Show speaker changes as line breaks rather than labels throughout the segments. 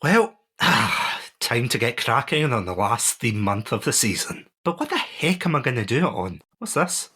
Well, time to get cracking on the last theme month of the season. But what the heck am I going to do it on? What's this?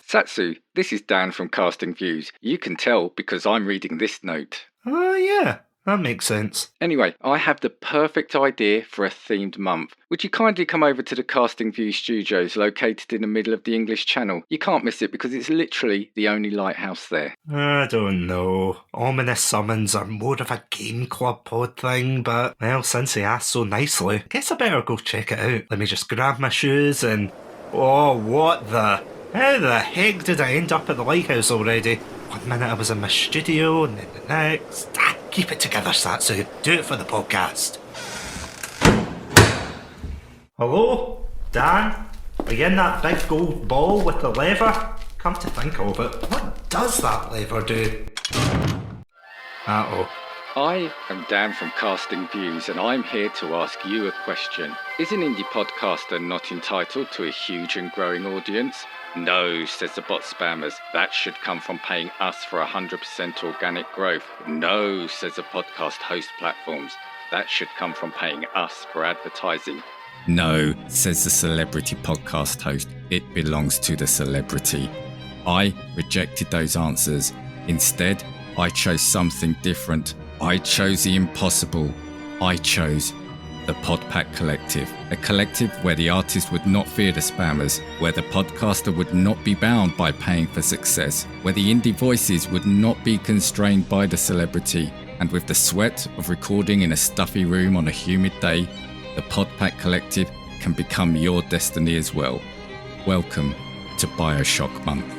Satsu, this is Dan from Casting Views. You can tell because I'm reading this note.
Oh, yeah, that makes sense.
Anyway, I have the perfect idea for a themed month. Would you kindly come over to the Casting Views studios located in the middle of the English Channel? You can't miss it because it's literally the only lighthouse there.
I don't know. Ominous summons are more of a game club pod thing, but, well, since he asked so nicely, I guess I better go check it out. Let me just grab my shoes and... Oh, what the... How the heck did I end up at the lighthouse already? 1 minute I was in my studio, and then the next... keep it together, Satsu. Do it for the podcast. Hello? Dan? Are you in that big gold ball with the lever? Come to think of it, what does that lever do? Uh-oh.
I am Dan from Casting Views and I'm here to ask you a question. Is an indie podcaster not entitled to a huge and growing audience? No, says the bot spammers. That should come from paying us for 100% organic growth. No, says the podcast host platforms. That should come from paying us for advertising.
No, says the celebrity podcast host. It belongs to the celebrity. I rejected those answers. Instead, I chose something different. I chose the impossible. I chose the PodPack Collective, a collective where the artist would not fear the spammers, where the podcaster would not be bound by paying for success, where the indie voices would not be constrained by the celebrity, and with the sweat of recording in a stuffy room on a humid day, the PodPack Collective can become your destiny as well. Welcome to Bioshock Month.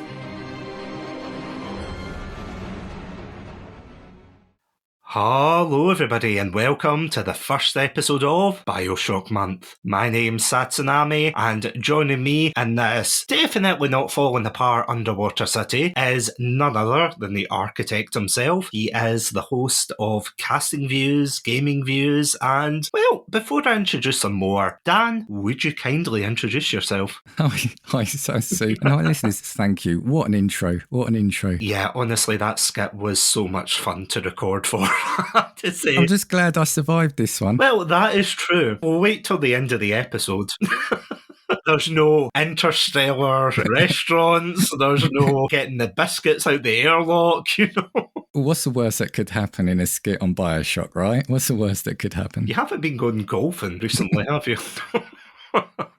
Hello everybody and welcome to the first episode of Bioshock Month. My name's Satsunami and joining me in this definitely not falling apart underwater city is none other than the architect himself. He is the host of Casting Views, Gaming Views and, well, before I introduce him more, Dan, would you kindly introduce yourself?
Hi, Sasu. No, listeners, thank you. What an intro. What an intro.
Yeah, honestly, that skit was so much fun to record for. To say.
I'm just glad I survived this one.
Well, that is true. We'll wait till the end of the episode. There's no interstellar restaurants. There's no getting the biscuits out the airlock, you know.
What's the worst that could happen in a skit on Bioshock, right? What's the worst that could happen?
You haven't been going golfing recently, have you?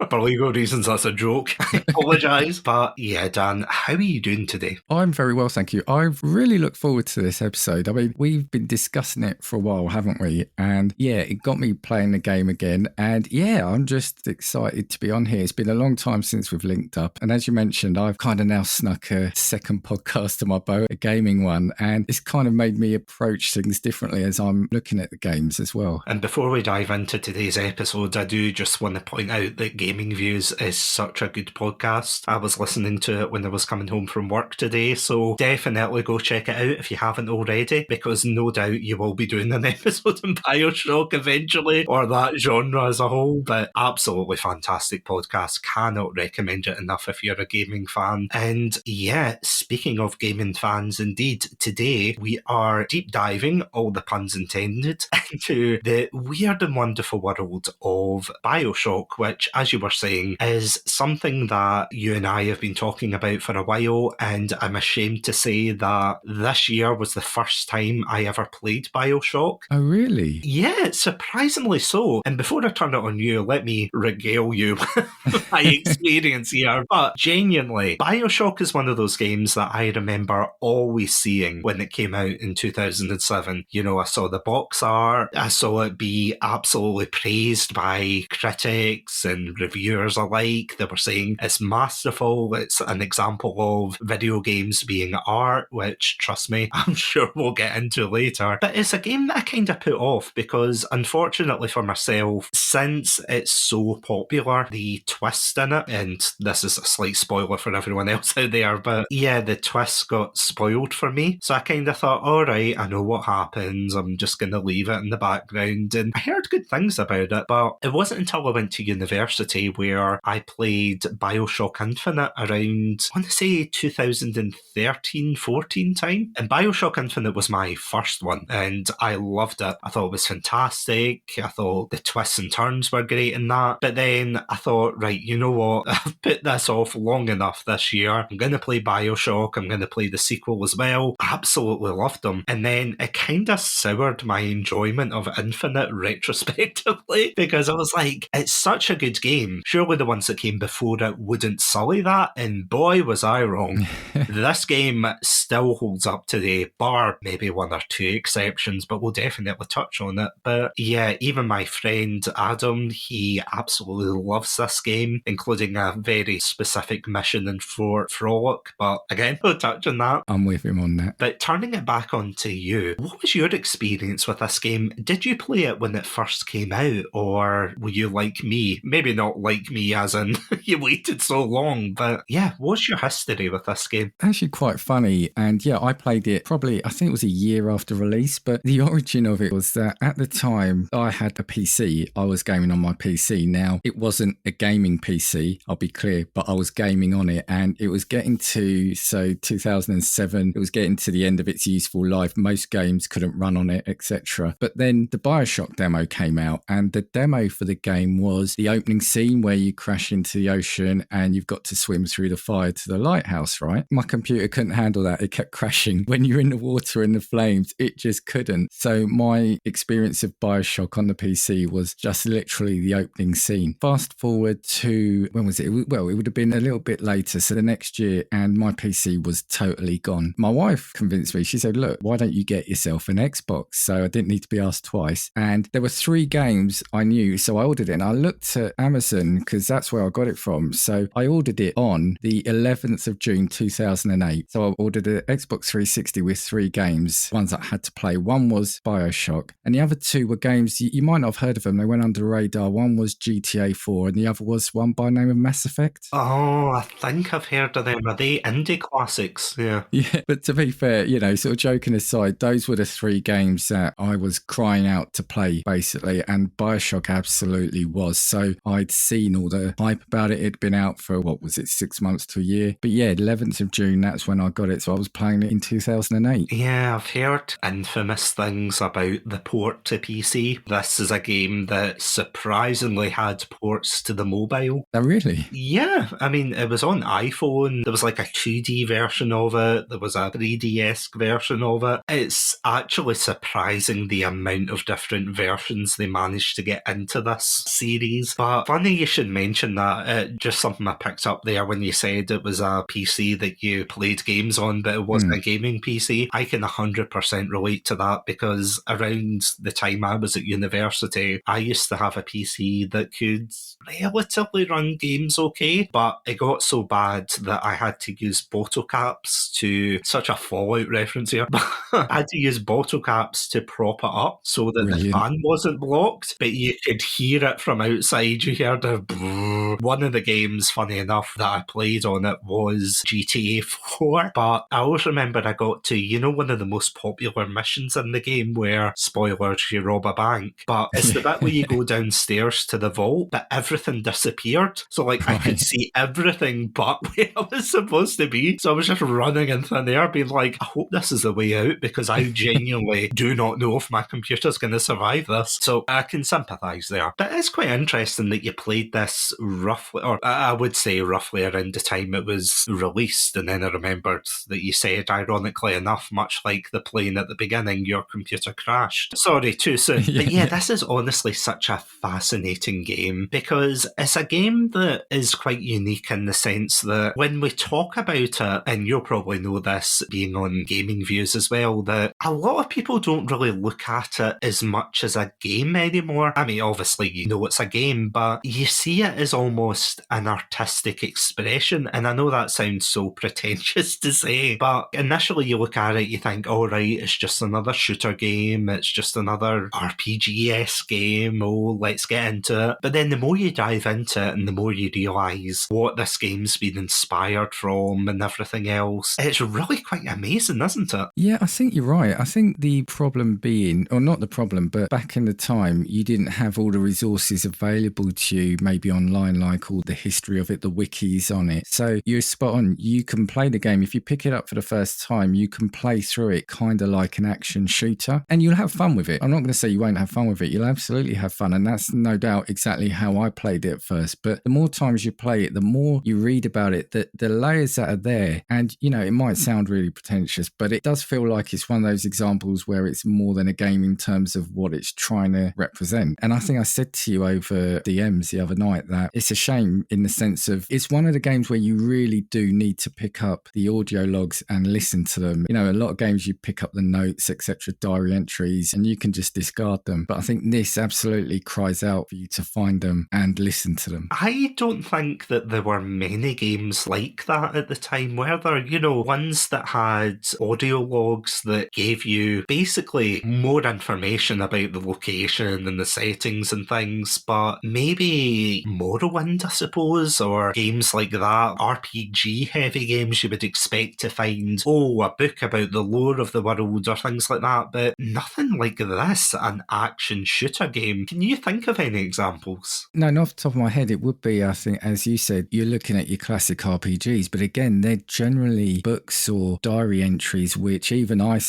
For legal reasons, that's a joke. I apologise. But yeah, Dan, how are you doing today?
I'm very well, thank you. I've really looked forward to this episode. I mean, we've been discussing it for a while, haven't we? And yeah, it got me playing the game again. And yeah, I'm just excited to be on here. It's been a long time since we've linked up. And as you mentioned, I've kind of now snuck a second podcast to my bow, a gaming one. And it's kind of made me approach things differently as I'm looking at the games as well.
And before we dive into today's episode, I do just want to point out that Gaming Views is such a good podcast. I was listening to it when I was coming home from work today, so definitely go check it out if you haven't already, because no doubt you will be doing an episode on Bioshock eventually, or that genre as a whole, but absolutely fantastic podcast. Cannot recommend it enough if you're a gaming fan. And yeah, speaking of gaming fans, indeed, today we are deep diving, all the puns intended, into the weird and wonderful world of Bioshock, which, as you were saying, is something that you and I have been talking about for a while, and I'm ashamed to say that this year was the first time I ever played Bioshock.
Oh, really?
Yeah, surprisingly so. And before I turn it on you, let me regale you with my experience here. But genuinely, Bioshock is one of those games that I remember always seeing when it came out in 2007. You know, I saw the box art, I saw it be absolutely praised by critics and reviewers alike. They were saying it's masterful, it's an example of video games being art, which, trust me, I'm sure we'll get into later. But it's a game that I kind of put off because, unfortunately for myself, since it's so popular, the twist in it, and this is a slight spoiler for everyone else out there, but yeah, the twist got spoiled for me. So I kind of thought, all right, I know what happens, I'm just going to leave it in the background. And I heard good things about it, but it wasn't until I went to university day where I played Bioshock Infinite around, I want to say 2013-14 time. And Bioshock Infinite was my first one, and I loved it. I thought it was fantastic. I thought the twists and turns were great in that. But then I thought, right, you know what? I've put this off long enough this year. I'm going to play Bioshock. I'm going to play the sequel as well. I absolutely loved them. And then it kind of soured my enjoyment of Infinite retrospectively, because I was like, it's such a good game. Surely the ones that came before it wouldn't sully that. And boy, was I wrong. This game still holds up today, bar maybe one or two exceptions, but we'll definitely touch on it. But yeah, even my friend Adam, he absolutely loves this game, including a very specific mission in Frolic. But again, we'll touch on that.
I'm with him on that.
But turning it back onto you, what was your experience with this game? Did you play it when it first came out, or were you like me? Maybe not like me as in you waited so long, but yeah, what's your history with this game?
Actually quite funny. And yeah, I played it probably, I think it was a year after release, but the origin of it was that at the time I had a PC. I was gaming on my PC. Now, it wasn't a gaming PC, I'll be clear, but I was gaming on it, and it was getting to, 2007, it was getting to the end of its useful life. Most games couldn't run on it, etc. But then the Bioshock demo came out, and the demo for the game was the opening scene where you crash into the ocean and you've got to swim through the fire to the lighthouse, right? My computer couldn't handle that. It kept crashing. When you're in the water and the flames, it just couldn't. So my experience of Bioshock on the PC was just literally the opening scene. Fast forward to, when was it? Well, it would have been a little bit later, so the next year, and my PC was totally gone. My wife convinced me. She said, look, why don't you get yourself an Xbox? So I didn't need to be asked twice. And there were 3 games I knew, so I ordered it, and I looked at Amazon because that's where I got it from. So I ordered it on the 11th of June 2008. So I ordered an Xbox 360 with 3 games, ones I had to play. One was Bioshock, and the other 2 were games you might not have heard of them. They went under the radar. One was GTA 4, and the other was one by the name of Mass Effect.
Oh, I think I've heard of them. Are they indie classics? Yeah.
Yeah, but to be fair, you know, sort of joking aside, those were the 3 games that I was crying out to play, basically, and Bioshock absolutely was. So I'd seen all the hype about it. It'd been out for, 6 months to a year? But yeah, 11th of June, that's when I got it. So I was playing it in 2008.
Yeah, I've heard infamous things about the port to PC. This is a game that surprisingly had ports to the mobile.
Oh, really?
Yeah, I mean, it was on iPhone. There was like a 2D version of it. There was a 3D-esque version of it. It's actually surprising the amount of different versions they managed to get into this series. But funny you should mention that. Just something I picked up there when you said it was a PC that you played games on, but it wasn't a gaming PC. I can 100% relate to that, because around the time I was at university, I used to have a PC that could relatively run games okay, but it got so bad that I had to use bottle caps to, such a Fallout reference here, I had to use bottle caps to prop it up so that the fan wasn't blocked, but you could hear it from outside. You heard a brrr. One of the games, funny enough, that I played on it was GTA 4, but I always remember I got to, one of the most popular missions in the game where, spoilers, you rob a bank, but it's the bit where you go downstairs to the vault, but everything disappeared. So I could see everything but where I was supposed to be. So I was just running in thin air being like, I hope this is the way out, because I genuinely do not know if my computer's going to survive this. So I can sympathise there. But it's quite interesting that you played this roughly, or I would say roughly around the time it was released, and then I remembered that you said, ironically enough, much like the plane at the beginning, your computer crashed. Sorry, too soon. But yeah, this is honestly such a fascinating game, because it's a game that is quite unique in the sense that when we talk about it, and you'll probably know this being on Gaming Views as well, that a lot of people don't really look at it as much as a game anymore. I mean, obviously it's a game, but you see it as almost an artistic expression, and I know that sounds so pretentious to say, but initially you look at it, you think, oh right, it's just another shooter game, it's just another RPG-esque game, oh, let's get into it. But then the more you dive into it and the more you realise what this game's been inspired from and everything else, it's really quite amazing, isn't it?
Yeah, I think you're right. I think the problem being, or not the problem, but back in the time, you didn't have all the resources available to you you maybe online, like all the history of it, the wikis on it. So you're spot on. You can play the game. If you pick it up for the first time, you can play through it kind of like an action shooter, and you'll have fun with it. I'm not going to say you won't have fun with it. You'll absolutely have fun, and that's no doubt exactly how I played it at first. But the more times you play it, the more you read about it, the layers that are there, and it might sound really pretentious, but it does feel like it's one of those examples where it's more than a game in terms of what it's trying to represent. And I think I said to you over DMs the other night that it's a shame in the sense of it's one of the games where you really do need to pick up the audio logs and listen to them. A lot of games you pick up the notes, etc., diary entries, and you can just discard them. But I think this absolutely cries out for you to find them and listen to them.
I don't think that there were many games like that at the time, were there? Ones that had audio logs that gave you basically more information about the location and the settings and things, but maybe Morrowind, I suppose, or games like that, RPG-heavy games you would expect to find, a book about the lore of the world or things like that, but nothing like this, an action shooter game. Can you think of any examples?
No, not off the top of my head. It would be, I think, as you said, you're looking at your classic RPGs, but again, they're generally books or diary entries, which even I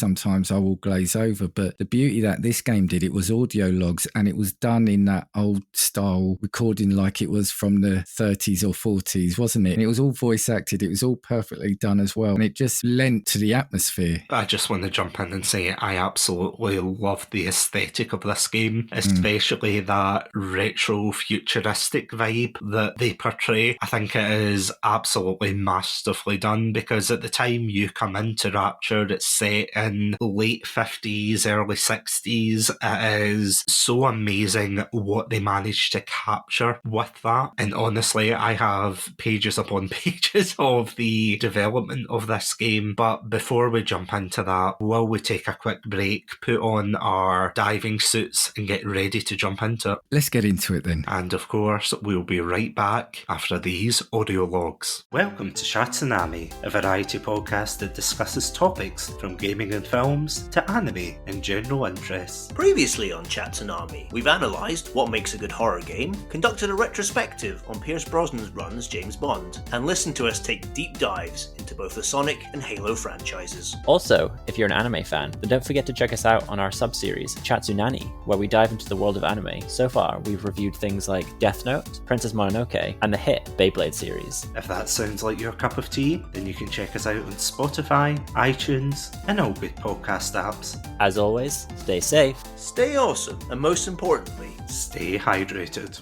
will glaze over. But the beauty that this game did, it was audio logs, and it was done in that old style recording like it was from the 30s or 40s, wasn't it? And it was all voice acted. It was all perfectly done as well. And it just lent to the atmosphere.
I just want to jump in and say I absolutely love the aesthetic of this game, especially that retro futuristic vibe that they portray. I think it is absolutely masterfully done, because at the time you come into Rapture, it's set in the late 50s, early 60s. It is so amazing what they managed to capture with that. And honestly, I have pages upon pages of the development of this game. But before we jump into that, will we take a quick break, put on our diving suits and get ready to jump into it?
Let's get into it then.
And of course, we'll be right back after these audio logs. Welcome to Satsunami, a variety podcast that discusses topics from gaming and films to anime and general interests.
Previously on Satsunami, we've analysed what makes a good horror game, conducted a retrospective on Pierce Brosnan's run as James Bond, and listened to us take deep dives into both the Sonic and Halo franchises.
Also, if you're an anime fan, then don't forget to check us out on our sub-series, Chatsunani, where we dive into the world of anime. So far, we've reviewed things like Death Note, Princess Mononoke, and the hit Beyblade series.
If that sounds like your cup of tea, then you can check us out on Spotify, iTunes, and all good podcast apps.
As always, stay safe,
stay awesome, and most importantly,
stay hydrated.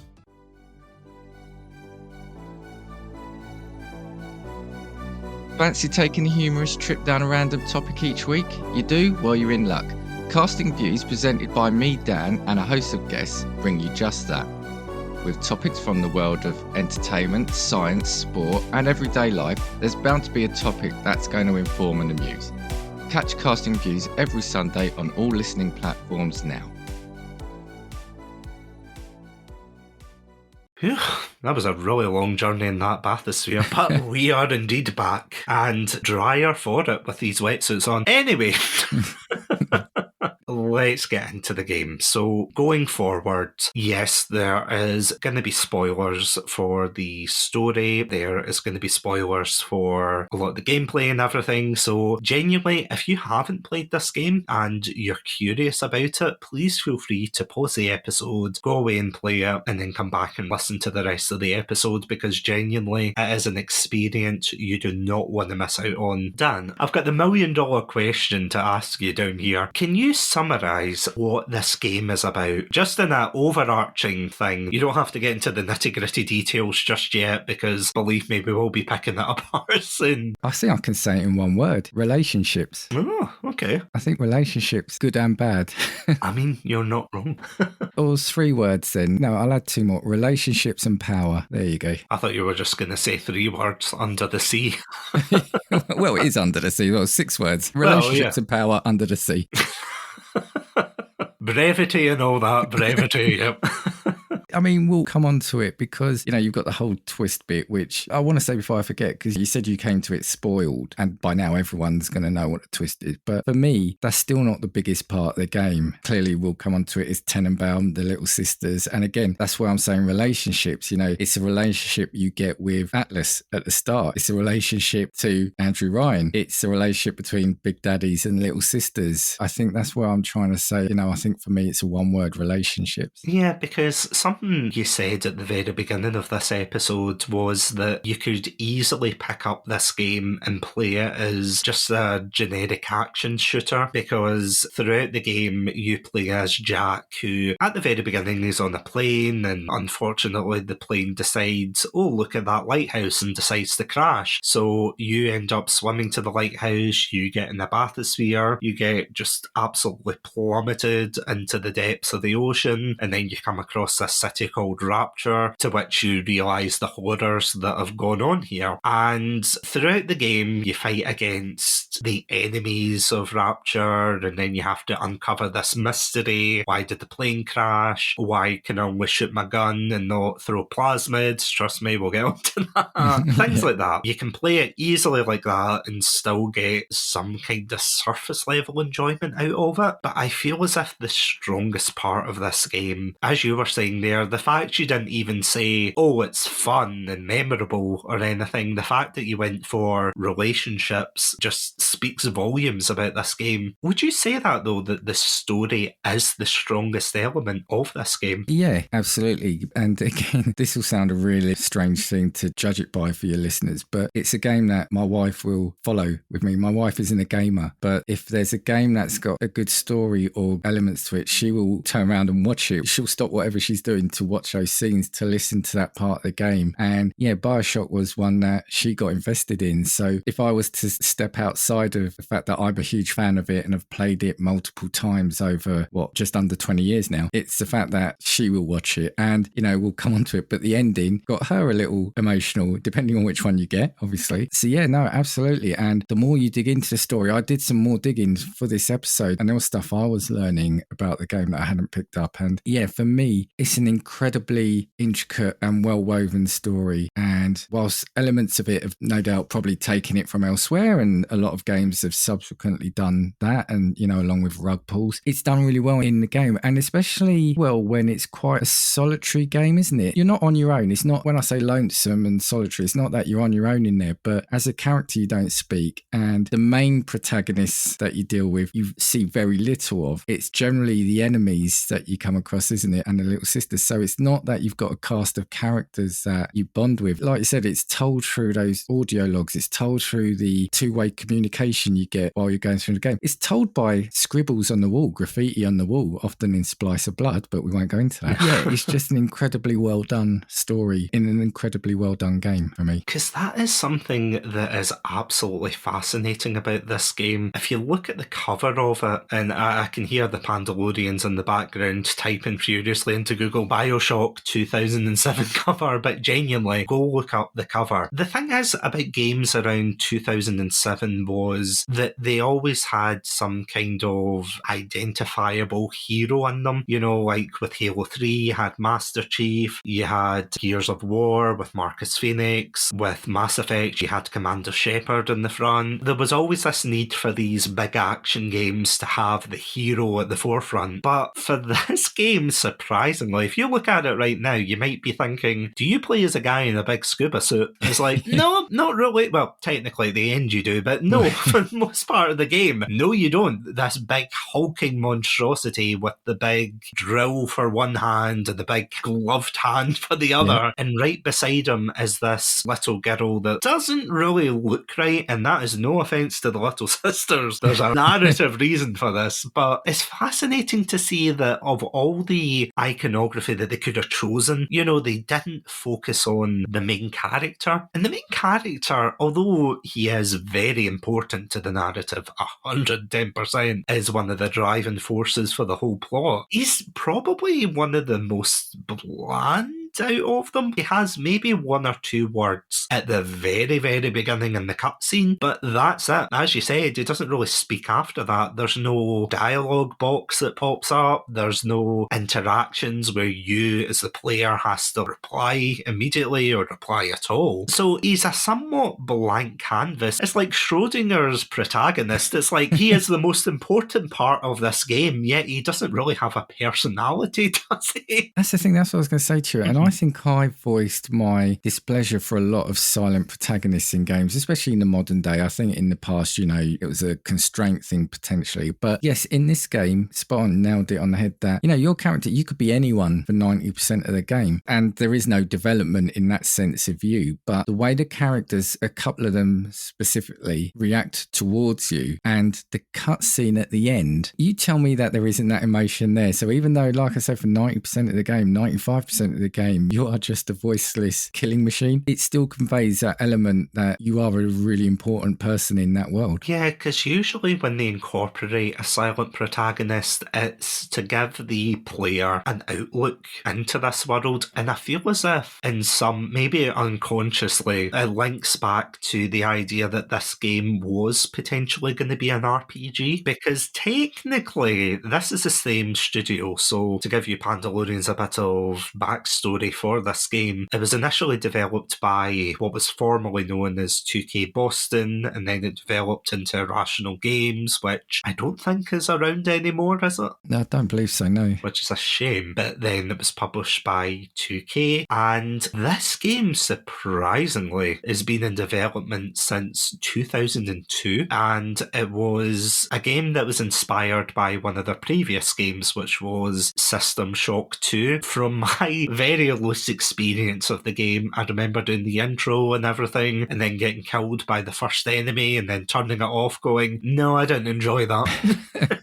Fancy taking a humorous trip down a random topic each week? You do? Well, you're in luck. Casting Views, presented by me, Dan, and a host of guests, bring you just that. With topics from the world of entertainment, science, sport, and everyday life, there's bound to be a topic that's going to inform and amuse. Catch Casting Views every Sunday on all listening platforms now.
Whew, that was a really long journey in that bathysphere, but we are indeed back and drier for it with these wetsuits on. Anyway, let's get into the game. So going forward, yes, there is going to be spoilers for the story. There is going to be spoilers for a lot of the gameplay and everything. So genuinely, if you haven't played this game and you're curious about it, please feel free to pause the episode, go away and play it, and then come back and listen to the rest of the episode, because genuinely it is an experience you do not want to miss out on. Dan, I've got the $1 million question to ask you down here. Can you summarise what this game is about? Just in that overarching thing. You don't have to get into the nitty-gritty details just yet, because believe me, we will be picking that apart soon.
I think I can say it in one word. Relationships.
Oh, okay.
I think relationships, good and bad.
I mean, you're not wrong.
Oh, it's 3 words then. No, I'll add 2 more. Relationships and power. There you go.
I thought you were just going to say 3 words, under the sea.
Well, it is under the sea. Well, 6 words. Relationships and power under the sea.
Brevity and all that, brevity, yep.
I mean, we'll come on to it because, you know, you've got the whole twist bit, which I want to say before I forget, because you said you came to it spoiled, and by now everyone's going to know what the twist is. But for me, that's still not the biggest part of the game. Clearly, we'll come on to it, is Tenenbaum, the little sisters. And again, that's where I'm saying relationships. You know, it's a relationship you get with Atlas at the start. It's a relationship to Andrew Ryan. It's a relationship between Big Daddies and little sisters. I think that's where I'm trying to say, you know, I think for me, it's a one-word relationships.
Yeah, because something you said at the very beginning of this episode was that you could easily pick up this game and play it as just a generic action shooter, because throughout the game you play as Jack, who at the very beginning is on a plane, and unfortunately the plane decides, oh, look at that lighthouse, and decides to crash. So you end up swimming to the lighthouse, you get in the bathysphere, you get just absolutely plummeted into the depths of the ocean, and then you come across this city called Rapture, to which you realise the horrors that have gone on here. And throughout the game you fight against the enemies of Rapture, and then you have to uncover this mystery. Why did the plane crash? Why can I only shoot my gun and not throw plasmids? Trust me, we'll get onto that. Things like that. You can play it easily like that and still get some kind of surface level enjoyment out of it. But I feel as if the strongest part of this game, as you were saying there, the fact you didn't even say, oh, it's fun and memorable or anything, the fact that you went for relationships just speaks volumes about this game. Would you say that, though, that the story is the strongest element of this game?
Yeah, absolutely. And again, this will sound a really strange thing to judge it by for your listeners, but it's a game that my wife will follow with me. My wife isn't a gamer, but if there's a game that's got a good story or elements to it, she will turn around and watch it. She'll stop whatever she's doing to watch those scenes, to listen to that part of the game. And yeah, Bioshock was one that she got invested in. So if I was to step outside of the fact that I'm a huge fan of it and have played it multiple times over, just under 20 years now, it's the fact that she will watch it and, you know, we'll come on to it. But the ending got her a little emotional, depending on which one you get, obviously. So yeah, no, absolutely. And the more you dig into the story, I did some more digging for this episode, and there was stuff I was learning about the game that I hadn't picked up. And yeah, for me, it's an incredibly intricate and well-woven story. And whilst elements of it have no doubt probably taken it from elsewhere, and a lot of games have subsequently done that, and, you know, along with rug pulls, it's done really well in the game. And especially well when it's quite a solitary game, isn't it? You're not on your own. It's not, when I say lonesome and solitary, it's not that you're on your own in there, but as a character you don't speak, and the main protagonists that you deal with you see very little of. It's generally the enemies that you come across, isn't it, and the little sisters. So it's not that you've got a cast of characters that you bond with. Like you said, it's told through those audio logs, it's told through the two-way communication you get while you're going through the game. It's told by scribbles on the wall, graffiti on the wall, often in Splice of Blood, but we won't go into that. Yeah, it's just an incredibly well done story in an incredibly well done game for me.
Because that is something that is absolutely fascinating about this game. If you look at the cover of it, and I can hear the Pandalorians in the background typing furiously into Google, Bioshock 2007 cover, but genuinely, go look up the cover. The thing is about games around 2007 was that they always had some kind of identifiable hero in them. You know, like with Halo 3, you had Master Chief, you had Gears of War with Marcus Phoenix, with Mass Effect, you had Commander Shepard in the front. There was always this need for these big action games to have the hero at the forefront. But for this game, surprisingly, if you look at it right now, you might be thinking, do you play as a guy in a big scuba suit? It's like, no, not really. Well, technically at the end you do, but no, for the most part of the game, no, you don't. This big hulking monstrosity with the big drill for one hand and the big gloved hand for the other. Yeah. And right beside him is this little girl that doesn't really look right, and that is no offence to the little sisters. There's a narrative reason for this, but it's fascinating to see that of all the iconography that they could have chosen, you know, they didn't focus on the main character. And the main character, although he is very important to the narrative, 110%, is one of the driving forces for the whole plot. He's probably one of the most bland out of them. He has maybe one or two words at the very, very beginning in the cutscene, but that's it. As you said, he doesn't really speak after that. There's no dialogue box that pops up. There's no interactions where you, as the player, has to reply immediately or reply at all. So he's a somewhat blank canvas. It's like Schrodinger's protagonist. It's like he is the most important part of this game, yet he doesn't really have a personality, does he?
That's the thing, that's what I was going to say to you. And I think I voiced my displeasure for a lot of silent protagonists in games, especially in the modern day. I think in the past, it was a constraint thing potentially. But yes, in this game, Spartan nailed it on the head that, your character, you could be anyone for 90% of the game. And there is no development in that sense of you. But the way the characters, a couple of them specifically, react towards you and the cutscene at the end, you tell me that there isn't that emotion there. So even though, like I said, for 90% of the game, 95% of the game, you are just a voiceless killing machine, it still conveys that element that you are a really important person in that world.
Yeah, because usually when they incorporate a silent protagonist, it's to give the player an outlook into this world. And I feel as if in some, maybe unconsciously, it links back to the idea that this game was potentially going to be an RPG, because technically this is the same studio. So to give you Pandalorians a bit of backstory for this game, it was initially developed by what was formerly known as 2K Boston, and then it developed into Irrational Games, which I don't think is around anymore, is it?
No, I don't believe so, no.
Which is a shame. But then it was published by 2K, and this game, surprisingly, has been in development since 2002, and it was a game that was inspired by one of their previous games, which was System Shock 2. From my very loose experience of the game, I remember doing the intro and everything, and then getting killed by the first enemy, and then turning it off going, no, I didn't enjoy that.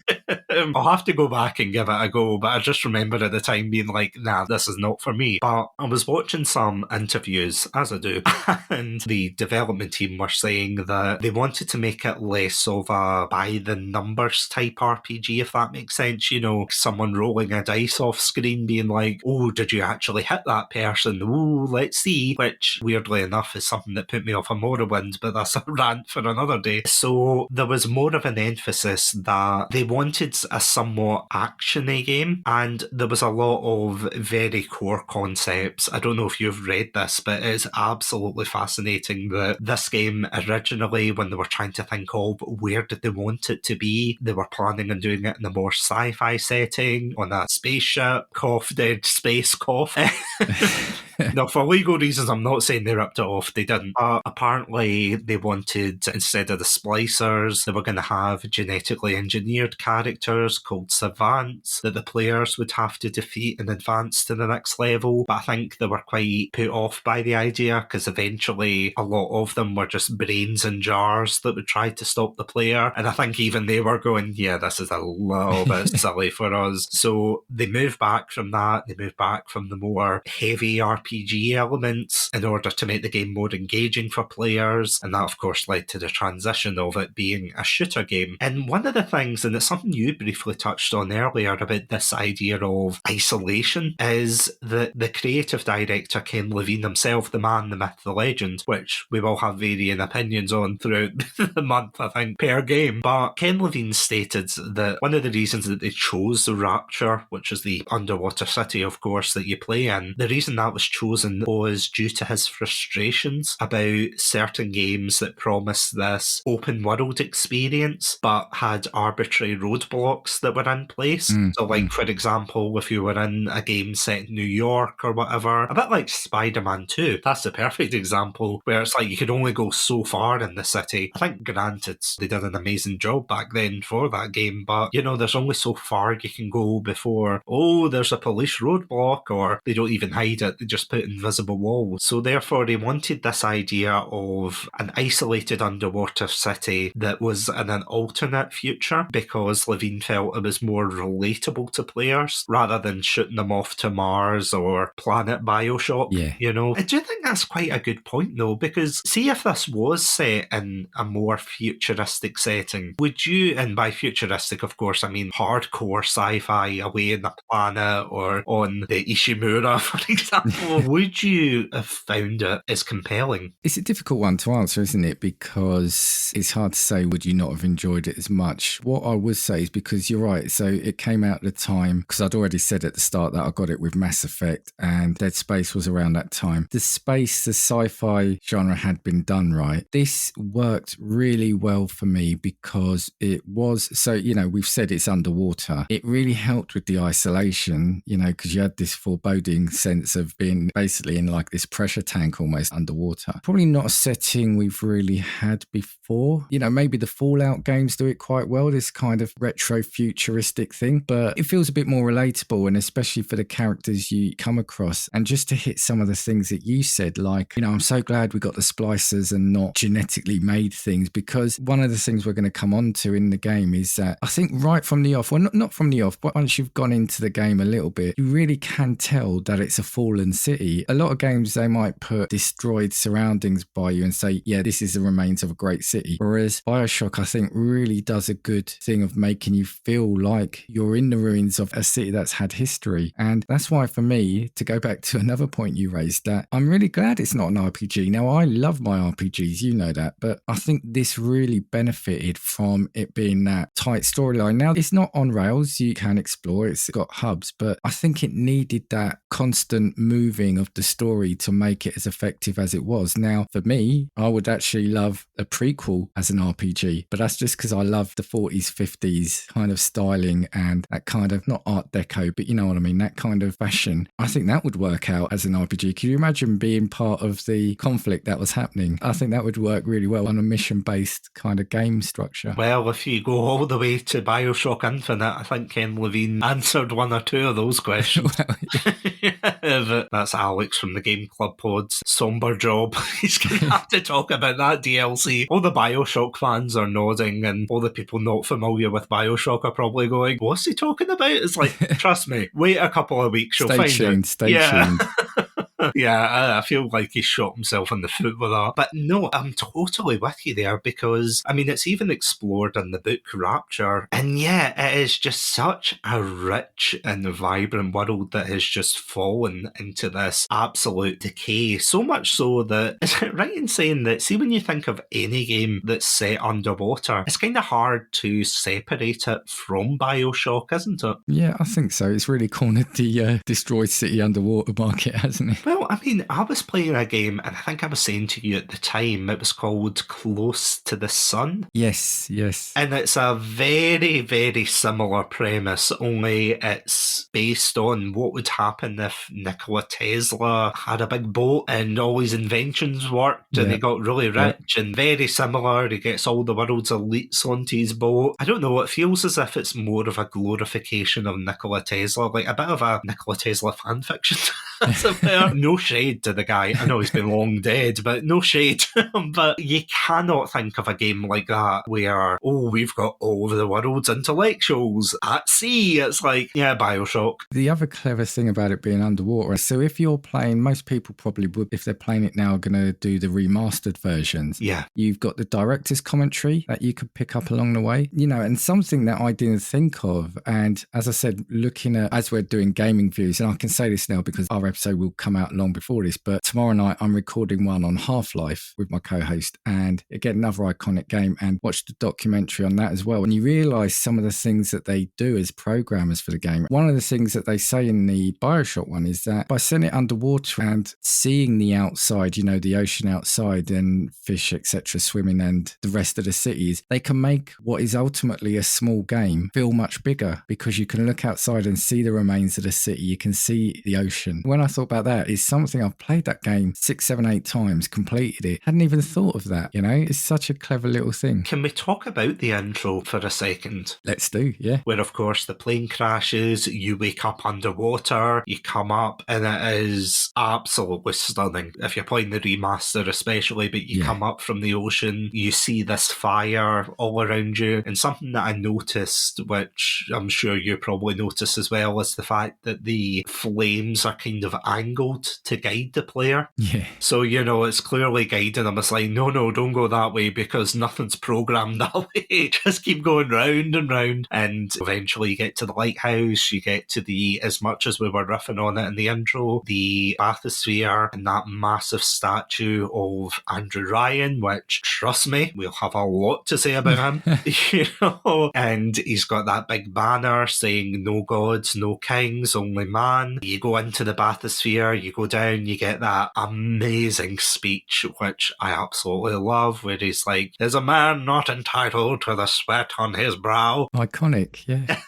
I'll have to go back and give it a go, but I just remember at the time being like, nah, this is not for me. But I was watching some interviews, as I do, and the development team were saying that they wanted to make it less of a by-the-numbers type RPG, if that makes sense. Someone rolling a dice off screen being like, oh, did you actually hit that person? Oh, let's see. Which, weirdly enough, is something that put me off a Morrowind, but that's a rant for another day. So there was more of an emphasis that they wanted a somewhat actiony game, and there was a lot of very core concepts. I don't know if you've read this, but it's absolutely fascinating that this game originally, when they were trying to think of where did they want it to be, they were planning on doing it in a more sci-fi setting, on a spaceship, cough, dead space cough. Now, for legal reasons, I'm not saying they ripped it off. They didn't. Apparently, they wanted, instead of the splicers, they were going to have genetically engineered characters called savants that the players would have to defeat and advance to the next level. But I think they were quite put off by the idea, because eventually a lot of them were just brains in jars that would try to stop the player. And I think even they were going, yeah, this is a little bit silly for us. So they moved back from that. They moved back from the more heavy RPG elements in order to make the game more engaging for players. And that, of course, led to the transition of it being a shooter game. And one of the things, and it's something you briefly touched on earlier about this idea of isolation, is that the creative director, Ken Levine himself, the man, the myth, the legend, which we will have varying opinions on throughout the month, I think, per game. But Ken Levine stated that one of the reasons that they chose the Rapture, which is the underwater city, of course, that you play in, the reason that was chosen was due to his frustrations about certain games that promised this open world experience but had arbitrary roadblocks that were in place. So like, for example, if you were in a game set in New York or whatever, a bit like Spider-Man 2, that's the perfect example, where it's like you could only go so far in the city. I think, granted, they did an amazing job back then for that game, but there's only so far you can go before, there's a police roadblock, or they don't even hide it, they just put invisible walls. So therefore they wanted this idea of an isolated underwater city that was in an alternate future, because Levine felt it was more relatable to players rather than shooting them off to Mars or planet Bioshock.
Yeah.
I do think that's quite a good point though, because see if this was set in a more futuristic setting, would you, and by futuristic of course I mean hardcore sci-fi away in the planet or on the Ishimura, for example, would you have found it as compelling?
It's a difficult one to answer, isn't it? Because it's hard to say, would you not have enjoyed it as much? What I would say is, because you're right, so it came out at the time, because I'd already said at the start that I got it with Mass Effect, and Dead Space was around that time. The sci-fi genre had been done right. This worked really well for me because it was, so, we've said it's underwater. It really helped with the isolation, because you had this foreboding sense of being basically in like this pressure tank almost underwater. Probably not a setting we've really had before. Maybe the Fallout games do it quite well, this kind of retro futuristic thing, but it feels a bit more relatable, and especially for the characters you come across. And just to hit some of the things that you said, like, I'm so glad we got the splicers and not genetically made things, because one of the things we're going to come on to in the game is that I think right from the off, well, not from the off, but once you've gone into the game a little bit, you really can tell that it's a fallen city. A lot of games, they might put destroyed surroundings by you and say, yeah, this is the remains of a great city. Whereas Bioshock, I think, really does a good thing of making you feel like you're in the ruins of a city that's had history. And that's why, for me, to go back to another point you raised, that I'm really glad it's not an RPG. Now, I love my RPGs, you know that, but I think this really benefited from it being that tight storyline. Now, it's not on rails, you can explore, it's got hubs, but I think it needed that constant moving of the story to make it as effective as it was. Now, for me, I would actually love a prequel as an RPG, but that's just because I love the 40s, 50s kind of styling and that kind of, not Art Deco, but you know what I mean, that kind of fashion. I think that would work out as an RPG. Can you imagine being part of the conflict that was happening? I think that would work really well on a mission-based kind of game structure.
Well, if you go all the way to Bioshock Infinite, I think Ken Levine answered one or two of those questions. That's Alex from the Game Club Pod's somber job. He's going to have to talk about that DLC. All the Bioshock fans are nodding, and all the people not familiar with Bioshock are probably going, what's he talking about? It's like, trust me, wait a couple of weeks, you'll find it.
Stay tuned.
Yeah, I feel like he shot himself in the foot with that. But no, I'm totally with you there, because, I mean, it's even explored in the book Rapture. And yeah, it is just such a rich and vibrant world that has just fallen into this absolute decay. So much so that, is it right in saying that, see, when you think of any game that's set underwater, it's kind of hard to separate it from Bioshock, isn't it?
Yeah, I think so. It's really cornered the destroyed city underwater market, hasn't it?
Well, I mean, I was playing a game, and I think I was saying to you at the time, it was called Close to the Sun.
Yes.
And it's a very, very similar premise, only it's based on what would happen if Nikola Tesla had a big boat and all his inventions worked and he got really rich, and very similar, he gets all the world's elites onto his boat. I don't know, it feels as if it's more of a glorification of Nikola Tesla, like a bit of a Nikola Tesla fanfiction. No shade to the guy. I know he's been long dead, but no shade. But you cannot think of a game like that where, we've got all of the world's intellectuals at sea. It's like, yeah, Bioshock.
The other clever thing about it being underwater, so if you're playing, most people probably would, if they're playing it now, are going to do the remastered versions.
Yeah.
You've got the director's commentary that you could pick up along the way, and something that I didn't think of. And as I said, looking at, as we're doing gaming views, and I can say this now because our episode will come out long before this, but tomorrow night I'm recording one on Half-Life with my co-host, and again, another iconic game, and watched the documentary on that as well. And you realise some of the things that they do as programmers for the game. One of the things that they say in the Bioshock one is that by setting it underwater and seeing the outside, the ocean outside and fish, etc., swimming, and the rest of the cities, they can make what is ultimately a small game feel much bigger, because you can look outside and see the remains of the city, you can see the ocean. When I thought about that, is something I've played that game 6, 7, 8 times, completed it, hadn't even thought of that. It's such a clever little thing.
Can we talk about the intro for a second?
Let's do, yeah.
Where, of course, the plane crashes, you wake up underwater, you come up, and it is absolutely stunning. If you're playing the remaster especially, but you come up from the ocean, you see this fire all around you, and something that I noticed, which I'm sure you probably noticed as well, is the fact that the flames are kind of of angled to guide the player.
Yeah.
So, it's clearly guiding them. It's like, no, don't go that way because nothing's programmed that way. Just keep going round and round. And eventually you get to the lighthouse, you get to as much as we were riffing on it in the intro, the bathysphere and that massive statue of Andrew Ryan, which, trust me, we'll have a lot to say about him. And he's got that big banner saying no gods, no kings, only man. You go into the bathysphere, you go down, you get that amazing speech, which I absolutely love, where he's like, "Is a man not entitled to the sweat on his brow?"
Iconic, yeah.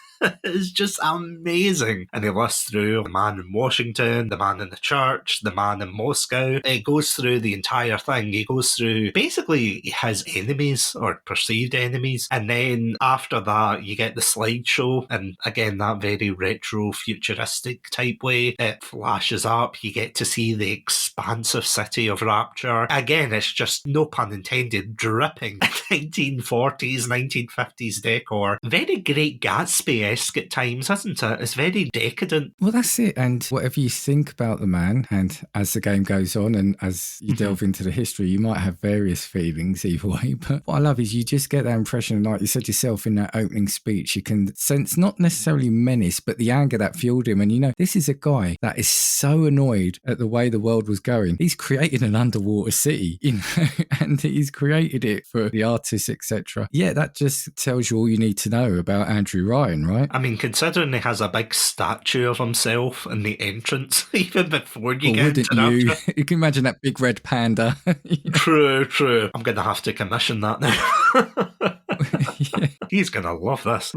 It's just amazing. And he lists through the man in Washington, the man in the church, the man in Moscow. It goes through the entire thing. He goes through basically his enemies or perceived enemies. And then after that, you get the slideshow. And again, that very retro futuristic type way. It flashes up. You get to see the expansive city of Rapture. Again, it's just, no pun intended, dripping 1940s, 1950s decor. Very Great Gatsby at times, isn't it? It's very decadent.
Well, that's it. And whatever you think about the man, and as the game goes on and as you delve into the history, you might have various feelings either way. But what I love is you just get that impression, like you said yourself in that opening speech, you can sense not necessarily menace, but the anger that fueled him. And this is a guy that is so annoyed at the way the world was going. He's created an underwater city, and he's created it for the artists, etc. Yeah, that just tells you all you need to know about Andrew Ryan, right?
I mean, considering he has a big statue of himself in the entrance, even before you get into Rapture.
You can imagine that big red panda.
True. I'm going to have to commission that now.
Yeah.
He's going to love this.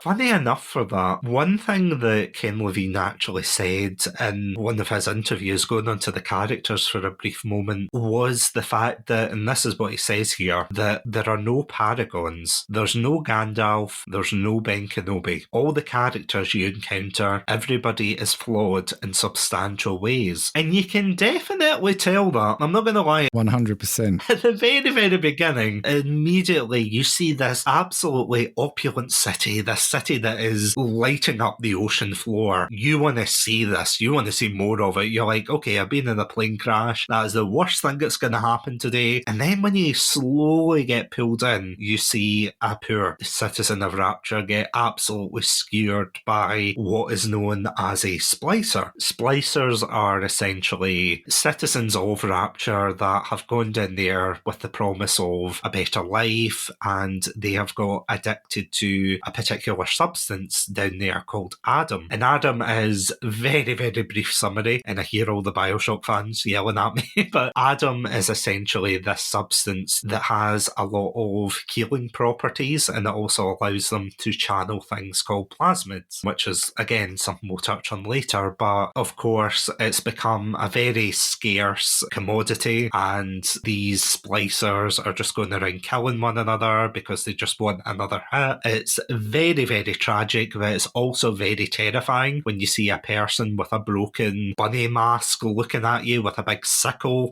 Funny enough for that, one thing that Ken Levine actually said in one of his interviews, going on to the characters for a brief moment, was the fact that, and this is what he says here, that there are no paragons. There's no Gandalf, there's no Ben Kenobi. All the characters you encounter, everybody is flawed in substantial ways. And you can definitely tell that. I'm not going to lie.
100%.
At the very, very beginning, immediately you see this absolutely opulent city, this city that is lighting up the ocean floor. You want to see this. You want to see more of it. You're like, okay, I've been in a plane crash. That is the worst thing that's going to happen today. And then when you slowly get pulled in, you see a poor citizen of Rapture get absolutely skewered by what is known as a splicer. Splicers are essentially citizens of Rapture that have gone down there with the promise of a better life, and they have got addicted to a particular substance down there called Adam. And Adam is, very, very brief summary, and I hear all the Bioshock fans yelling at me, but Adam is essentially this substance that has a lot of healing properties, and it also allows them to channel things called plasmids, which is, again, something we'll touch on later, but of course it's become a very scarce commodity, and these splicers are just going around killing one another because they just want another hit. It's very, very tragic, but it's also very terrifying when you see a person with a broken bunny mask looking at you with a big sickle.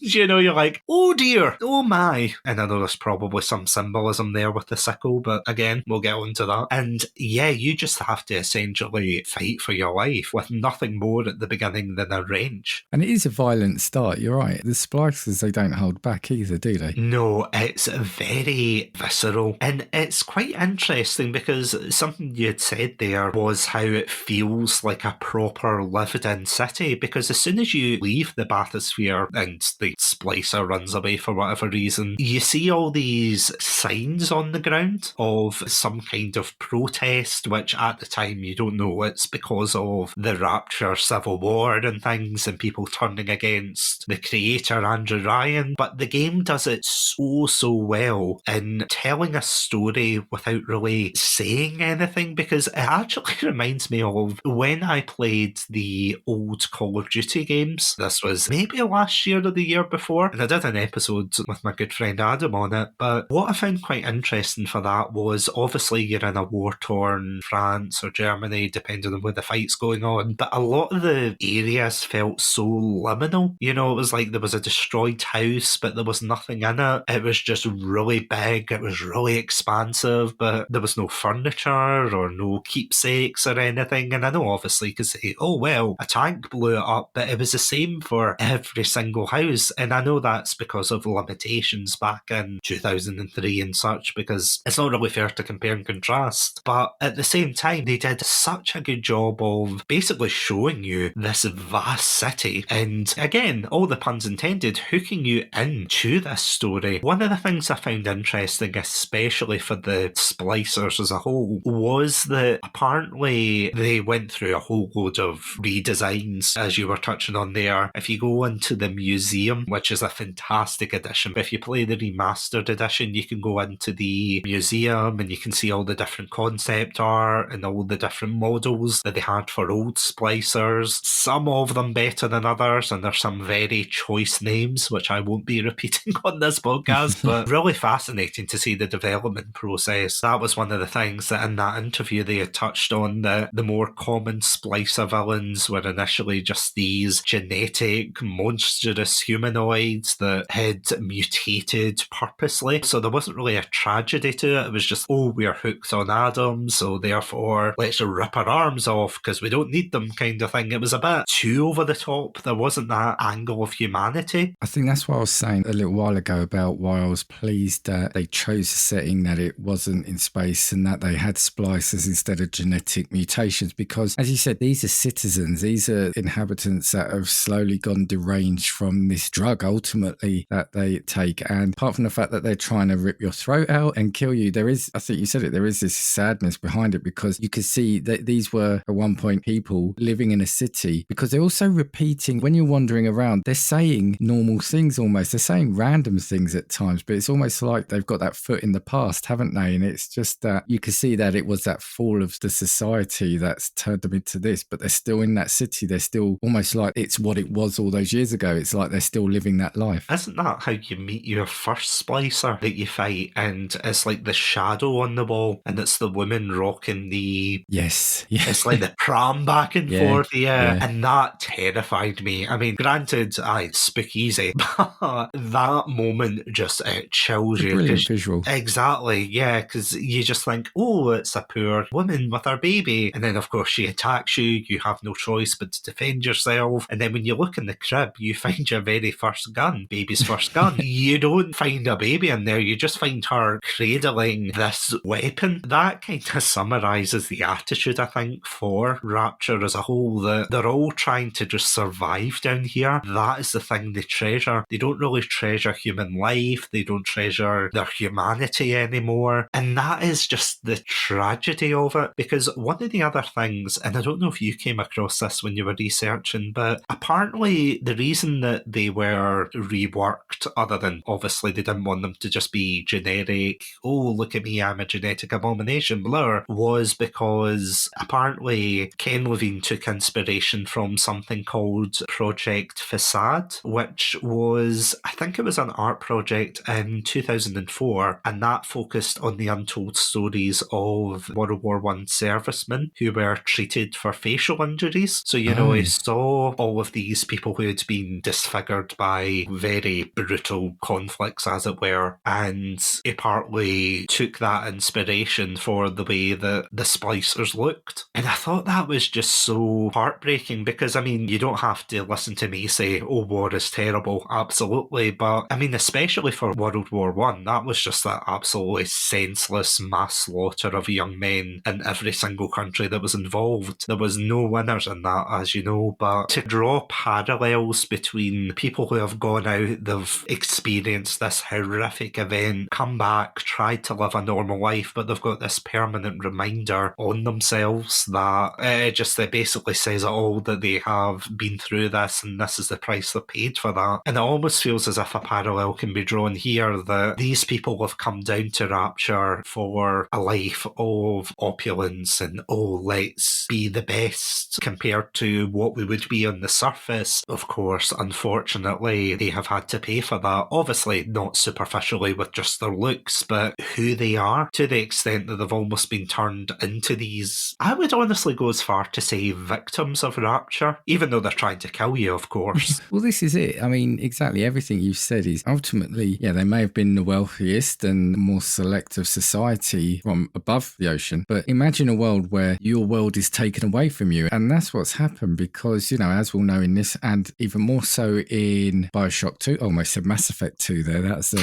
You're like, oh dear, oh my. And I know there's probably some symbolism there with the sickle, but again, we'll get onto that. And yeah, you just have to essentially fight for your life with nothing more at the beginning than a wrench.
And it is a violent start, you're right. The splicers, they don't hold back either, do they?
No, it's very visceral. And it's quite interesting because something you had said there was how it feels like a proper lived-in city, because as soon as you leave the bathysphere and the splicer runs away for whatever reason, you see all these signs on the ground of some kind of protest, which at the time you don't know it's because of the Rapture civil war and things and people turning against the creator Andrew Ryan. But the game does it so well in telling a story without really saying anything, because it actually reminds me of when I played the old Call of Duty games. This was maybe last year or the year here before, and I did an episode with my good friend Adam on it, but what I found quite interesting for that was obviously you're in a war-torn France or Germany, depending on where the fight's going on, but a lot of the areas felt so liminal. You know, it was like there was a destroyed house, but there was nothing in it. It was just really big, it was really expansive, but there was no furniture or no keepsakes or anything. And I know obviously you could say, oh well, a tank blew it up, but it was the same for every single house. And I know that's because of limitations back in 2003 and such, because it's not really fair to compare and contrast. But at the same time, they did such a good job of basically showing you this vast city, and again, all the puns intended, hooking you into this story. One of the things I found interesting, especially for the splicers as a whole, was that apparently they went through a whole load of redesigns, as you were touching on there. If you go into the museum, which is a fantastic edition, if you play the remastered edition, you can go into the museum and you can see all the different concept art and all the different models that they had for old splicers, some of them better than others, and there's some very choice names which I won't be repeating on this podcast, but really fascinating to see the development process. That was one of the things that in that interview they had touched on, that the more common splicer villains were initially just these genetic monstrous humanoids that had mutated purposely, so there wasn't really a tragedy to it. It was just, oh, we're hooked on Adams, so therefore let's rip our arms off because we don't need them, kind of thing. It was a bit too over the top. There wasn't that angle of humanity.
I think that's what I was saying a little while ago about why I was pleased that they chose a setting that it wasn't in space and that they had splicers instead of genetic mutations, because as you said, these are citizens, these are inhabitants that have slowly gone deranged from this drug ultimately that they take, and apart from the fact that they're trying to rip your throat out and kill you, there is, I think you said it, there is this sadness behind it, because you could see that these were at one point people living in a city, because they're also repeating, when you're wandering around, they're saying normal things almost, they're saying random things at times, but it's almost like they've got that foot in the past, haven't they? And it's just that you can see that it was that fall of the society that's turned them into this, but they're still in that city, they're still almost like it's what it was all those years ago. It's like they're still living that life.
Isn't that how you meet your first splicer that you fight, and it's like the shadow on the wall and it's the woman rocking the...
Yes. Yeah.
It's like the pram back and
Yeah,
forth,
yeah.
And that terrified me. I mean, granted, it's spooky, but that moment just, it chills you.
Brilliant visual.
Exactly, yeah, because you just think, oh, it's a poor woman with her baby, and then of course she attacks you, you have no choice but to defend yourself, and then when you look in the crib, you find your very first gun, baby's first gun. You don't find a baby in there, you just find her cradling this weapon. That kind of summarises the attitude, I think, for Rapture as a whole, that they're all trying to just survive down here. That is the thing they treasure. They don't really treasure human life, they don't treasure their humanity anymore, and that is just the tragedy of it. Because one of the other things, and I don't know if you came across this when you were researching, but apparently the reason that they were reworked, other than obviously they didn't want them to just be generic, oh look at me, I'm a genetic abomination, blur, was because apparently Ken Levine took inspiration from something called Project Facade, which was, I think it was an art project in 2004, and that focused on the untold stories of World War I servicemen who were treated for facial injuries. So, you know, I saw all of these people who had been disfigured by very brutal conflicts, as it were, and it partly took that inspiration for the way that the splicers looked. And I thought that was just so heartbreaking, because, I mean, you don't have to listen to me say, oh, war is terrible, absolutely, but, I mean, especially for World War I, that was just that absolutely senseless mass slaughter of young men in every single country that was involved. There was no winners in that, as you know, but to draw parallels between people who have gone out, they've experienced this horrific event, come back, tried to live a normal life, but they've got this permanent reminder on themselves that it basically says it all, that they have been through this and this is the price they paid for that. And it almost feels as if a parallel can be drawn here, that these people have come down to Rapture for a life of opulence and, oh, let's be the best compared to what we would be on the surface. Of course, unfortunately, unfortunately they have had to pay for that. Obviously not superficially with just their looks, but who they are, to the extent that they've almost been turned into these, I would honestly go as far to say, victims of Rapture, even though they're trying to kill you, of course.
Well, this is it. I mean, exactly everything you've said is ultimately, yeah, they may have been the wealthiest and more select of society from above the ocean, but imagine a world where your world is taken away from you. And that's what's happened because, you know, as we'll know in this, and even more so in Bioshock 2, almost said Mass Effect 2 there, that's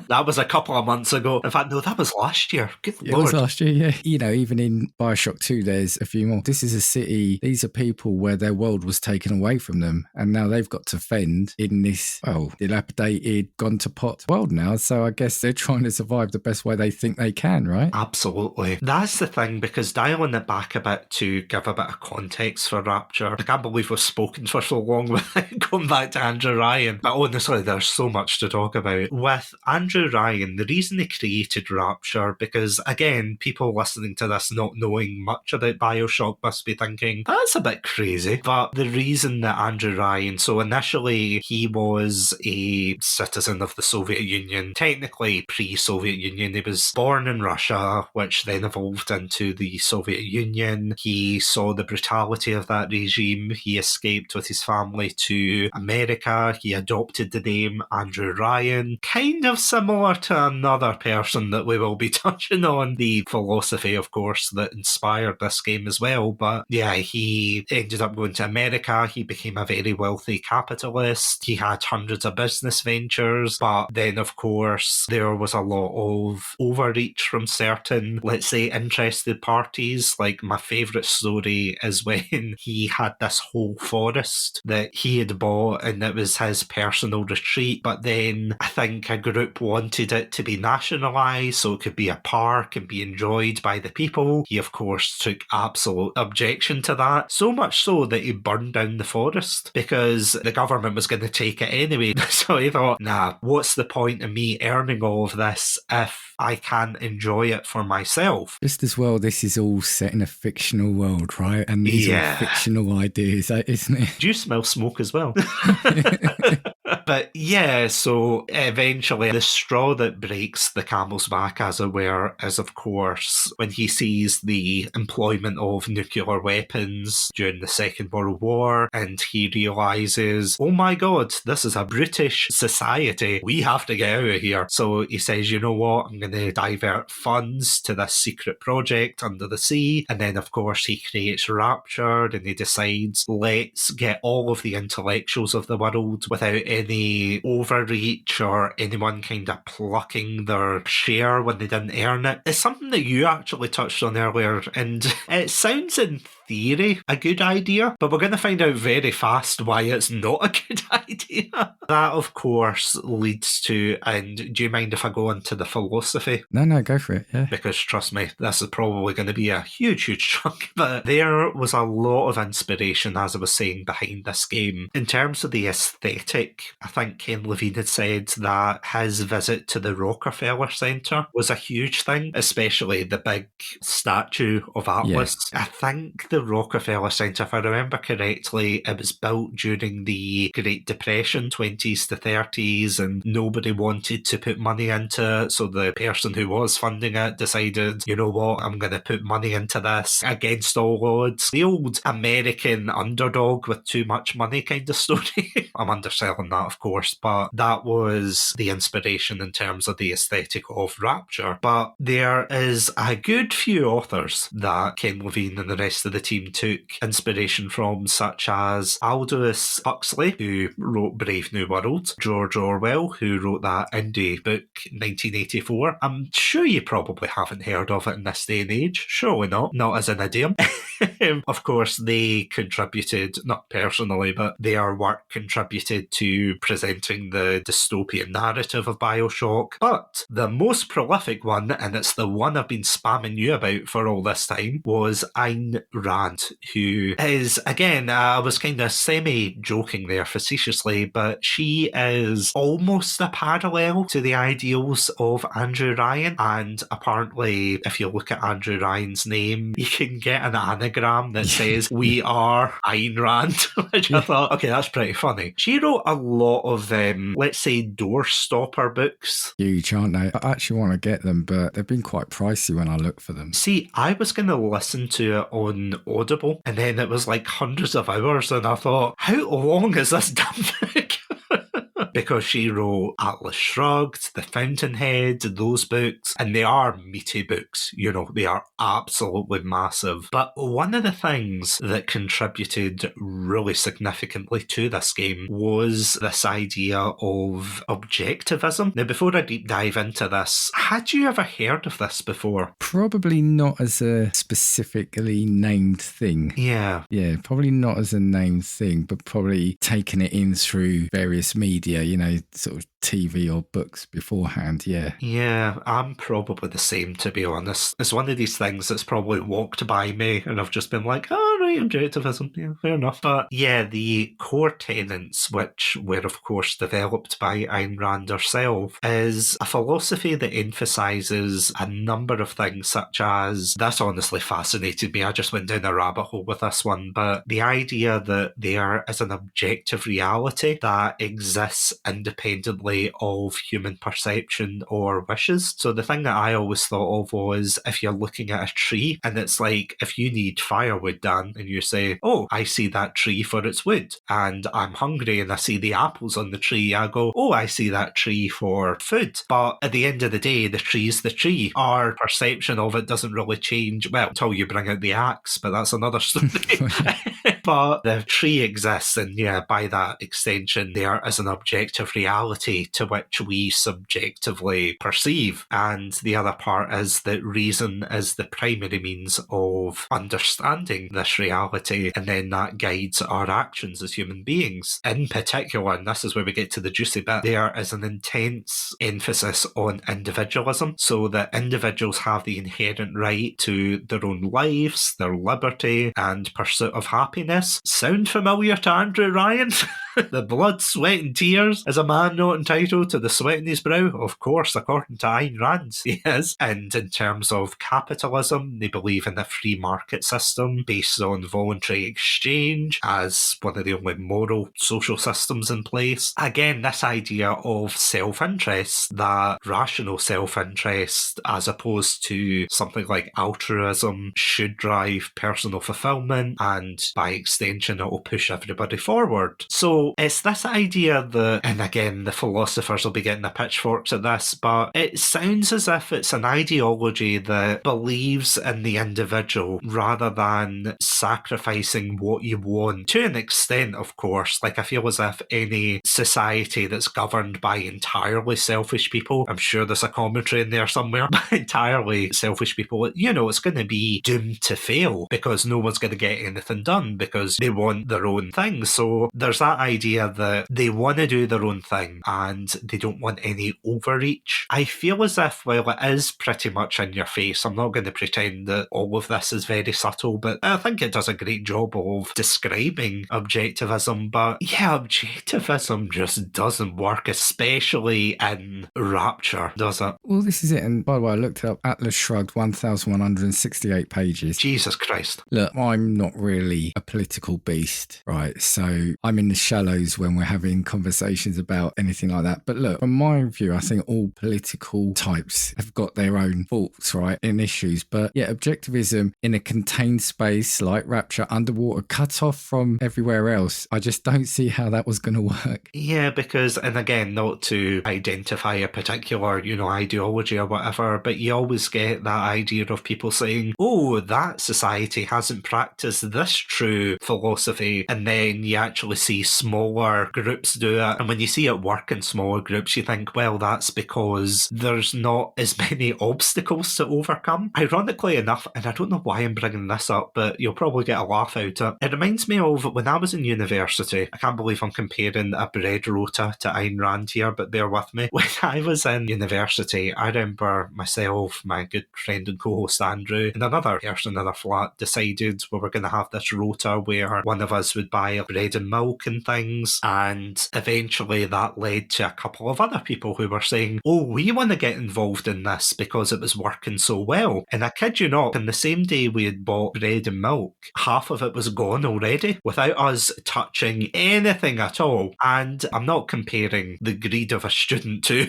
that was a couple of months ago. In fact, no, that was last year. Good
Lord. It was last year, yeah. You know, even in Bioshock 2, there's a few more. This is a city, these are people where their world was taken away from them, and now they've got to fend in this, well, dilapidated, gone to pot world now. So I guess they're trying to survive the best way they think they can, right?
Absolutely. That's the thing, because dialing it back a bit to give a bit of context for Rapture, I can't believe we've spoken for so long without going back to Andrew Ryan, but honestly, there's so much to talk about. With Andrew Ryan, the reason he created Rapture, because again, people listening to this not knowing much about Bioshock must be thinking, that's a bit crazy. But the reason that Andrew Ryan, so initially he was a citizen of the Soviet Union, technically pre-Soviet Union. He was born in Russia, which then evolved into the Soviet Union. He saw the brutality of that regime. He escaped with his family to America. He adopted the name Andrew Ryan, kind of similar to another person that we will be touching on, the philosophy, of course, that inspired this game as well. But yeah, he ended up going to America. He became a very wealthy capitalist. He had hundreds of business ventures, but then, of course, there was a lot of overreach from certain, let's say, interested parties. Like, my favourite story is when he had this whole forest that he had bought, and it was his personal retreat, but then I think a group wanted it to be nationalised so it could be a park and be enjoyed by the people. He, of course, took absolute objection to that, so much so that he burned down the forest because the government was going to take it anyway. So he thought, nah, what's the point of me earning all of this if I can't enjoy it for myself?
Just as well, this is all set in a fictional world, right? And these are fictional ideas, isn't it?
Do you smell smoke as well? But yeah, so eventually the straw that breaks the camel's back, as it were, is of course when he sees the employment of nuclear weapons during the Second World War, and he realises, oh my god, this is a brutish society, we have to get out of here. So he says, you know what, I'm going to divert funds to this secret project under the sea, and then of course he creates Rapture, and he decides, let's get all of the intellectuals of the world without any overreach or anyone kind of plucking their share when they didn't earn it. It's something that you actually touched on earlier, and it sounds in theory a good idea, but we're going to find out very fast why it's not a good idea. That, of course, leads to, and do you mind if I go into the philosophy?
No, go for it, yeah.
Because trust me, this is probably going to be a huge chunk, but there was a lot of inspiration, as I was saying, behind this game. In terms of the aesthetic, I think Ken Levine had said that his visit to the Rockefeller Center was a huge thing, especially the big statue of Atlas. Yeah. I think the Rockefeller Center, if I remember correctly, it was built during the Great Depression, 20s to 30s, and nobody wanted to put money into it, so the person who was funding it decided, you know what, I'm going to put money into this against all odds. The old American underdog with too much money kind of story. I'm underselling that, of course, but that was the inspiration in terms of the aesthetic of Rapture. But there is a good few authors that Ken Levine and the rest of the team took inspiration from, such as Aldous Huxley, who wrote Brave New World, George Orwell, who wrote that indie book 1984. I'm sure you probably haven't heard of it in this day and age. Surely not as an idiom. Of course, they contributed, not personally, but their work contributed to presenting the dystopian narrative of Bioshock. But the most prolific one, and it's the one I've been spamming you about for all this time, was Ayn Rand, who is, again, I was kind of semi-joking there facetiously, but she is almost a parallel to the ideals of Andrew Ryan. And apparently, if you look at Andrew Ryan's name, you can get an anagram that says, we are Ayn Rand, which I thought, okay, that's pretty funny. She wrote a lot lot of, let's say, door stopper books.
Huge, aren't they? I actually want to get them, but they've been quite pricey when I look for them.
See, I was going to listen to it on Audible, and then it was like hundreds of hours, and I thought, how long is this damn book? Because she wrote Atlas Shrugged, The Fountainhead, those books, and they are meaty books, you know, they are absolutely massive. But one of the things that contributed really significantly to this game was this idea of objectivism. Now, before I deep dive into this, had you ever heard of this before?
Probably not as a specifically named thing.
Yeah.
Yeah, probably not as a named thing, but probably taking it in through various media, you know, sort of TV or books beforehand, yeah.
Yeah, I'm probably the same, to be honest. It's one of these things that's probably walked by me and I've just been like, oh, right, objectivism, yeah, fair enough. But yeah, the core tenets, which were of course developed by Ayn Rand herself, is a philosophy that emphasises a number of things, such as, this honestly fascinated me, I just went down a rabbit hole with this one, but the idea that there is an objective reality that exists independently of human perception or wishes. So the thing that I always thought of was, if you're looking at a tree and it's like, if you need firewood, Dan, and you say, oh, I see that tree for its wood, and I'm hungry and I see the apples on the tree, I go, oh, I see that tree for food. But at the end of the day, the tree's the tree. Our perception of it doesn't really change, well, until you bring out the axe, but that's another story. But the tree exists, and yeah, by that extension, there is an objective reality to which we subjectively perceive. And the other part is that reason is the primary means of understanding this reality, and then that guides our actions as human beings. In particular, and this is where we get to the juicy bit, there is an intense emphasis on individualism, so that individuals have the inherent right to their own lives, their liberty, and pursuit of happiness. Sound familiar to Andrew Ryan? The blood, sweat and tears. Is a man not entitled to the sweat in his brow? Of course, according to Ayn Rand, he is. And in terms of capitalism, they believe in a free market system based on voluntary exchange as one of the only moral social systems in place. Again, this idea of self-interest, that rational self-interest, as opposed to something like altruism, should drive personal fulfillment, and by extension, it will push everybody forward. So it's this idea that, and again, the philosophers will be getting the pitchforks at this, but it sounds as if it's an ideology that believes in the individual rather than sacrificing what you want. To an extent, of course, like I feel as if any society that's governed by entirely selfish people, I'm sure there's a commentary in there somewhere, but entirely selfish people, you know, it's going to be doomed to fail because no one's going to get anything done because they want their own thing. So there's that idea that they want to do their own thing and they don't want any overreach. I feel as if, well, it is pretty much in your face. I'm not going to pretend that all of this is very subtle, but I think it does a great job of describing objectivism. But yeah, objectivism just doesn't work, especially in Rapture, does it?
Well, this is it. And by the way, I looked up Atlas Shrugged, 1,168 pages.
Jesus Christ.
Look, I'm not really a political beast, right? So I'm in the shallows when we're having conversations about anything like that. But look, from my view, I think all political types have got their own faults, right, in issues. But yeah, objectivism in a contained space like Rapture, underwater, cut off from everywhere else, I just don't see how that was going to work.
Yeah, because, and again, not to identify a particular, you know, ideology or whatever, but you always get that idea of people saying, oh, that society hasn't practiced this true philosophy, and then you actually see smaller groups do it. And when you see it work in smaller groups, you think, well, that's because there's not as many obstacles to overcome. Ironically enough, and I don't know why I'm bringing this up, but you'll probably get a laugh out of it. It reminds me of when I was in university. I can't believe I'm comparing a bread rota to Ayn Rand here, but bear with me. When I was in university, I remember myself, my good friend and co-host Andrew, and another person in our flat decided we were going to have this rota where one of us would buy bread and milk and things, things. And eventually that led to a couple of other people who were saying, oh, we want to get involved in this because it was working so well. And I kid you not, in the same day we had bought bread and milk, half of it was gone already without us touching anything at all. And I'm not comparing the greed of a student to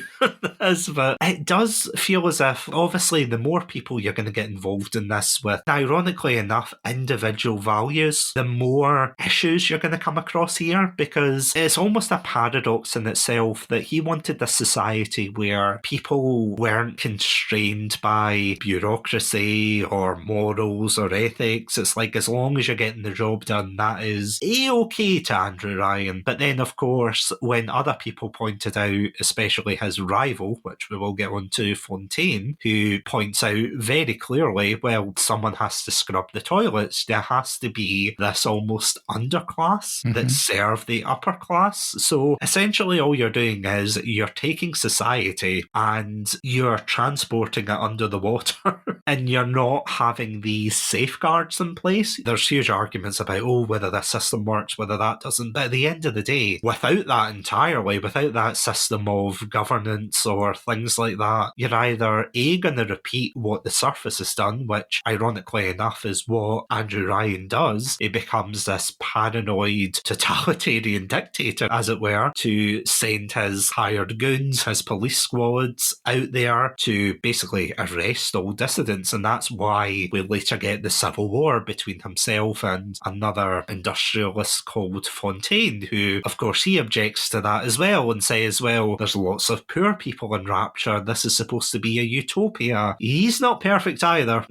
this, but it does feel as if, obviously, the more people you're going to get involved in this with, ironically enough, individual values, the more issues you're going to come across here, because it's almost a paradox in itself that he wanted a society where people weren't constrained by bureaucracy or morals or ethics. It's like, as long as you're getting the job done, that is A-okay to Andrew Ryan. But then, of course, when other people pointed out, especially his rival, which we will get on to, Fontaine, who points out very clearly, well, someone has to scrub the toilets. There has to be this almost underclass that serve the upper class. So essentially all you're doing is you're taking society and you're transporting it under the water and you're not having these safeguards in place. There's huge arguments about, oh, whether this system works, whether that doesn't. But at the end of the day, without that entirely, without that system of governance or things like that, you're either A, going to repeat what the surface has done, which ironically enough is what Andrew Ryan does. It becomes this paranoid totalitarian dictator, as it were, to send his hired goons, his police squads out there to basically arrest all dissidents. And that's why we later get the civil war between himself and another industrialist called Fontaine, who, of course, he objects to that as well and says, well, there's lots of poor people in Rapture. This is supposed to be a utopia. He's not perfect either.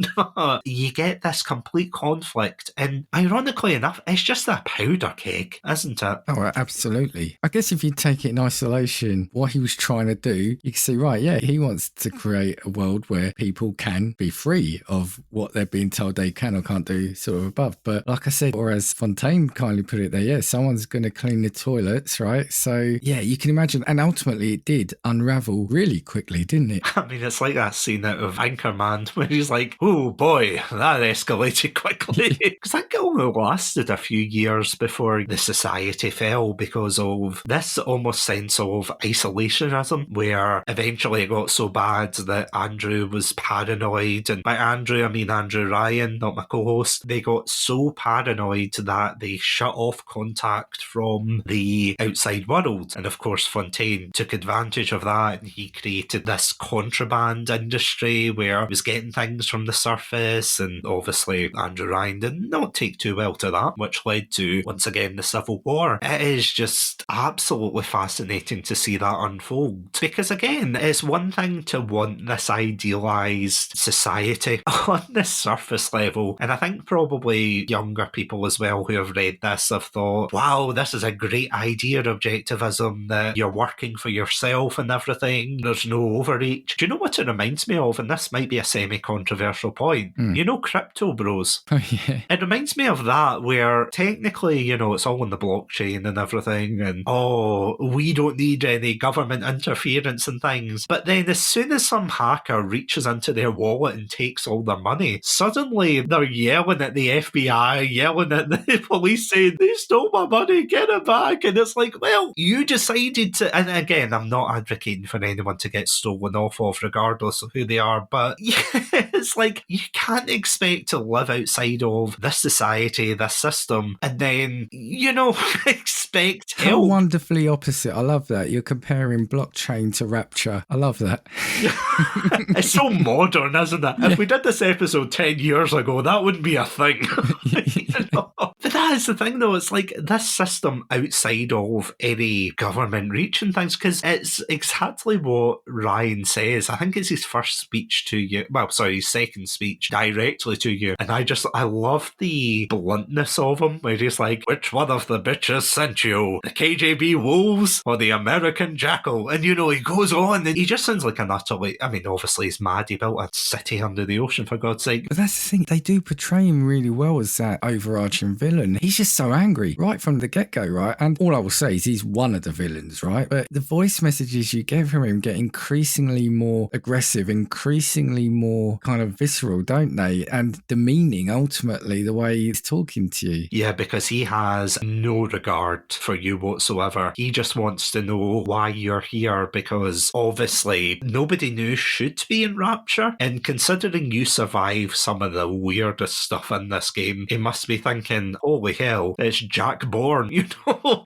You get this complete conflict. And ironically enough, it's just a powder keg, isn't it?
Oh, absolutely. I guess if you take it in isolation, what he was trying to do, you can see, right, yeah, he wants to create a world where people can be free of what they're being told they can or can't do sort of above. But like I said, or as Fontaine kindly put it there, yeah, someone's going to clean the toilets, right? So yeah, you can imagine. And ultimately it did unravel really quickly, didn't it?
I mean, it's like that scene out of Anchorman where he's like, oh boy, that escalated quickly. Because that only lasted a few years before the society fell because of this almost sense of isolationism, where eventually it got so bad that Andrew was paranoid. And by Andrew, I mean Andrew Ryan, not my co-host. They got so paranoid that they shut off contact from the outside world. And of course, Fontaine took advantage of that and he created this contraband industry where he was getting things from the surface. And obviously, Andrew Ryan did not take too well to that, which led to, once again, the Civil War. It is just absolutely fascinating to see that unfold. Because again, it's one thing to want this idealised society on the surface level. And I think probably younger people as well who have read this have thought, wow, this is a great idea of objectivism, that you're working for yourself and everything. There's no overreach. Do you know what it reminds me of? And this might be a semi-controversial point. You know Crypto Bros?
Oh, yeah.
It reminds me of that, where technically, you know, it's all on the blockchain and everything, and oh, we don't need any government interference and things. But then as soon as some hacker reaches into their wallet and takes all their money, suddenly they're yelling at the FBI, yelling at the police saying, they stole my money, get it back. And it's like, well, you decided to, and again, I'm not advocating for anyone to get stolen off of regardless of who they are, but yeah, it's like, you can't expect to live outside of this society, this system, and then, you know, expect
How
help.
wonderfully opposite. I love that. You're comparing blockchain to Rapture. I love that.
It's so modern, isn't it? If we did this episode 10 years ago, that wouldn't be a thing. You know? But that is the thing, though. It's like this system outside of any government reach and things, because it's exactly what Ryan says. I think it's his first speech to you. Well, sorry, his second speech directly to you. And I love the bluntness of him, where he's like, which one of the bitches sent you? The KGB wolves or the American jackal? And, you know, he goes on and he just sounds like an utterly, I mean, obviously he's mad. He built a city under the ocean, for God's sake.
But that's the thing. They do portray him really well as that overarching villain. He's just so angry right from the get-go, right? And all I will say is he's one of the villains, right? But the voice messages you get from him get increasingly more aggressive, increasingly more kind of visceral, don't they? And demeaning, ultimately, the way he's talking to you.
Yeah, because he has no regard regard for you whatsoever. He just wants to know why you're here, because obviously nobody new should be in Rapture, and considering you survive some of the weirdest stuff in this game, he must be thinking, holy hell, it's Jack Bourne,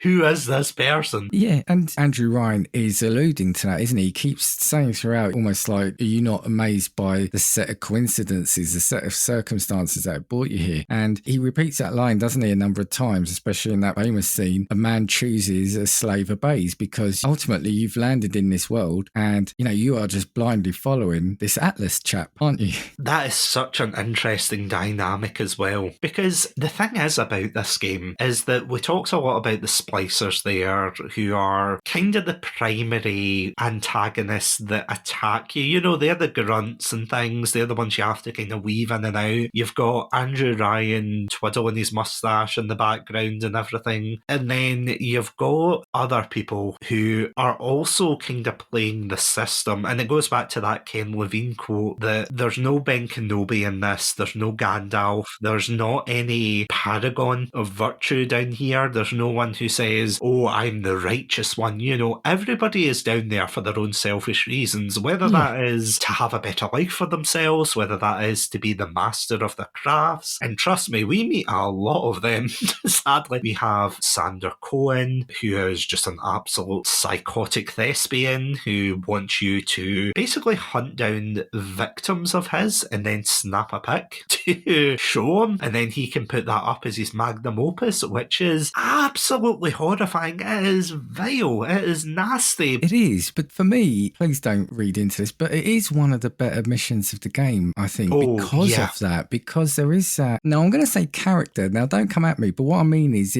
who is this person?
Yeah, and Andrew Ryan is alluding to that, isn't he? He keeps saying throughout, almost like, are you not amazed by the set of coincidences, the set of circumstances that have brought you here? And he repeats that line, doesn't he, a number of times, especially in that famous scene, a man chooses, a slave obeys, because ultimately you've landed in this world and, you are just blindly following this Atlas chap, aren't you?
That is such an interesting dynamic as well, because the thing is about this game is that we talked a lot about the splicers there, who are kind of the primary antagonists that attack you. They're the grunts and things. They're the ones you have to kind of weave in and out. You've got Andrew Ryan twiddling his mustache in the background and everything. And then you've got other people who are also kind of playing the system. And it goes back to that Ken Levine quote that there's no Ben Kenobi in this. There's no Gandalf. There's not any paragon of virtue down here. There's no one who says, oh, I'm the righteous one. Everybody is down there for their own selfish reasons, whether that is to have a better life for themselves, whether that is to be the master of their crafts. And trust me, we meet a lot of them. Sadly, we have Sander Cohen, who is just an absolute psychotic thespian who wants you to basically hunt down victims of his and then snap a pic to show him, and then he can put that up as his magnum opus, which is absolutely horrifying. It is vile. It is nasty.
It is, but for me, please don't read into this, but it is one of the better missions of the game, I think, because of that, because there is that. Now, I'm going to say character. Now, don't come at me, but what I mean is,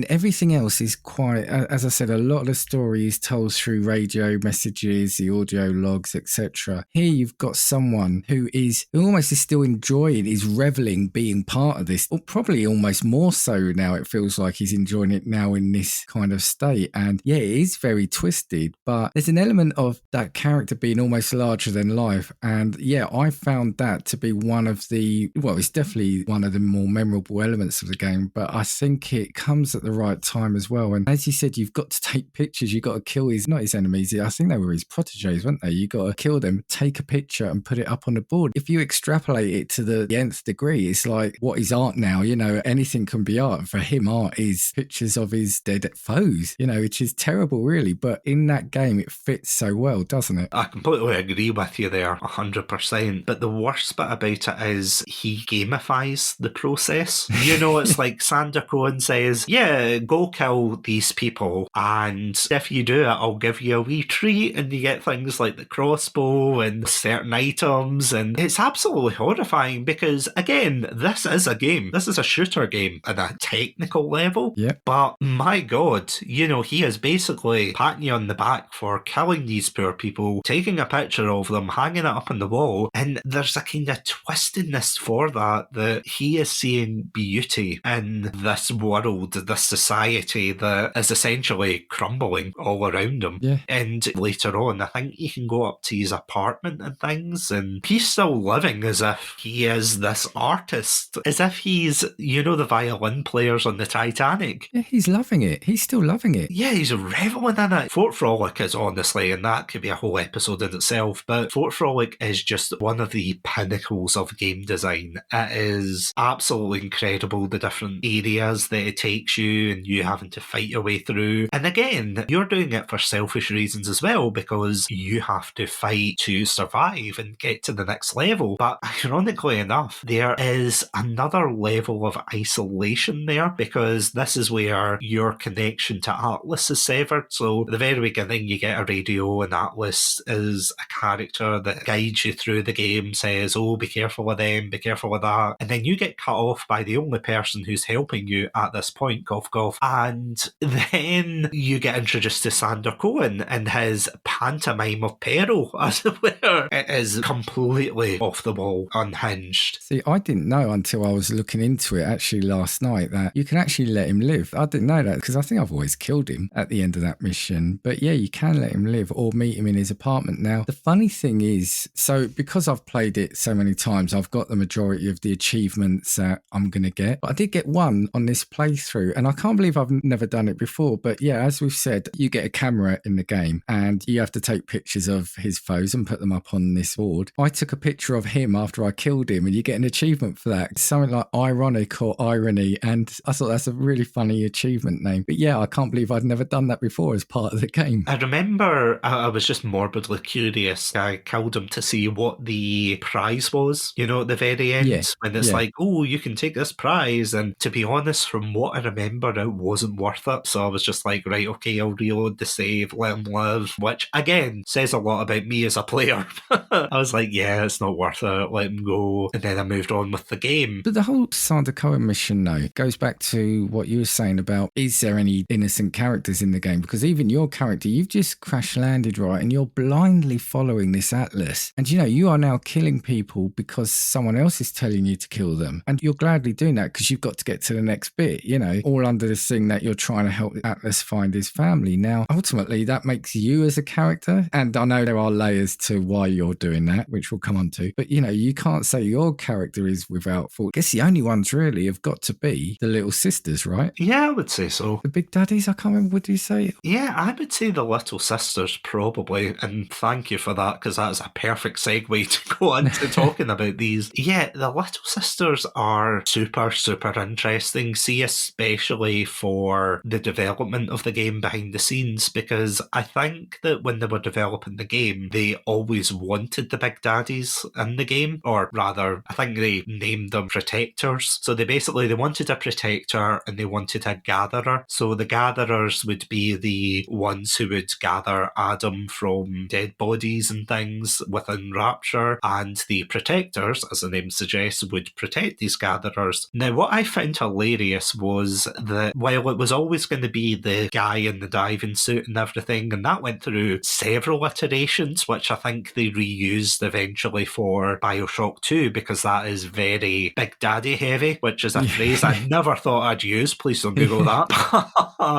everything else is quite, as I said, a lot of the story is told through radio messages, the audio logs, etc. Here, you've got someone who almost is still enjoying, is reveling being part of this, or probably almost more so now. It feels like he's enjoying it now in this kind of state. And yeah, it is very twisted, but there's an element of that character being almost larger than life. And yeah, I found that to be it's definitely one of the more memorable elements of the game, but I think it comes at the right time as well. And as you said, you've got to take pictures, you've got to kill not his enemies, I think they were his proteges, weren't they? You got to kill them, take a picture and put it up on the board. If you extrapolate it to the nth degree, it's like, what is art now? Anything can be art. For him, art is pictures of his dead foes, which is terrible really, but in that game it fits so well, doesn't it?
I completely agree with you there, 100%. But the worst bit about it is he gamifies the process. It's like Sander Cohen says, yeah, go kill these people, and if you do it, I'll give you a wee treat, and you get things like the crossbow and certain items, and it's absolutely horrifying because, again, this is a game. This is a shooter game at a technical level.
Yeah.
But my God, he is basically patting you on the back for killing these poor people, taking a picture of them, hanging it up on the wall, and there's a kind of twistedness for that he is seeing beauty in this world, this society that is essentially crumbling all around him.
Yeah.
And later on, I think you can go up to his apartment and things, and he's still living as if he is this artist, as if he's, the violin players on the Titanic.
Yeah, he's loving it. He's still loving it.
Yeah, he's reveling in it. Fort Frolic is honestly, and that could be a whole episode in itself, but Fort Frolic is just one of the pinnacles of game design. It is absolutely incredible, the different areas that it takes you and you having to fight your way through. And again, you're doing it for selfish reasons as well, because you have to fight to survive and get to the next level. But ironically enough, there is another level of isolation there, because this is where your connection to Atlas is severed. So at the very beginning, you get a radio, and Atlas is a character that guides you through the game, says, oh, be careful with them, be careful with that. And then you get cut off by the only person who's helping you at this point, Golf. And then you get introduced to Sander Cohen and his pantomime of peril, as it were. It is completely off the wall, unhinged.
See, I didn't know until I was looking into it actually last night that you can actually let him live. I didn't know that because I think I've always killed him at the end of that mission. But yeah, you can let him live or meet him in his apartment. Now, the funny thing is, so because I've played it so many times, I've got the majority of the achievements that I'm going to get. But I did get one on this playthrough, and I can't believe I've never done it before. But yeah, as we've said, you get a camera in the game and you have to take pictures of his foes and put them up on this board. I took a picture of him after I killed him and you get an achievement for that. It's something like ironic or irony. And I thought that's a really funny achievement name. But yeah, I can't believe I'd never done that before as part of the game.
I remember I was just morbidly curious. I killed him to see what the prize was, you know, at the very end.
Yeah,
when it's
yeah.
like, oh, you can take this prize. And to be honest, from what I remember, it wasn't worth it. So I was just like, right, okay, I'll reload the save, let him live, which again says a lot about me as a player. I was like, yeah, it's not worth it, let him go. And then I moved on with the game.
But the whole Sandakoa mission, though, goes back to what you were saying about, is there any innocent characters in the game? Because even your character, you've just crash landed, right? And you're blindly following this atlas. And, you know, you are now killing people because someone else is telling you to kill them. And you're gladly doing that because you've got to get to the next bit, you know, all under this thing that you're trying to help Atlas find his family. Now, ultimately, that makes you as a character. And I know there are layers to why you're doing that, which we'll come on to. But, you know, you can't say your character is without fault. I guess the only ones really have got to be the little sisters, right?
Yeah, I would say so.
The big daddies, I can't remember, what do you say?
Yeah, I would say the little sisters probably, and thank you for that because that's a perfect segue to go into talking about these. Yeah, the little sisters are super, super interesting, see, especially for the development of the game behind the scenes, because I think that when they were developing the game, they always wanted the big daddies in the game, or rather, I think they named them protectors. So they wanted a protector and they wanted a gatherer. So the gatherers would be the ones who would gather Adam from dead bodies and things within Rapture, and the protectors, as the name suggests, would protect these gatherers. Now, what I found hilarious was that while it was always going to be the guy in the diving suit and everything, and that went through several iterations, which I think they reused eventually for Bioshock 2, because that is very Big Daddy heavy, which is a phrase I never thought I'd use. Please don't Google that.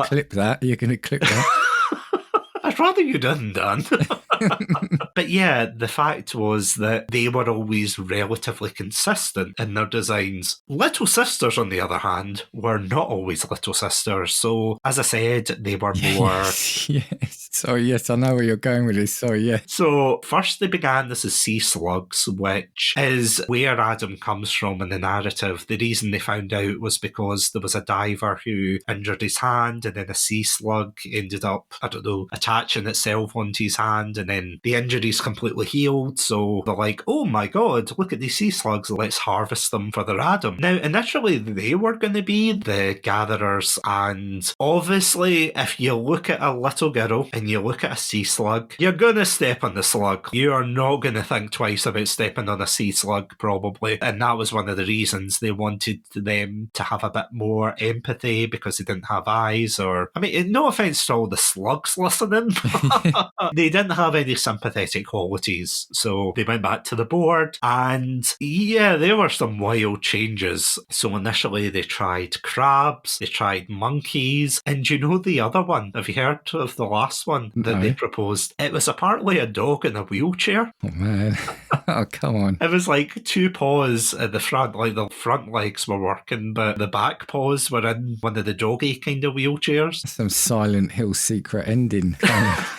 Clip that. You're going to clip that.
I'd rather you didn't, Dan. But yeah, the fact was that they were always relatively consistent in their designs. Little Sisters, on the other hand, were not always Little Sisters. So, as I said, they were more...
Yes. Sorry, yes, I know where you're going with this. Sorry, yeah.
So, first they began this as sea slugs, which is where Adam comes from in the narrative. The reason they found out was because there was a diver who injured his hand, and then a sea slug ended up, I don't know, attaching itself onto his hand, and then the injury's completely healed. So they're like, oh my god, look at these sea slugs, let's harvest them for their Adam. Now, initially they were going to be the gatherers, and obviously if you look at a little girl and you look at a sea slug, you're going to step on the slug. You are not going to think twice about stepping on a sea slug, probably. And that was one of the reasons they wanted them to have a bit more empathy, because they didn't have eyes, or, I mean, no offence to all the slugs listening, they didn't have any sympathetic qualities. So they went back to the board, and yeah, there were some wild changes. So initially they tried crabs, they tried monkeys, and you know the other one? Have you heard of the last one that they proposed? It was apparently a dog in a wheelchair.
Oh man. Oh, come on.
It was like two paws at the front, like the front legs were working, but the back paws were in one of the doggy kind of wheelchairs.
Some Silent Hill secret ending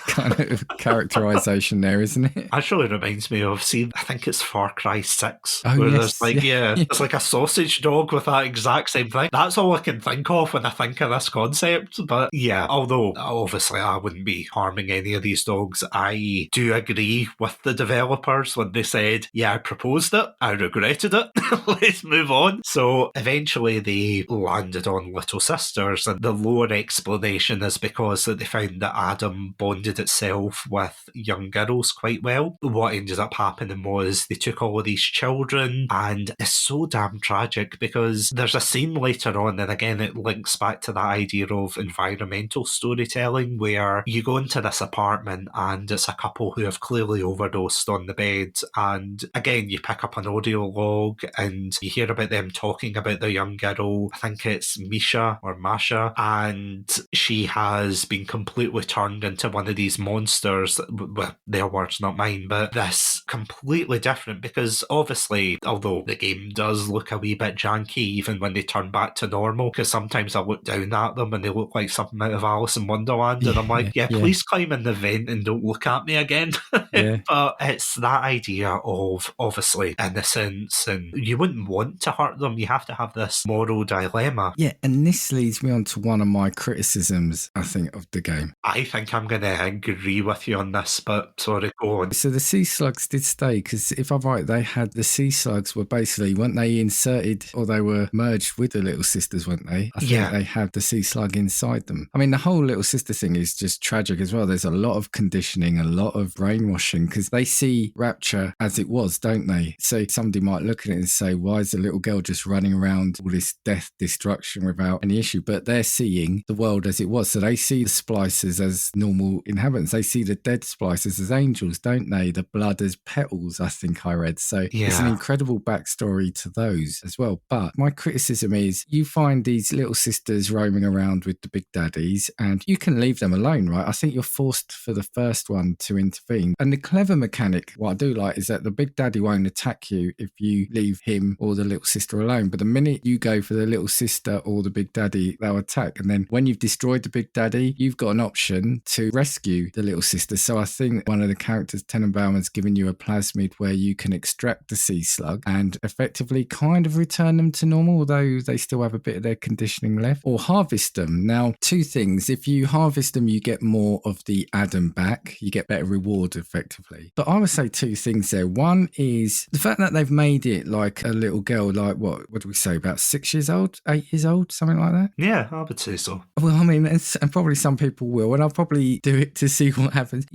kind of characterization there, isn't it?
Actually reminds me of, see, I think it's Far Cry 6,
oh,
where
yes,
there's like, it's like a sausage dog with that exact same thing. That's all I can think of when I think of this concept. But yeah, although obviously I wouldn't be harming any of these dogs, I do agree with the developers when they said, yeah, I proposed it, I regretted it, let's move on. So eventually they landed on Little Sisters, and the lore explanation is because that they found that Adam bonded itself with young girls quite well. What ended up happening was they took all of these children, and it's so damn tragic because there's a scene later on, and again it links back to that idea of environmental storytelling, where you go into this apartment and it's a couple who have clearly overdosed on the bed, and again you pick up an audio log and you hear about them talking about their young girl, I think it's Misha or Masha, and she has been completely turned into one of these monsters, well, their word words, not mine, but this completely different because obviously, although the game does look a wee bit janky even when they turn back to normal, because sometimes I look down at them and they look like something out of Alice in Wonderland, and I'm like, please climb in the vent and don't look at me again. But it's that idea of obviously innocence, and you wouldn't want to hurt them. You have to have this moral dilemma.
Yeah, and this leads me on to one of my criticisms, I think, of the game.
I think I'm going to agree with you on this, but sorry, go on.
So the sea slugs did stay, because if I'm right, they had the sea slugs were basically, weren't they inserted or they were merged with the Little Sisters, weren't they? I think they had the sea slug inside them. I mean, the whole Little Sister thing is just tragic as well. There's a lot of conditioning, a lot of brainwashing, because they see Rapture as it was, don't they? So somebody might look at it and say, why is the little girl just running around all this death, destruction without any issue? But they're seeing the world as it was. So they see the splicers as normal inhabitants. They see the dead splicers as angels, don't they? The blood as petals, I think I read. So it's an incredible backstory to those as well. But my criticism is you find these Little Sisters roaming around with the big daddies and you can leave them alone, right? I think you're forced for the first one to intervene. And the clever mechanic, what I do like, is that the big daddy won't attack you if you leave him or the little sister alone. But the minute you go for the little sister or the big daddy, they'll attack. And then when you've destroyed the big daddy, you've got an option to rescue the little sister. So I think one of the characters, Tenenbaum's given you a plasmid where you can extract the sea slug and effectively kind of return them to normal, although they still have a bit of their conditioning left, or harvest them. Now, two things. If you harvest them, you get more of the Adam back. You get better reward effectively. But I would say two things there. One is the fact that they've made it like a little girl, like what do we say, about 6 years old, 8 years old, something like that?
Yeah, I would say so.
Well, I mean, and probably some people will, and I'll probably do it to see what happens.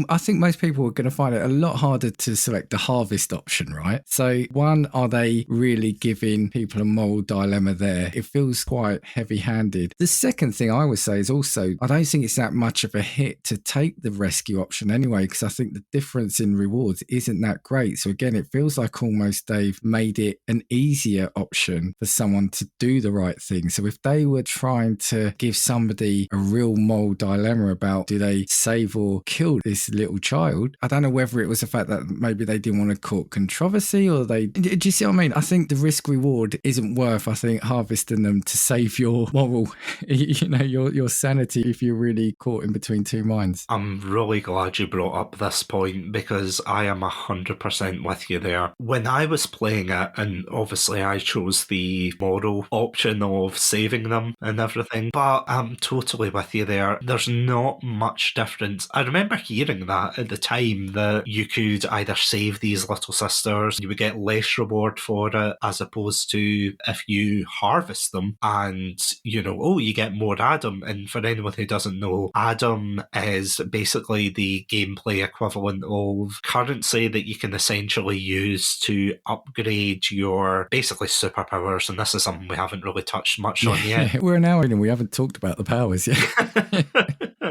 I think most people are going to find it a lot harder to select the harvest option, right? So one, are they really giving people a moral dilemma there? It feels quite heavy-handed. The second thing I would say is also, I don't think it's that much of a hit to take the rescue option anyway, because I think the difference in rewards isn't that great. So again, it feels like almost they've made it an easier option for someone to do the right thing. So if they were trying to give somebody a real moral dilemma about do they save or kill this little child, I don't know whether it was the fact that maybe they didn't want to court controversy or do you see what I mean? I think the risk reward isn't worth, I think, harvesting them to save your moral, your sanity if you're really caught in between two minds.
I'm really glad you brought up this point because I am 100% with you there. When I was playing it, and obviously I chose the moral option of saving them and everything, but I'm totally with you there. There's not much difference. I remember hearing that at the time, that you could either save these little sisters, you would get less reward for it, as opposed to if you harvest them and, you get more Adam. And for anyone who doesn't know, Adam is basically the gameplay equivalent of currency that you can essentially use to upgrade your basically superpowers. And this is something we haven't really touched much on yet.
We're an hour in and we haven't talked about the powers yet.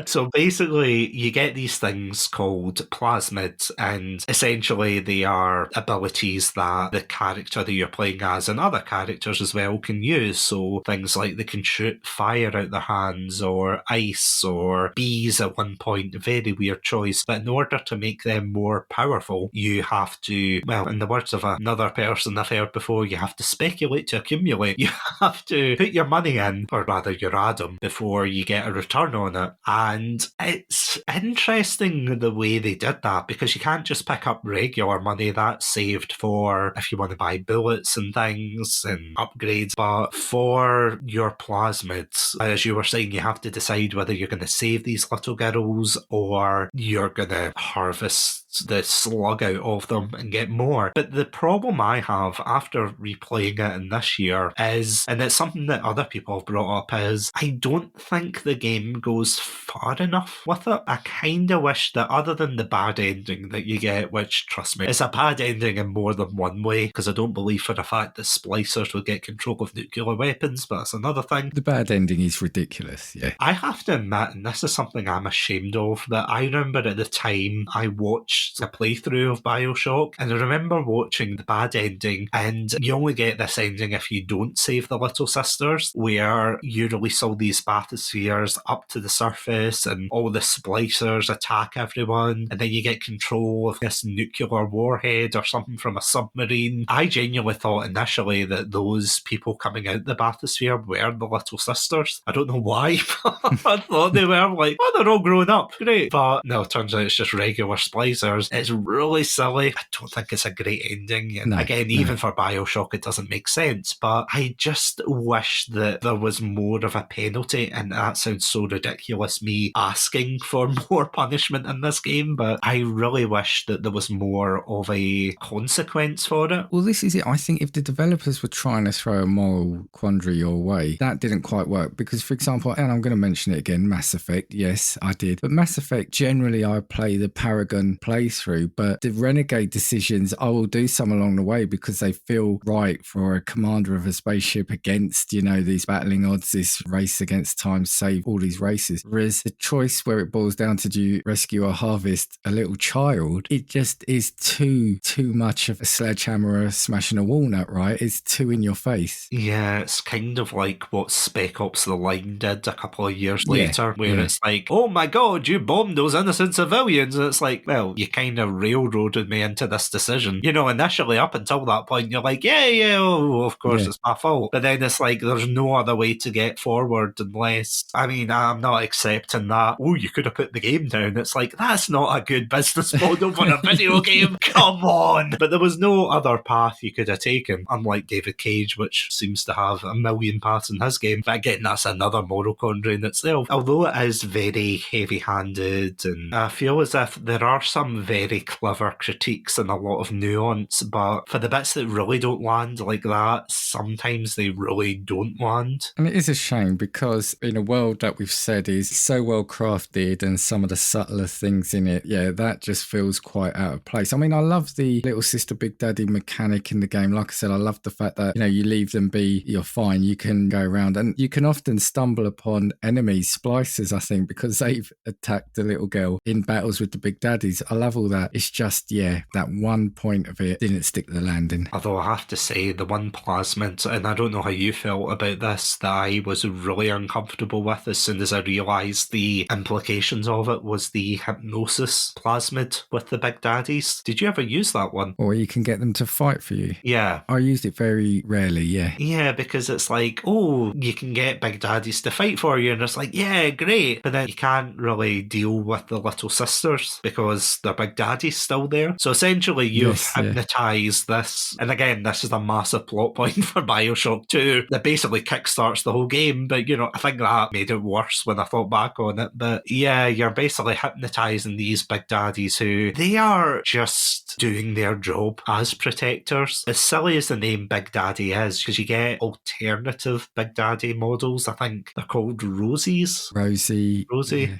So basically, you get these things called plasmids, and essentially they are abilities that the character that you're playing as and other characters as well can use. So things like they can shoot fire out their hands, or ice, or bees at one point. Very weird choice. But in order to make them more powerful, you have to, well, in the words of another person I've heard before, you have to speculate to accumulate. You have to put your money in, or rather your Adam, before you get a return on it. And it's interesting the way they did that, because you can't just pick up regular money that's saved for if you want to buy bullets and things and upgrades. But for your plasmids, as you were saying, you have to decide whether you're going to save these little girls or you're going to harvest the slug out of them and get more. But the problem I have after replaying it in this year is, and it's something that other people have brought up, is I don't think the game goes far enough with it. I kind of wish that, other than the bad ending that you get, which, trust me, it's a bad ending in more than one way, because I don't believe for the fact that splicers will get control of nuclear weapons, but that's another thing.
The bad ending is ridiculous, yeah.
I have to admit, and this is something I'm ashamed of, that I remember at the time I watched watched a playthrough of Bioshock, and I remember watching the bad ending, and you only get this ending if you don't save the little sisters, where you release all these bathyspheres up to the surface, and all the splicers attack everyone, and then you get control of this nuclear warhead or something from a submarine. I genuinely thought initially that those people coming out the bathysphere were the little sisters. I don't know why, but I thought they were like, oh, they're all grown up, great. But no, it turns out it's just regular splicers. It's really silly. I don't think it's a great ending. And even for Bioshock, it doesn't make sense. But I just wish that there was more of a penalty, and that sounds so ridiculous, me asking for more punishment in this game, but I really wish that there was more of a consequence for it.
Well, this is it. I think if the developers were trying to throw a moral quandary your way, that didn't quite work. Because, for example, and I'm going to mention it again, Mass Effect, yes, I did. But Mass Effect, generally, I play the Paragon playthrough, but the Renegade decisions, I will do some along the way because they feel right for a commander of a spaceship against, these battling odds, this race against time, save all these races. Whereas the choice where it boils down to do you rescue or harvest a little child, it just is too much of a sledgehammer smashing a walnut, right? It's too in your face.
Yeah, it's kind of like what Spec Ops The Line did a couple of years later, where it's like, oh my god, you bombed those innocent civilians. And it's like, well, you kind of railroaded me into this decision. Initially up until that point, you're like, of course it's my fault. But then it's like, there's no other way to get forward unless, I'm not accepting that, oh, you could have put the game down. It's like, that's not a good business model for a video game. Come on. But there was no other path you could have taken, unlike David Cage, which seems to have a million paths in his game. But again, that's another moral quandary in itself. Although it is very heavy-handed, and I feel as if there are some very clever critiques and a lot of nuance, but for the bits that really don't land like that, sometimes they really don't land.
And it is a shame because in a world that we've said is so well crafted and some of the subtler things in it, that just feels quite out of place. I love the little sister big daddy mechanic in the game. Like I said, I love the fact that, you leave them be, you're fine, you can go around, and you can often stumble upon enemies, splicers, I think, because they've attacked the little girl in battles with the big daddies. I love all that. It's just, that one point of it didn't stick the landing.
Although I have to say, the one Plasmid, and I don't know how you felt about this, that I was really uncomfortable with as soon as I realised the implications of it, was the hypnosis Plasmid with the big daddies. Did you ever use that one?
Or you can get them to fight for you.
Yeah.
I used it very rarely,
Yeah, because it's like, oh, you can get big daddies to fight for you, and it's like, yeah, great. But then you can't really deal with the little sisters because their big daddy's still there. So essentially you've hypnotised this. And again, this is a massive plot point for Bioshock 2 that basically kickstarts the whole game. But, I think that made it worse when I thought back on it. But yeah, you're basically hypnotising these big daddies who, they are just doing their job as protectors. As silly as the name Big Daddy is, because you get alternative Big Daddy models. I think they're called Rosies.
Rosie,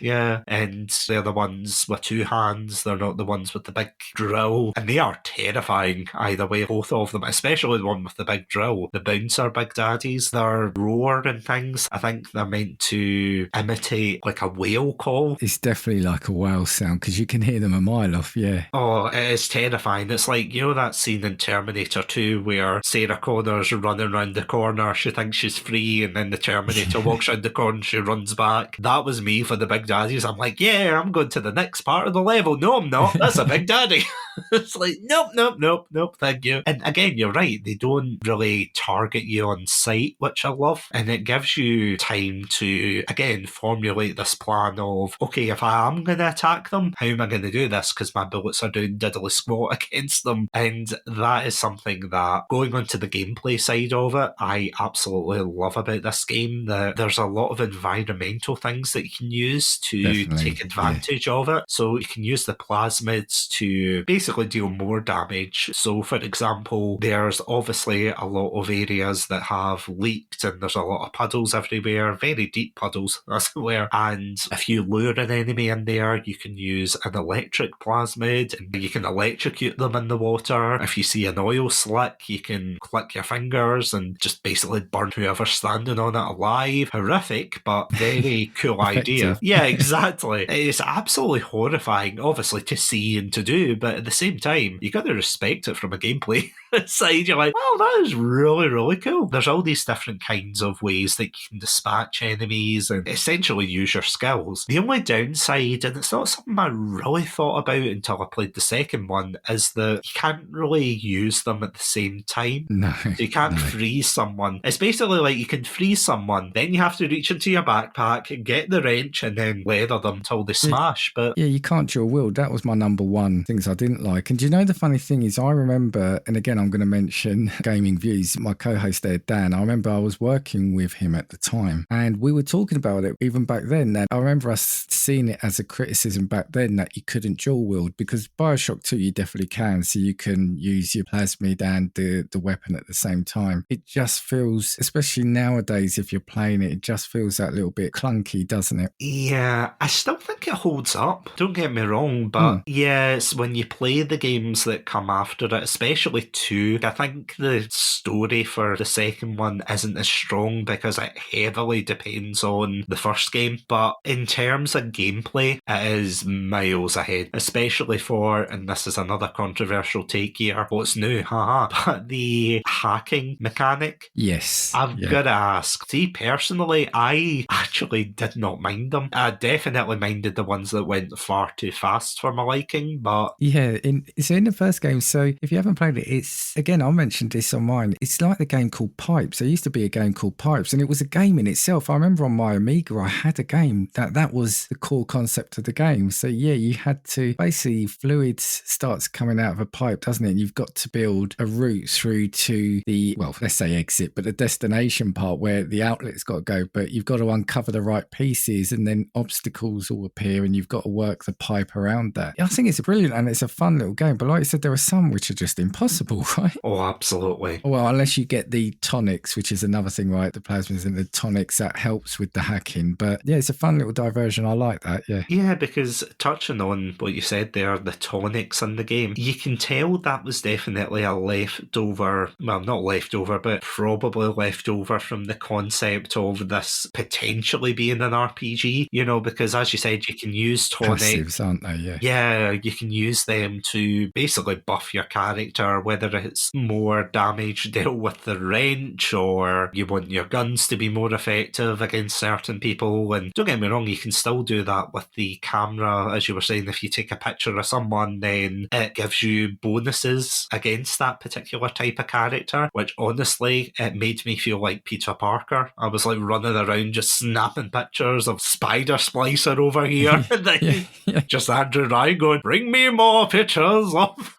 yeah. And they're the ones with two hands. They're not the ones with the big drill. And they are terrifying either way, both of them, especially the one with the big drill. The bouncer Big Daddies, their roar and things, I think they're meant to imitate like a whale call.
It's definitely like a whale sound because you can hear them a mile off,
Oh, it is terrifying. It's like, that scene in Terminator 2 where Sarah Connor's running around the corner, she thinks she's free, and then the Terminator walks around the corner, she runs back. That was me for the Big Daddies. I'm like, I'm going to the next part of the level. No, I'm not. That's a Big Daddy. It's like, nope, thank you. And again, you're right, they don't really target you on sight, which I love. And it gives you time to, again, formulate this plan of, okay, if I am going to attack them, how am I going to do this? Because my bullets are doing diddly squat against them. And that is something that, going on to the gameplay side of it, I absolutely love about this game. That there's a lot of environmental things that you can use to take advantage of it. So you can use the plasmids to basically deal more damage. So for example, there's obviously a lot of areas that have leaked and there's a lot of puddles everywhere, very deep puddles as it were. And if you lure an enemy in there, you can use an electric plasmid and you can electrocute them in the water. If you see an oil slick, you can click your fingers and just basically burn whoever's standing on it alive. Horrific, but very cool idea. Yeah, exactly. It's absolutely horrifying. Obviously, to see and to do, but at the same time, you got to respect it from a gameplay side. You're like, oh, that is really, really cool. There's all these different kinds of ways that you can dispatch enemies and essentially use your skills. The only downside, and it's not something I really thought about until I played the second one, is that you can't really use them at the same time.
No.
So you can't freeze someone. It's basically like you can freeze someone, then you have to reach into your backpack and get the wrench and then leather them till they smash. But
yeah, you can't dual wield. That was my number one things I didn't like. And do you know the funny thing is, I remember, and again, I'm going to mention Gaming Views, my co-host there, Dan. I remember I was working with him at the time, and we were talking about it even back then. That I remember us seeing it as a criticism back then that you couldn't dual wield, because Bioshock 2 you definitely can. So you can use your plasmid and the weapon at the same time. It just feels, especially nowadays, if you're playing it, it just feels that little bit clunky, doesn't it?
Yeah, I still think it holds up. Don't get me wrong, but yes, when you play the games that come after it, especially 2, I think the story for the second one isn't as strong because it heavily depends on the first game. But in terms of gameplay, it is miles ahead, especially for, and this is another controversial take here, what's new, but the hacking mechanic.
Yes.
I've got to ask, see, personally, I actually did not mind them. I definitely minded the ones that went far too fast for my liking, but...
Yeah, in the first game, so if you haven't played it, it's, again, I mentioned this on mine, it's like the game called Pipes. There used to be a game called Pipes, and it was a game in itself. I remember on my Amiga, I had a game that was the core concept of the game. So yeah, you had to, basically, fluids starts coming out of a pipe, doesn't it? And you've got to build a route through to the, well, let's say exit, but the destination part where the outlet's got to go, but you've got to uncover the right pieces, and then obstacles will appear and you've got to work the pipe around that. I think it's brilliant and it's a fun little game, but like I said, there are some which are just impossible, right?
Oh, absolutely.
Well, unless you get the tonics, which is another thing, right? The plasmids and the tonics, that helps with the hacking. But yeah, it's a fun little diversion. I like that, yeah.
Yeah, because touching on what you said there, the tonics in the game, you can tell that was definitely a leftover, well, not leftover, but probably leftover from the concept of this potentially being an RPG, you know, because as you said, you can use tonics.
Passives, aren't they? Yeah.
Yeah, you can use them to basically buff your character, whether it's more damage dealt with the wrench or you want your guns to be more effective against certain people. And don't get me wrong, you can still do that with the camera. As you were saying, if you take a picture of someone, then it gives you bonuses against that particular type of character, which honestly, it made me feel like Peter Parker. I was like running around just snapping pictures of Spider Splicer over here. And then just Andrew Ryan going, bring me more pictures of...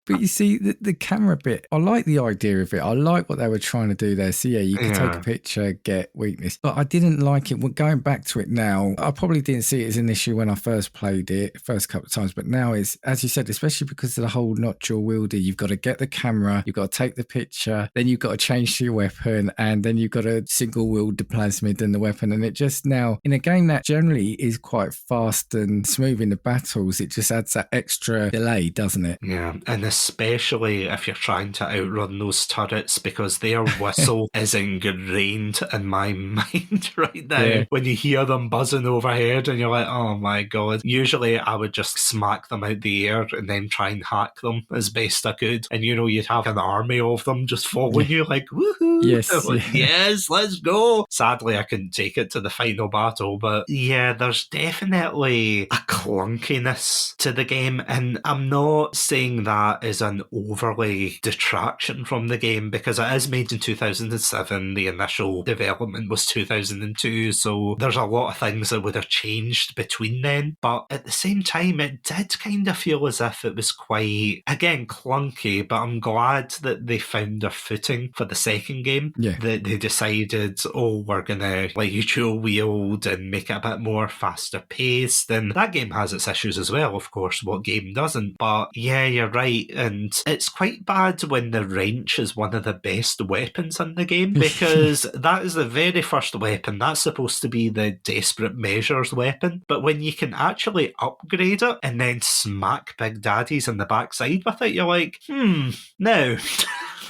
But you see, the camera bit, I like the idea of it. I like what they were trying to do there. So yeah, you can take a picture, get weakness. But I didn't like it. Going back to it now, I probably didn't see it as an issue when I first played it, first couple of times. But now it's, as you said, especially because of the whole not dual wieldy, you've got to get the camera, you've got to take the picture, then you've got to change to your weapon, and then you've got to single wield the plasmid and the weapon. And it just now, in a game that generally is quite fast and smooth in the battles, it just adds that extra delay, doesn't it?
Yeah, and especially if you're trying to outrun those turrets, because their whistle is ingrained in my mind right now. Yeah. When you hear them buzzing overhead and you're like, oh my god. Usually I would just smack them out the air and then try and hack them as best I could. And you know, you'd have an army of them just following you like, woohoo!
Yes,
like, yes, let's go! Sadly, I couldn't take it to the final battle, but yeah, there's definitely a clunkiness to the game, and I'm not saying that is an overly detraction from the game, because it is made in 2007, the initial development was 2002, so there's a lot of things that would have changed between then, but at the same time it did kind of feel as if it was quite, again, clunky, but I'm glad that they found their footing for the second game.
Yeah.
That they decided, oh, we're gonna let you dual wield and make it a bit more faster paced, and that game has its issues as well, of course, what game doesn't, but yeah, you're right. And it's quite bad when the wrench is one of the best weapons in the game, because that is the very first weapon. That's supposed to be the desperate measures weapon. But when you can actually upgrade it and then smack Big Daddies in the backside with it, you're like, no.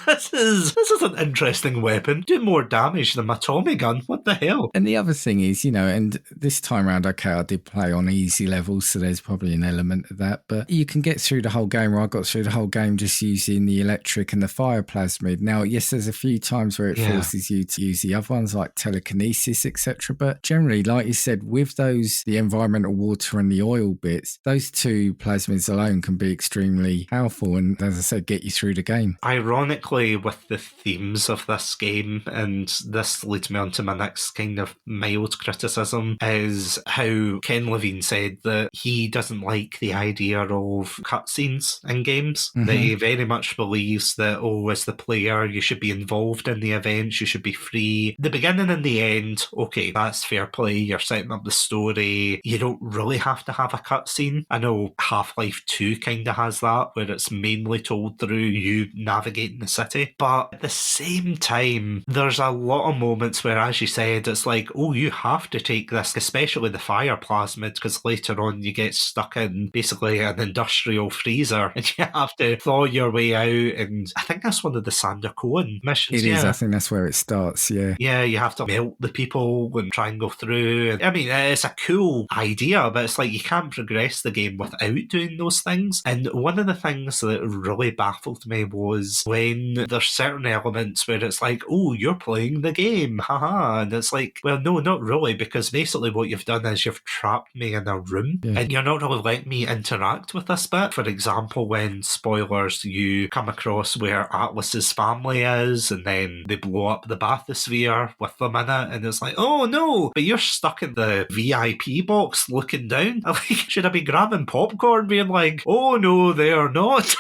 this is an interesting weapon. Do more damage than my Tommy gun. What the hell?
And the other thing is, and this time around, okay, I did play on easy levels, so there's probably an element of that. But you can get through the whole game, or I got through the whole game just using the electric and the fire plasmid. Now, yes, there's a few times where it forces you to use the other ones like telekinesis, etc. But generally, like you said, with those, the environmental water and the oil bits, those two plasmids alone can be extremely powerful and, as I said, get you through the game.
Ironically, with the themes of this game, and this leads me on to my next kind of mild criticism, is how Ken Levine said that he doesn't like the idea of cutscenes in games. That he very much believes that, as the player, you should be involved in the events, you should be free. The beginning and the end, okay, that's fair play. You're setting up the story. You don't really have to have a cutscene. I know Half-Life 2 kind of has that, where it's mainly told through you navigating the city. But at the same time, there's a lot of moments where, as you said, it's like, you have to take this, especially the fire plasmid, because later on you get stuck in basically an industrial freezer and you have to thaw your way out. And I think that's one of the Sander Cohen missions.
It is, I think that's where it starts, yeah.
Yeah, you have to melt the people and try and go through. And, I mean, it's a cool idea, but it's like you can't progress the game without doing those things. And one of the things that really baffled me was when there's certain elements where it's like, you're playing the game, haha. And it's like, well, no, not really, because basically what you've done is you've trapped me in a room and you're not really letting me interact with this bit. For example, when, spoilers, you come across where Atlas's family is and then they blow up the bathysphere with them in it, and it's like, oh no, but you're stuck in the VIP box looking down. Like, should I be grabbing popcorn being like, oh no, they are not?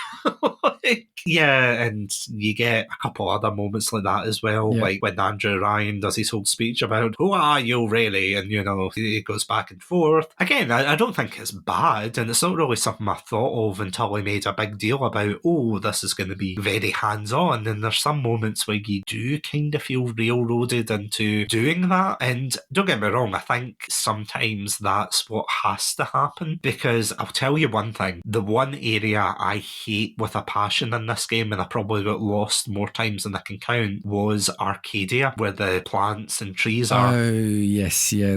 Yeah, and you get a couple other moments like that as well, like when Andrew Ryan does his whole speech about, who are you really? And, he goes back and forth. Again, I don't think it's bad, and it's not really something I thought of until I made a big deal about, this is going to be very hands-on, and there's some moments where you do kind of feel railroaded into doing that, and don't get me wrong, I think sometimes that's what has to happen, because I'll tell you one thing, the one area I hate with a passion in this game, and I probably got lost more times than I can count, was Arcadia, where the plants and trees are.
Oh, yes, yeah,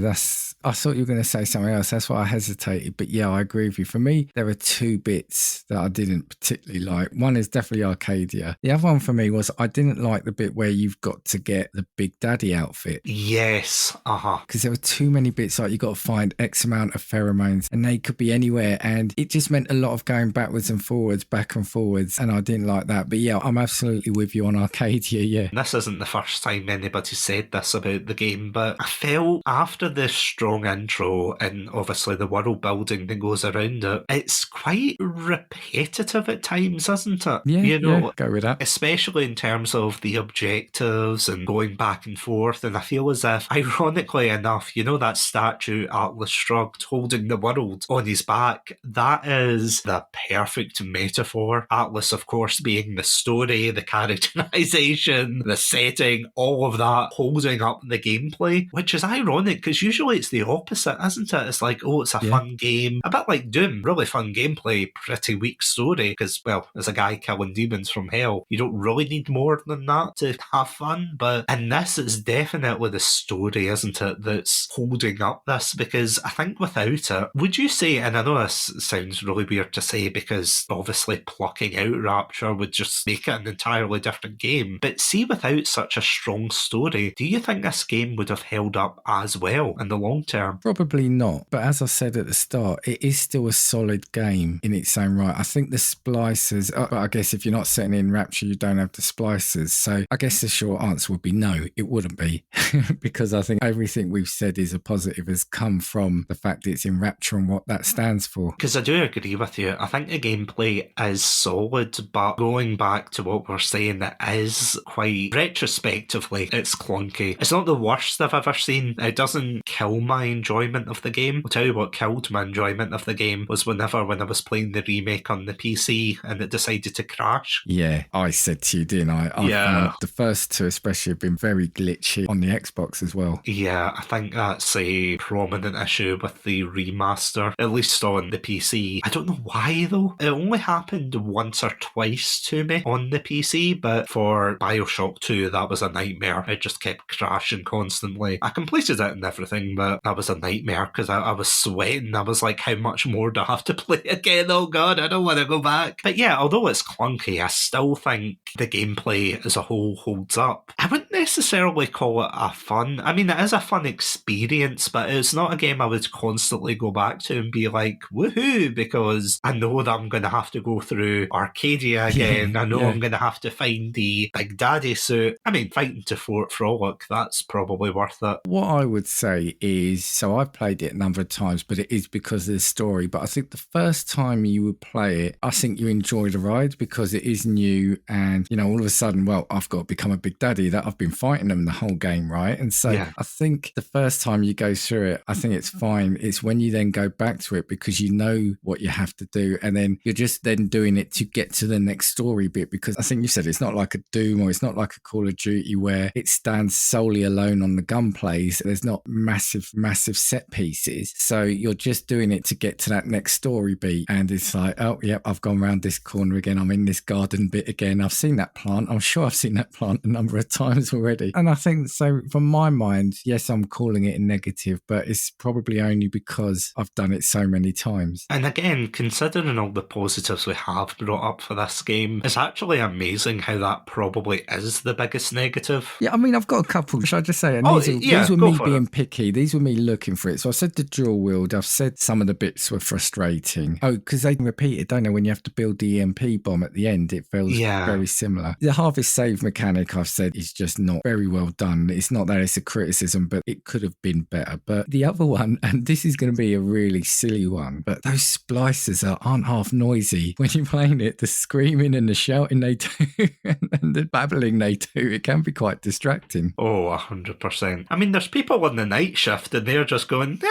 I thought you were going to say something else. That's why I hesitated. But yeah, I agree with you. For me, there are two bits that I didn't particularly like. One is definitely Arcadia. The other one for me was I didn't like the bit where you've got to get the Big Daddy outfit.
Yes,
because there were too many bits like you got to find X amount of pheromones and they could be anywhere. And it just meant a lot of going backwards and forwards, back and forwards. And I didn't like that. But yeah, I'm absolutely with you on Arcadia, yeah.
This isn't the first time anybody said this about the game, but I felt after this strong intro and obviously the world building that goes around it, it's quite repetitive at times, isn't it?
Yeah, go with that.
Especially in terms of the objectives and going back and forth. And I feel as if, ironically enough, that statue Atlas shrugged holding the world on his back, that is the perfect metaphor. Atlas, of course, being the story, the characterization, the setting, all of that holding up the gameplay, which is ironic because usually it's the opposite, isn't it? It's like, it's a fun game, a bit like Doom, really fun gameplay, pretty weak story, because, well, as a guy killing demons from hell, you don't really need more than that to have fun. But in this, it's definitely the story, isn't it, that's holding up this, because I think without it, would you say, and I know this sounds really weird to say because obviously plucking out Rapture would just make it an entirely different game, but see, without such a strong story, do you think this game would have held up as well in the long term?
Probably not, but as I said at the start, it is still a solid game in its own right. I think the splicers, but I guess if you're not setting in Rapture, you don't have the splicers, so I guess the short answer would be no, it wouldn't be, because I think everything we've said is a positive has come from the fact it's in Rapture and what that stands for.
Because I do agree with you, I think the gameplay is solid, but going back to what we're saying, it is quite, retrospectively, it's clunky. It's not the worst I've ever seen. It doesn't kill my enjoyment of the game. I'll tell you what killed my enjoyment of the game was when I was playing the remake on the PC and it decided to crash.
Yeah, I said to you, didn't I? I the first two especially have been very glitchy on the Xbox as well.
Yeah, I think that's a prominent issue with the remaster, at least on the PC. I don't know why though. It only happened once or twice to me on the PC, but for Bioshock 2, that was a nightmare. It just kept crashing constantly. I completed it and everything, but that was a nightmare because I was sweating. I was like, how much more do I have to play again? Oh god, I don't want to go back. But yeah, although it's clunky, I still think the gameplay as a whole holds up. I wouldn't necessarily call it a fun. I mean, it is a fun experience, but it's not a game I would constantly go back to and be like, woohoo, because I know that I'm going to have to go through Arcadia again. I know I'm going to have to find the Big Daddy suit. I mean, fighting to Fort Frolic, that's probably worth it.
What I would say is, so I've played it a number of times, but it is because of the story. But I think the first time you would play it, I think you enjoy the ride because it is new and, you know, all of a sudden, well, I've got to become a Big Daddy. That I've been fighting them the whole game, right? And so I think the first time you go through it, I think it's fine. It's when you then go back to it because you know what you have to do and then you're just then doing it to get to the next story bit, because I think you said it's not like a Doom or it's not like a Call of Duty where it stands solely alone on the gunplays. There's not massive set pieces. So you're just doing it to get to that next story beat. And it's like, oh, yep, I've gone around this corner again. I'm in this garden bit again. I've seen that plant. I'm sure I've seen that plant a number of times already. And I think, so from my mind, yes, I'm calling it a negative, but it's probably only because I've done it so many times.
And again, considering all the positives we have brought up for this game, it's actually amazing how that probably is the biggest negative.
Yeah, I mean, I've got a couple. Should I just say? And these were me being picky. These were me looking for it. So I said the dual wield. I've said some of the bits were frustrating. Oh, because they repeat it, don't they? When you have to build the EMP bomb at the end, it feels very similar. The harvest save mechanic, I've said, is just not very well done. It's not that it's a criticism, but it could have been better. But the other one, and this is going to be a really silly one, but those splicers aren't half noisy when you're playing it. The screaming and the shouting they do and the babbling they do, it can be quite distracting.
Oh, 100%. I mean, there's people on the night shift and they're just going...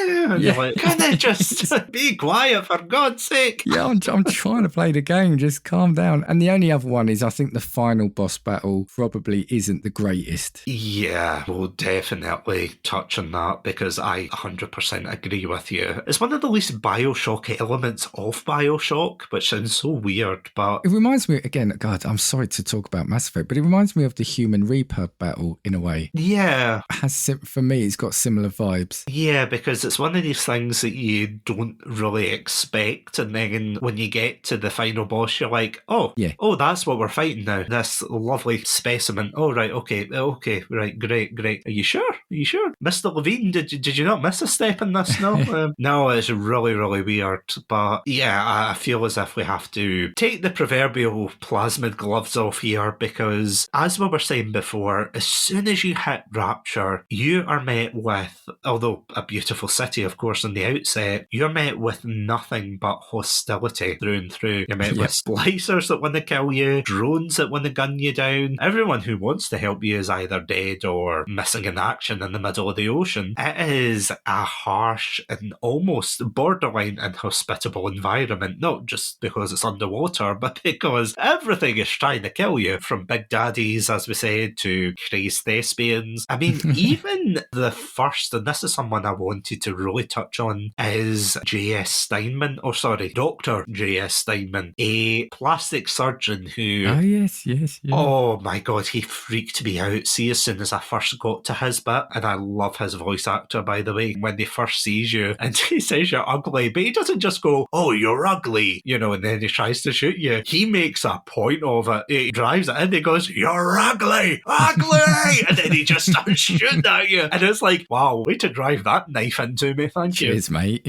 And you're like, can they just be quiet for God's sake?
Yeah, I'm trying to play the game. Just calm down. And the only other one is I think the final boss battle probably isn't the greatest.
Yeah, we'll definitely touch on that because I 100% agree with you. It's one of the least Bioshock elements of Bioshock, which sounds so weird, but...
It reminds me, again, God, I'm sorry to talk about Mass Effect, but it reminds me of the Human Reaper battle in a way.
Yeah.
For me, it's got similar vibes.
Yeah, because it's one of these things that you don't really expect, and then when you get to the final boss, you're like, oh, that's what we're fighting now. This lovely specimen. Oh, right, okay, right, great. Are you sure? Mr. Levine, did you not miss a step in this? No? No, it's really, really weird. But yeah, I feel as if we have to take the proverbial plasmid gloves off here because, as we were saying before, as soon as you hit Rapture, you are met with, although a beautiful city, of course, on the outset, you're met with nothing but hostility through and through. You're met with splicers that want to kill you, drones that want to gun you down. Everyone who wants to help you is either dead or missing in action in the middle of the ocean. It is a harsh and almost borderline inhospitable environment, not just because it's underwater, but because everything is trying to kill you, from big daddies, as we said, to crazed thespians. I mean, even the first, and this is someone I wanted to really touch on, is J.S. Steinman, Dr. J.S. Steinman, a plastic surgeon who...
Oh, yes.
Oh my god, he freaked me out. See, as soon as I first got to his bit, and I love his voice actor, by the way, when he first sees you, and he says you're ugly, but he doesn't just go, oh, you're ugly, and then he tries to shoot you. He makes a point of it. He drives it in, he goes, you're ugly! And then he just starts shooting at you. And it's like, wow, way to drive that knife into me, thank you.
Cheers, mate.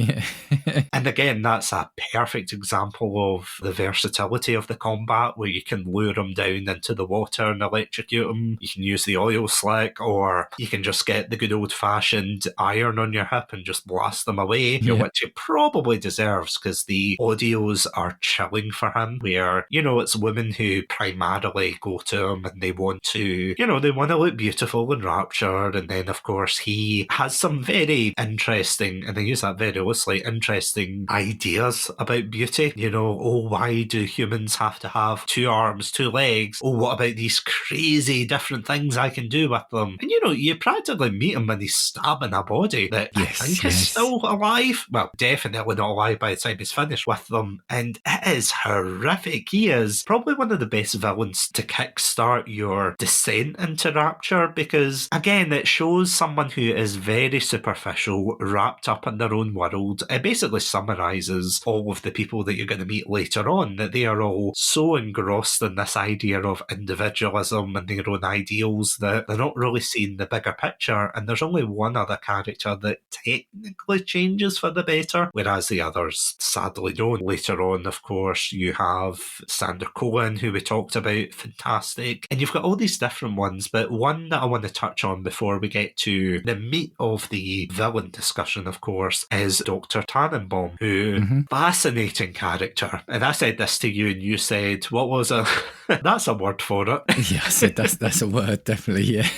And again, that's a perfect example of the versatility of the combat, where you can lure them down into the water and electrocute them. You can use the oil slick, or you can just get the good old-fashioned iron on your hip and just blast them away, which he probably deserves, because the audios are chilling for him, where, it's women who primarily go to him and they want to, they want to look beautiful in Rapture, and then, of course, he has some very interesting interesting, and I use that very loosely, interesting ideas about beauty. You know, oh, why do humans have to have 2 arms, 2 legs? Oh, what about these crazy different things I can do with them? And you know, you practically meet him when he's stabbing a body that I think is still alive. Well, definitely not alive by the time he's finished with them. And it is horrific. He is probably one of the best villains to kickstart your descent into Rapture, because again, it shows someone who is very superficial, wrapped up in their own world. It basically summarises all of the people that you're going to meet later on, that they are all so engrossed in this idea of individualism and their own ideals that they're not really seeing the bigger picture. And there's only one other character that technically changes for the better, whereas the others sadly don't. Later on, of course, you have Sander Cohen, who we talked about, fantastic. And you've got all these different ones, but one that I want to touch on before we get to the meat of the villain discussion, of course, is Dr. Tannenbaum, who, fascinating character. And I said this to you, and you said, what was a... That's a word for it.
Yeah, I said that's a word, definitely, yeah.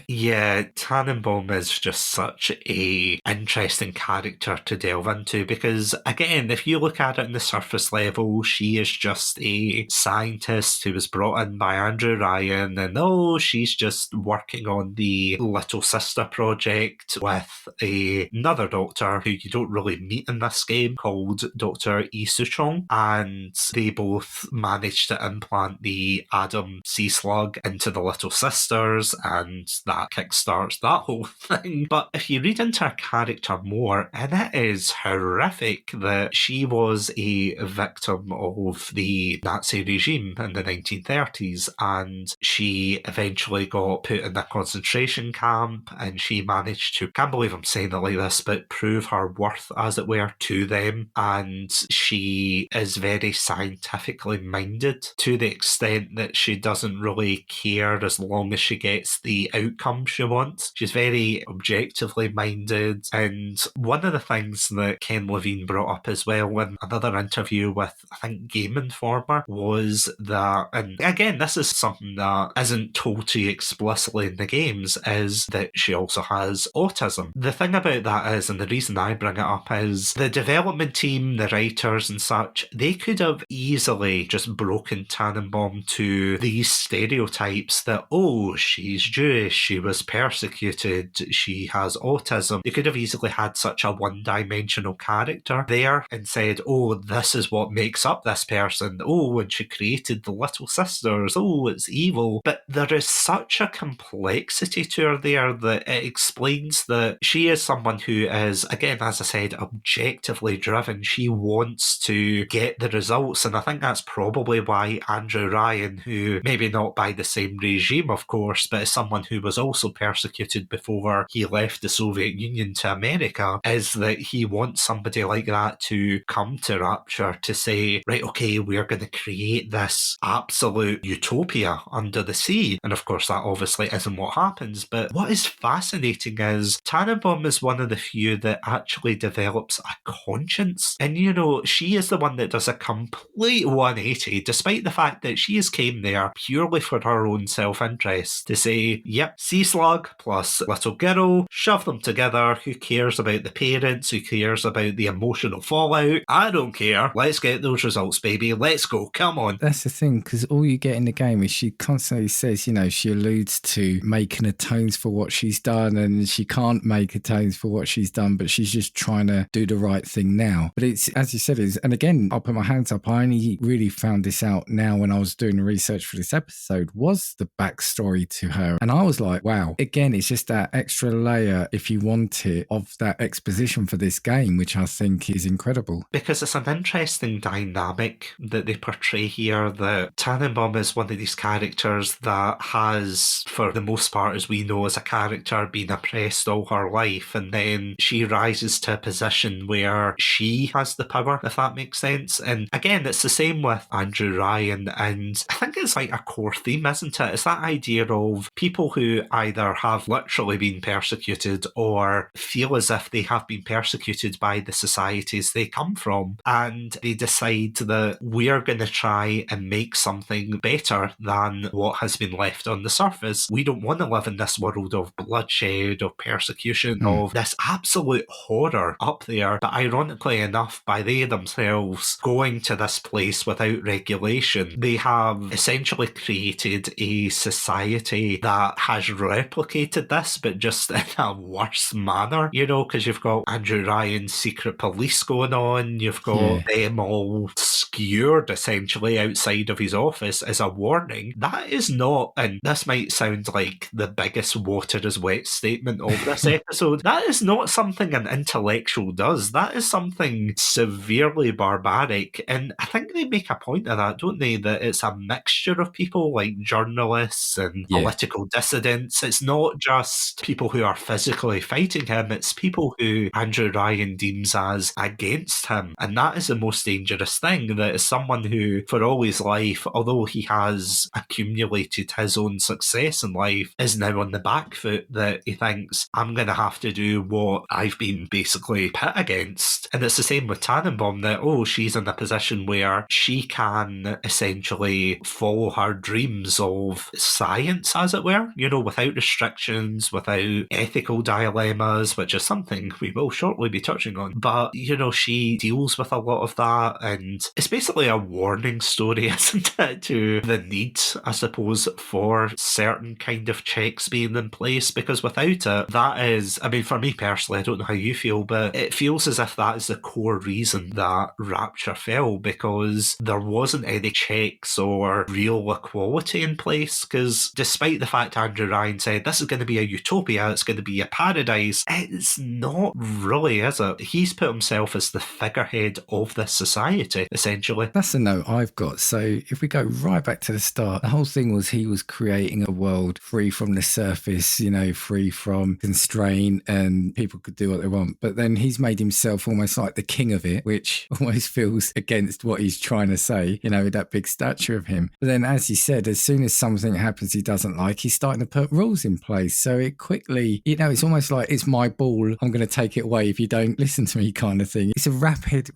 Yeah, Tannenbaum is just such a interesting character to delve into, because again, if you look at it on the surface level, she is just a scientist who was brought in by Andrew Ryan, and she's just working on the Little Sister project with another doctor who you don't really meet in this game, called Dr. Yi Suchong, and they both managed to implant the Adam sea slug into the Little Sisters, and that kickstarts that whole thing. But if you read into her character more, and it is horrific that she was a victim of the Nazi regime in the 1930s, and she eventually got put in a concentration camp, and she managed to, can't believe I'm saying it like this, but prove her worth, as it were, to them. And she is very scientifically minded, to the extent that she doesn't really care as long as she gets the outcome she wants. She's very objectively minded. And one of the things that Ken Levine brought up as well in another interview with, I think, Game Informer, was that, and again, this is something that isn't told to you explicitly in the games, is that she also has autism. The thing about that is, and the reason I bring it up, is the development team, the writers and such, they could have easily just broken Tannenbaum to these stereotypes that, she's Jewish, she was persecuted, she has autism. They could have easily had such a one-dimensional character there and said, this is what makes up this person. When she created the Little Sisters, it's evil. But there is such a complexity to her there that it explains that she is someone who is, again, as I said, objectively driven. She wants to get the results, and I think that's probably why Andrew Ryan, who maybe not by the same regime, of course, but is someone who was also persecuted before he left the Soviet Union to America, is that he wants somebody like that to come to Rapture to say, right, okay, we're going to create this absolute utopia under the sea. And of course, that obviously isn't what happens. But what is fascinating is Tannenbaum is one of the few that actually develops a conscience. And, she is the one that does a complete 180, despite the fact that she has came there purely for her own self-interest to say, yep, sea slug plus little girl, shove them together. Who cares about the parents? Who cares about the emotional fallout? I don't care. Let's get those results, baby. Let's go. Come on.
That's the thing, because all you get in the game is she constantly says, she alludes to making atones for what she's done, and she can't make atones for what she's done, but she's just trying to do the right thing now. But it's, as you said, and again, I'll put my hands up, I only really found this out now when I was doing the research for this episode, was the backstory to her. And I was like, wow, again, it's just that extra layer, if you want it, of that exposition for this game, which I think is incredible.
Because it's an interesting dynamic that they portray here, that Tannenbaum is one of these characters that has, for the most part, as we know as a character, been oppressed all her life, and then she rises to a position where she has the power, if that makes sense. And again, it's the same with Andrew Ryan, and I think it's like a core theme, isn't it? It's that idea of people who who either have literally been persecuted or feel as if they have been persecuted by the societies they come from, and they decide that we're going to try and make something better than what has been left on the surface. We don't want to live in this world of bloodshed, of persecution, of this absolute horror up there. But ironically enough, by they themselves going to this place without regulation, they have essentially created a society that has replicated this, but just in a worse manner, you know, because you've got Andrew Ryan's secret police going on, you've got them all skewered essentially outside of his office as a warning. That is not, and this might sound like the biggest water is wet statement of this episode, that is not something an intellectual does. That is something severely barbaric, and I think they make a point of that, don't they, that it's a mixture of people like journalists and political dissidents. It's not just people who are physically fighting him, it's people who Andrew Ryan deems as against him, and that is the most dangerous thing, that is someone who for all his life, although he has accumulated his own success in life, is now on the back foot, that he thinks, I'm going to have to do what I've been basically pit against. And it's the same with Tannenbaum, that, she's in a position where she can essentially follow her dreams of science, as it were, you know, without restrictions, without ethical dilemmas, which is something we will shortly be touching on. But, you know, she deals with a lot of that, and it's basically a warning story, isn't it, to the need, I suppose, for certain kind of checks being in place, because without it, that is, I mean, for me personally, I don't know how you feel, but it feels as if that is the core reason that Rapture fell, because there wasn't any checks or real equality in place, because despite the fact Andrew Ryan said this is going to be a utopia, it's going to be a paradise, it's not really, is it? He's put himself as the figurehead of this society, essentially.
That's the note I've got. So if we go right back to the start, the whole thing was he was creating a world free from the surface, you know, free from constraint, and people could do what they want. But then he's made himself almost like the king of it, which almost feels against what he's trying to say, you know, with that big statue of him. But then, as you said, as soon as something happens he doesn't like, he's starting to put rules in place. So it quickly, you know, it's almost like, it's my ball, I'm going to take it away if you don't listen to me kind of thing. It's a rapid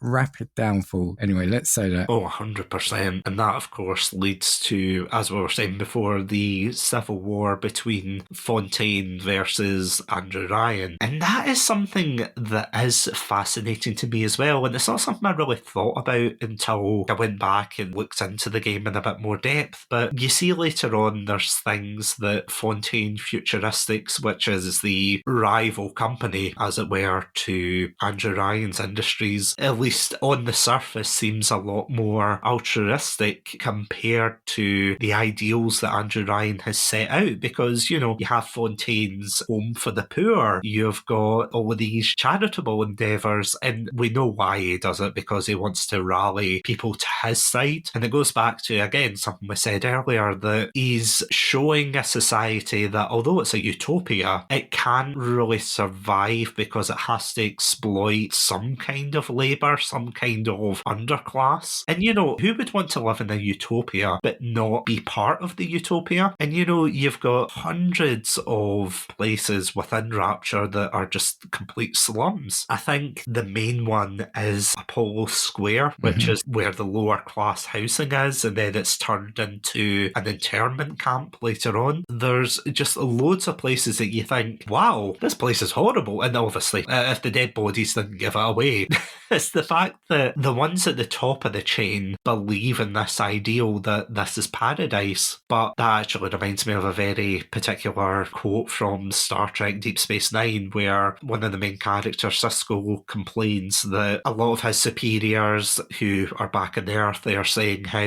downfall. Anyway, let's say that.
100%. And that, of course, leads to, as we were saying before, the civil war between Fontaine versus Andrew Ryan. And that is something that is fascinating to me as well. And it's not something I really thought about until I went back and looked into the game in a bit more depth. But you see later on, there's things that Fontaine Futuristics, which is the rival company, as it were, to Andrew Ryan's Industries, at least on the surface, seems a lot more altruistic compared to the ideals that Andrew Ryan has set out. Because, you know, you have Fontaine's Home for the Poor, you've got all of these charitable endeavours, and we know why he does it, because he wants to rally people to his side. And it goes back to, again, something we said earlier, that he's showing a society that, although it's a utopia, it can't really survive because it has to exploit some kind of labour, some kind of underclass. And, you know, who would want to live in a utopia but not be part of the utopia? And, you know, you've got hundreds of places within Rapture that are just complete slums. I think the main one is Apollo Square, which is where the lower class housing is, and then it's turned into an internment camp later on. There's just loads of places that you think, wow, this place is horrible. And obviously, if the dead bodies didn't give it away, it's the fact that the ones at the top of the chain believe in this ideal that this is paradise. But that actually reminds me of a very particular quote from Star Trek Deep Space Nine, where one of the main characters, Sisko, complains that a lot of his superiors who are back on Earth, they are saying how,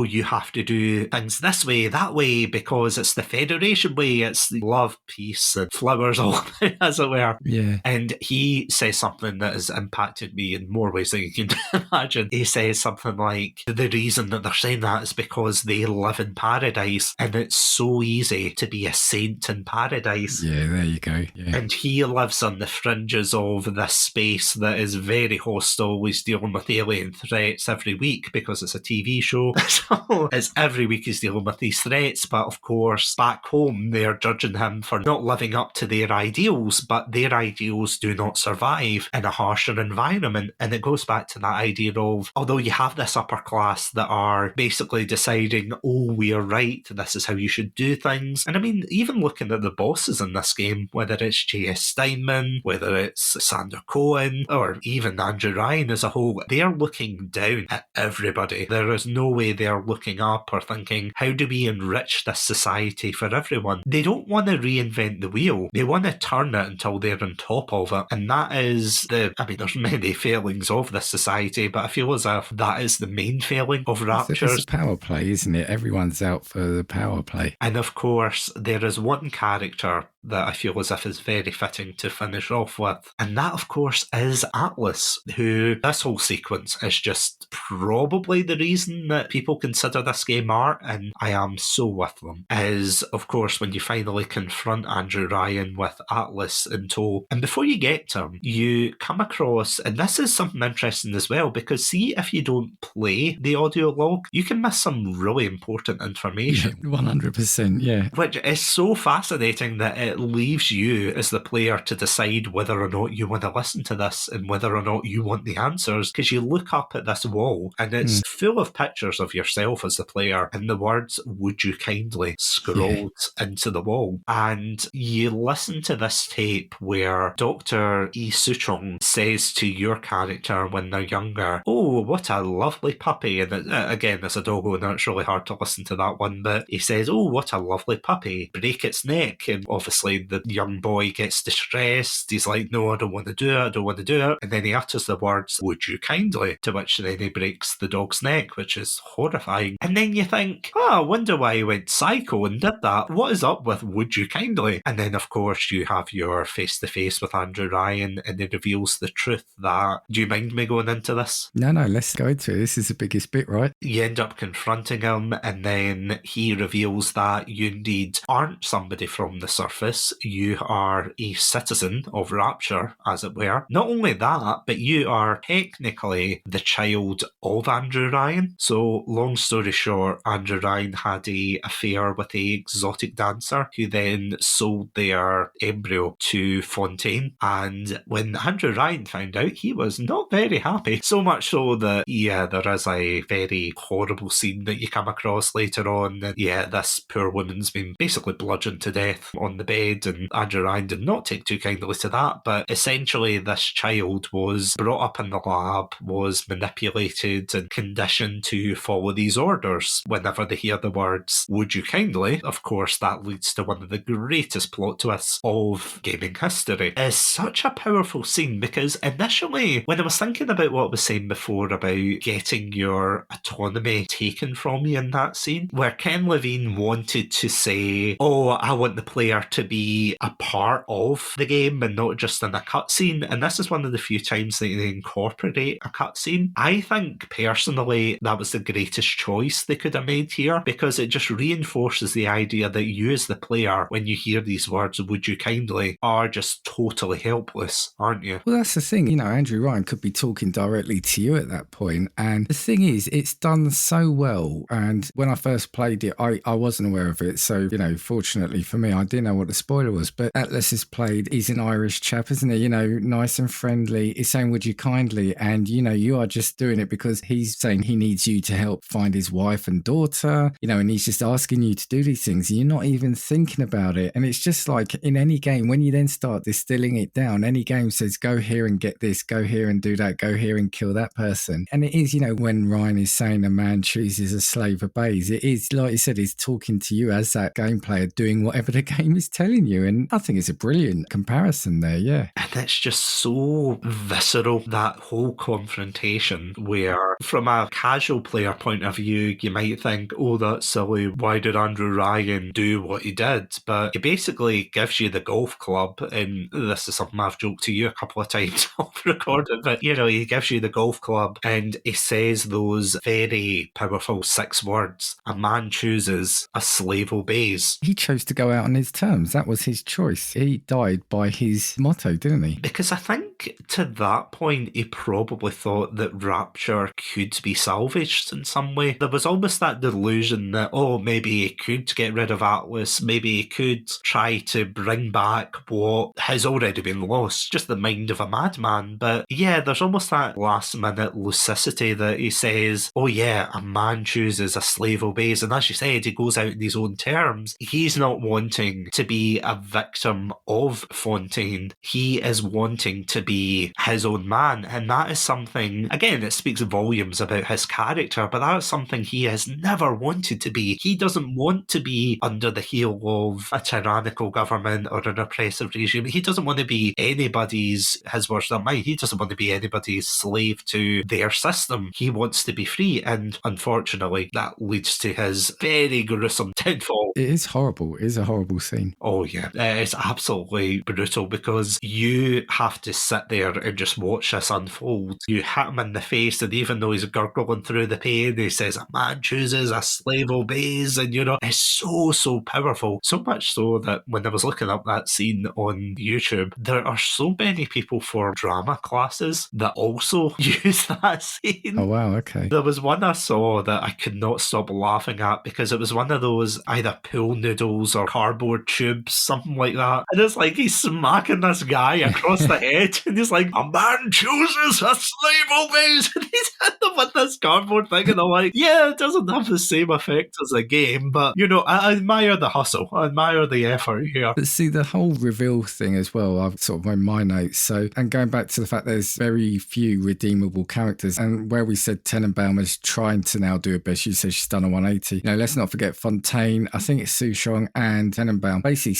you have to do things this way, that way, because it's the Federation way, it's love, peace, and flowers all about, as it were.
Yeah.
And he says something that has impacted me in more ways than you can imagine. He says something like, the reason that they're saying that is because they live in paradise, and it's so easy to be a saint in paradise.
Yeah, there you go. Yeah.
And he lives on the fringes of this space that is very hostile. He's dealing with alien threats every week because it's a TV show. So it's every week he's dealing with these threats. But of course, back home, they're judging him for not living up to their ideals, but their ideals do not survive in a harsher environment. And it goes back to that idea of, although you have this upper class that are basically deciding, oh, we are right, this is how you should do things. And I mean, even looking at the bosses in this game, whether it's J.S. Steinman, whether it's Sander Cohen, or even Andrew Ryan as a whole, they're looking down at everybody. There is no way they're looking up or thinking, how do we enrich this society for everyone? They don't want to reinvent the wheel. They want to turn it until they're on top of it. And that is there's many failings of this society, but I feel as if that is the main failing of Rapture.
It's a power play, isn't it? Everyone's out for the power play.
And of course, there is one character that I feel as if is very fitting to finish off with. And that, of course, is Atlas, who this whole sequence is just probably the reason that people consider this game art, and I am so with them, is, of course, when you finally confront Andrew Ryan with Atlas in tow. And before you get to him, you come across, and this is something interesting as well, because see, if you don't play the audio log, you can miss some really important information.
Yeah, 100%, yeah.
Which is so fascinating that it leaves you as the player to decide whether or not you want to listen to this and whether or not you want the answers, because you look up at this wall and it's full of pictures of yourself as the player, and the words "would you kindly" scrolled into the wall. And you listen to this tape where Dr. Yi Suchong says to your character when they're younger, "Oh, what a lovely puppy." And again, as a doggo, and it's really hard to listen to that one, but he says, "Oh, what a lovely puppy. Break its neck." And obviously the young boy gets distressed. He's like, "No, I don't want to do it. I don't want to do it." And then he utters the words, "Would you kindly?" To which then he breaks the dog's neck, which is horrifying. And then you think, I wonder why he went psycho and did that. What is up with "would you kindly?" And then, of course, you have your face-to-face with Andrew Ryan, and he reveals the truth that... Do you mind me going into this?
No, let's go into it. This is the biggest bit, right?
You end up confronting him, and then he reveals that you indeed aren't somebody from the surface. You are a citizen of Rapture, as it were. Not only that, but you are technically the child of Andrew Ryan. So, long story short, Andrew Ryan had an affair with an exotic dancer who then sold their embryo to Fontaine. And when Andrew Ryan found out, he was not very happy. So much so that, there is a very horrible scene that you come across later on. And this poor woman's been basically bludgeoned to death on the bed, and Andrew Ryan did not take too kindly to that. But essentially, this child was brought up in the lab, was manipulated and conditioned to follow these orders. Whenever they hear the words, "would you kindly?" of course, that leads to one of the greatest plot twists of gaming history. It's such a powerful scene because initially, when I was thinking about what I was saying before about getting your autonomy taken from you in that scene, where Ken Levine wanted to say, "Oh, I want the player to be a part of the game and not just in a cutscene," and this is one of the few times that they incorporate a cutscene. I think personally that was the greatest choice they could have made here, because it just reinforces the idea that you as the player, when you hear these words, "would you kindly," are just totally helpless, aren't you?
Well, that's the thing. Andrew Ryan could be talking directly to you at that point. And the thing is, it's done so well. And when I first played it, I wasn't aware of it. So, fortunately for me, I didn't know what the spoiler was. But Atlas is played, he's an Irish chap, isn't he? Nice and friendly. He's saying, "would you kindly?" And, you are just doing it because he's saying he needs you to help find his wife and daughter, and he's just asking you to do these things. And you're not even thinking about it. And it's just like in any game, when you then start distilling it down, any game says, go here and get this, go here and do that, go here and kill that person. And it is, when Ryan is saying a man chooses, a slave obeys, it is, like you said, he's talking to you as that game player doing whatever the game is telling telling you, and I think it's a brilliant comparison there, yeah.
And it's just so visceral, that whole confrontation, where from a casual player point of view, you might think, oh, that's silly, why did Andrew Ryan do what he did? But he basically gives you the golf club, and this is something I've joked to you a couple of times off recorded, but he gives you the golf club and he says those very powerful 6 words: a man chooses, a slave obeys.
He chose to go out on his terms. That was his choice. He died by his motto, didn't he?
Because I think to that point, he probably thought that Rapture could be salvaged in some way. There was almost that delusion that, oh, maybe he could get rid of Atlas, maybe he could try to bring back what has already been lost, just the mind of a madman. But yeah, there's almost that last minute lucidity that he says, oh yeah, a man chooses, a slave obeys. And as you said, he goes out in his own terms. He's not wanting to be a victim of Fontaine. He is wanting to be his own man. And that is something, again, it speaks volumes about his character, but that's something he has never wanted to be. He doesn't want to be under the heel of a tyrannical government or an oppressive regime. He doesn't want to be anybody's, his words not mine, he doesn't want to be anybody's slave to their system. He wants to be free, and unfortunately that leads to his very gruesome downfall.
It is horrible. It is a horrible scene.
Oh yeah, it's absolutely brutal, because you have to sit there and just watch this unfold. You hit him in the face, and even though he's gurgling through the pain, he says, a man chooses, a slave obeys, and it's so powerful. So much so that when I was looking up that scene on YouTube, there are so many people for drama classes that also use that scene.
Oh wow, okay.
There was one I saw that I could not stop laughing at, because it was one of those either pool noodles or cardboard tubes, something like that. And it's like he's smacking this guy across the head, and he's like, a man chooses, a slave obeys, and he's hit them with this cardboard thing, and I'm like, yeah, it doesn't have the same effect as a game, but I admire the hustle, I admire the effort here.
But see, the whole reveal thing as well, I've sort of made my notes. So, and going back to the fact there's very few redeemable characters, and where we said Tenenbaum is trying to now do a bit, she says she's done a 180. Let's not forget Fontaine, I think it's Souchong and Tenenbaum basically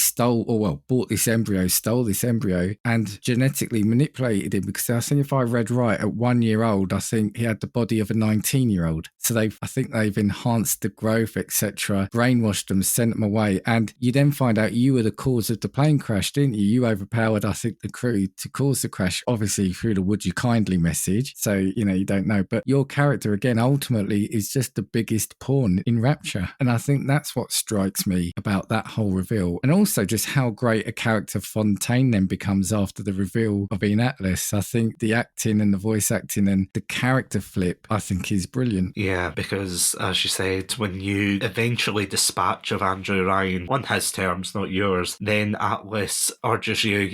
bought this embryo, stole this embryo, and genetically manipulated him, because I think if I read right, at 1 year old, I think he had the body of a 19-year-old. So I think they've enhanced the growth, etc., brainwashed them, sent them away, and you then find out you were the cause of the plane crash, didn't you? You overpowered, I think, the crew to cause the crash, obviously through the would you kindly message. So, you don't know. But your character, again, ultimately is just the biggest pawn in Rapture. And I think that's what strikes me about that whole reveal. And also just how great a character Fontaine then becomes after the reveal of being Atlas. I think the acting and the voice acting and the character flip, I think, is brilliant.
Yeah, because as you said, when you eventually dispatch of Andrew Ryan on his terms, not yours, then Atlas urges you,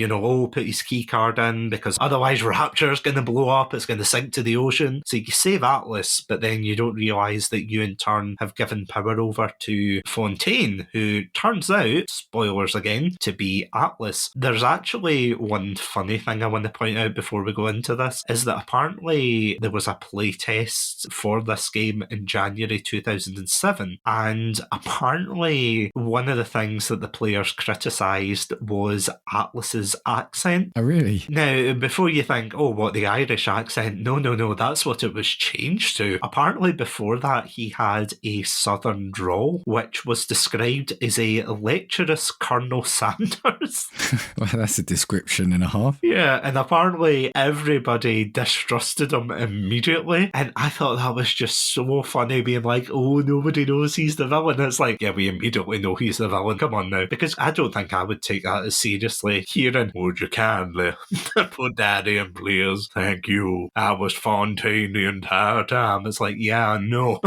put his key card in, because otherwise Rapture's going to blow up, it's going to sink to the ocean. So you save Atlas, but then you don't realise that you in turn have given power over to Fontaine, who turns out, spoilers again, to be Atlas. There's actually one funny thing I want to point out before we go into this, is that apparently there was a playtest for this game in January 2007, and apparently one of the things that the players criticised was Atlas's accent.
Oh, really?
Now, before you think, oh, what, the Irish accent? No, that's what it was changed to. Apparently before that he had a southern drawl, which was described as a lecherous Colonel Sanders.
Well, that's a description and a half.
Yeah, and apparently everybody distrusted him immediately, and I thought that was just so funny, being like, oh, nobody knows he's the villain. It's like, yeah, we immediately know he's the villain, come on now. Because I don't think I would take that as seriously. Hearing, would you kindly put that in, please? Thank you. I was Fontaine the entire time. It's like, yeah, no.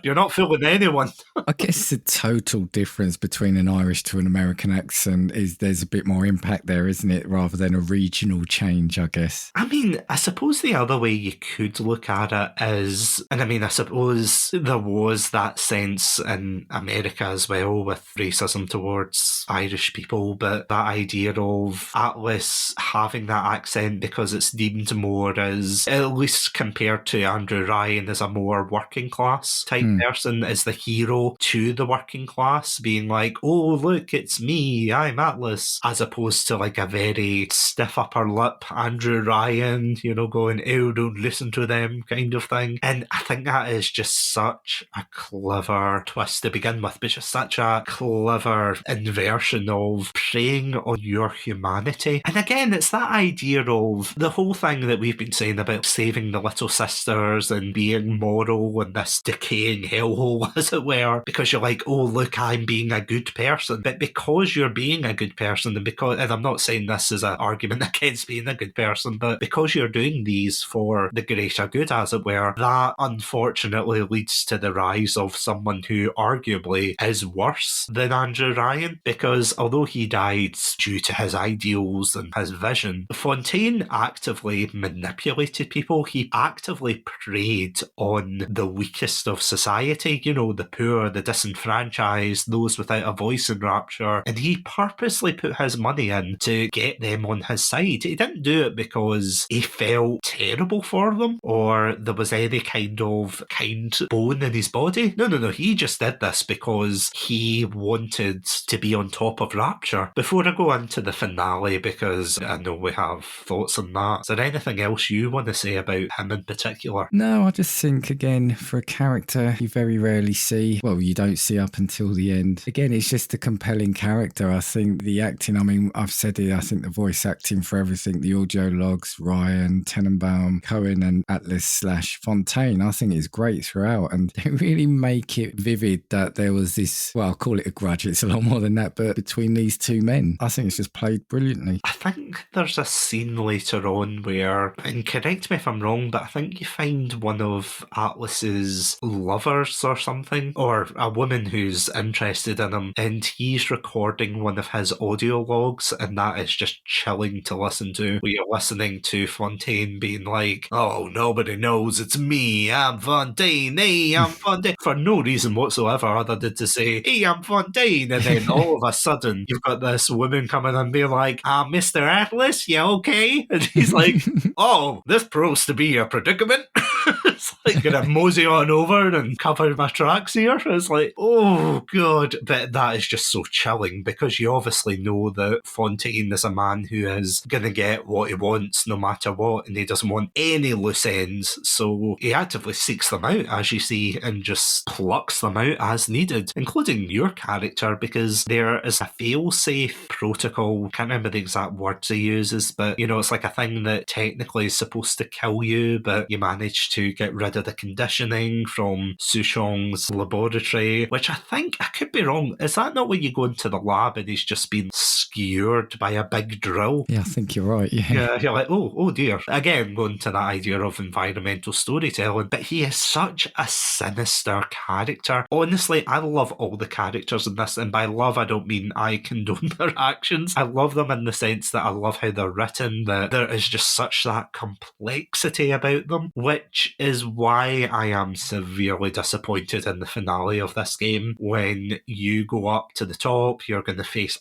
You're not fooling anyone.
I guess the total difference between an Irish to an American accent is there's a bit more impact there, isn't it? Rather than a regional change, I guess.
I mean, I suppose the other way you could look at it is, and I mean, I suppose there was that sense in America as well with racism towards Irish people, but that idea of Atlas having that accent because it's deemed more as, at least compared to Andrew Ryan, as a more working class type person, as the hero to the working class, being like, oh, look, look, it's me, I'm Atlas, as opposed to like a very stiff upper lip Andrew Ryan, going, oh, don't listen to them kind of thing. And I think that is just such a clever twist to begin with, but just such a clever inversion of preying on your humanity. And again, it's that idea of the whole thing that we've been saying about saving the little sisters and being moral in this decaying hellhole, as it were, because you're like, oh, look, I'm being a good person. But because you're being a good person, and I'm not saying this is an argument against being a good person, but because you're doing these for the greater good, as it were, that unfortunately leads to the rise of someone who arguably is worse than Andrew Ryan, because although he died due to his ideals and his vision, Fontaine actively manipulated people. He actively preyed on the weakest of society, the poor, the disenfranchised, those without a voice in Rapture, and he purposely put his money in to get them on his side. He didn't do it because he felt terrible for them or there was any kind of kind bone in his body. No. He just did this because he wanted to be on top of Rapture. Before I go into the finale, because I know we have thoughts on that, is there anything else you want to say about him in particular?
No, I just think, again, for a character you very rarely see, well, you don't see up until the end. Again, it's just a compelling character. I think the acting, I've said it, I think the voice acting for everything, the audio logs, Ryan, Tenenbaum, Cohen and Atlas/Fontaine, I think is great throughout, and they really make it vivid that there was this, well, I'll call it a grudge, it's a lot more than that, but between these two men, I think it's just played brilliantly.
I think there's a scene later on where, and correct me if I'm wrong, but I think you find one of Atlas's lovers or something, or a woman who's interested in him, and he's recording one of his audio logs, and that is just chilling to listen to, where you're listening to Fontaine being like, oh, nobody knows it's me, I'm Fontaine, hey, I'm Fontaine, for no reason whatsoever other than to say, hey, I'm Fontaine, and then all of a sudden you've got this woman coming and being like, Mr. Atlas, you okay? And he's like, oh, this proves to be a predicament. It's like gonna mosey on over and cover my tracks here. It's like, oh god. But that is just so chilling, because you obviously know that Fontaine is a man who is gonna get what he wants no matter what, and he doesn't want any loose ends, so he actively seeks them out, as you see, and just plucks them out as needed, including your character, because there is a fail-safe protocol. Can't remember the exact words he uses, but it's like a thing that technically is supposed to kill you, but you manage to get rid of the conditioning from Souchong's laboratory, which I think, I could be wrong, is that not when you go into the lab and he's just been skewered by a big drill?
Yeah, I think you're right, yeah.
You're like, oh dear. Again, going to that idea of environmental storytelling, but he is such a sinister character. Honestly, I love all the characters in this, and by love I don't mean I condone their actions. I love them in the sense that I love how they're written, that there is just such that complexity about them, which is why I am severely disappointed in the finale of this game. When you go up to the top, you're going to face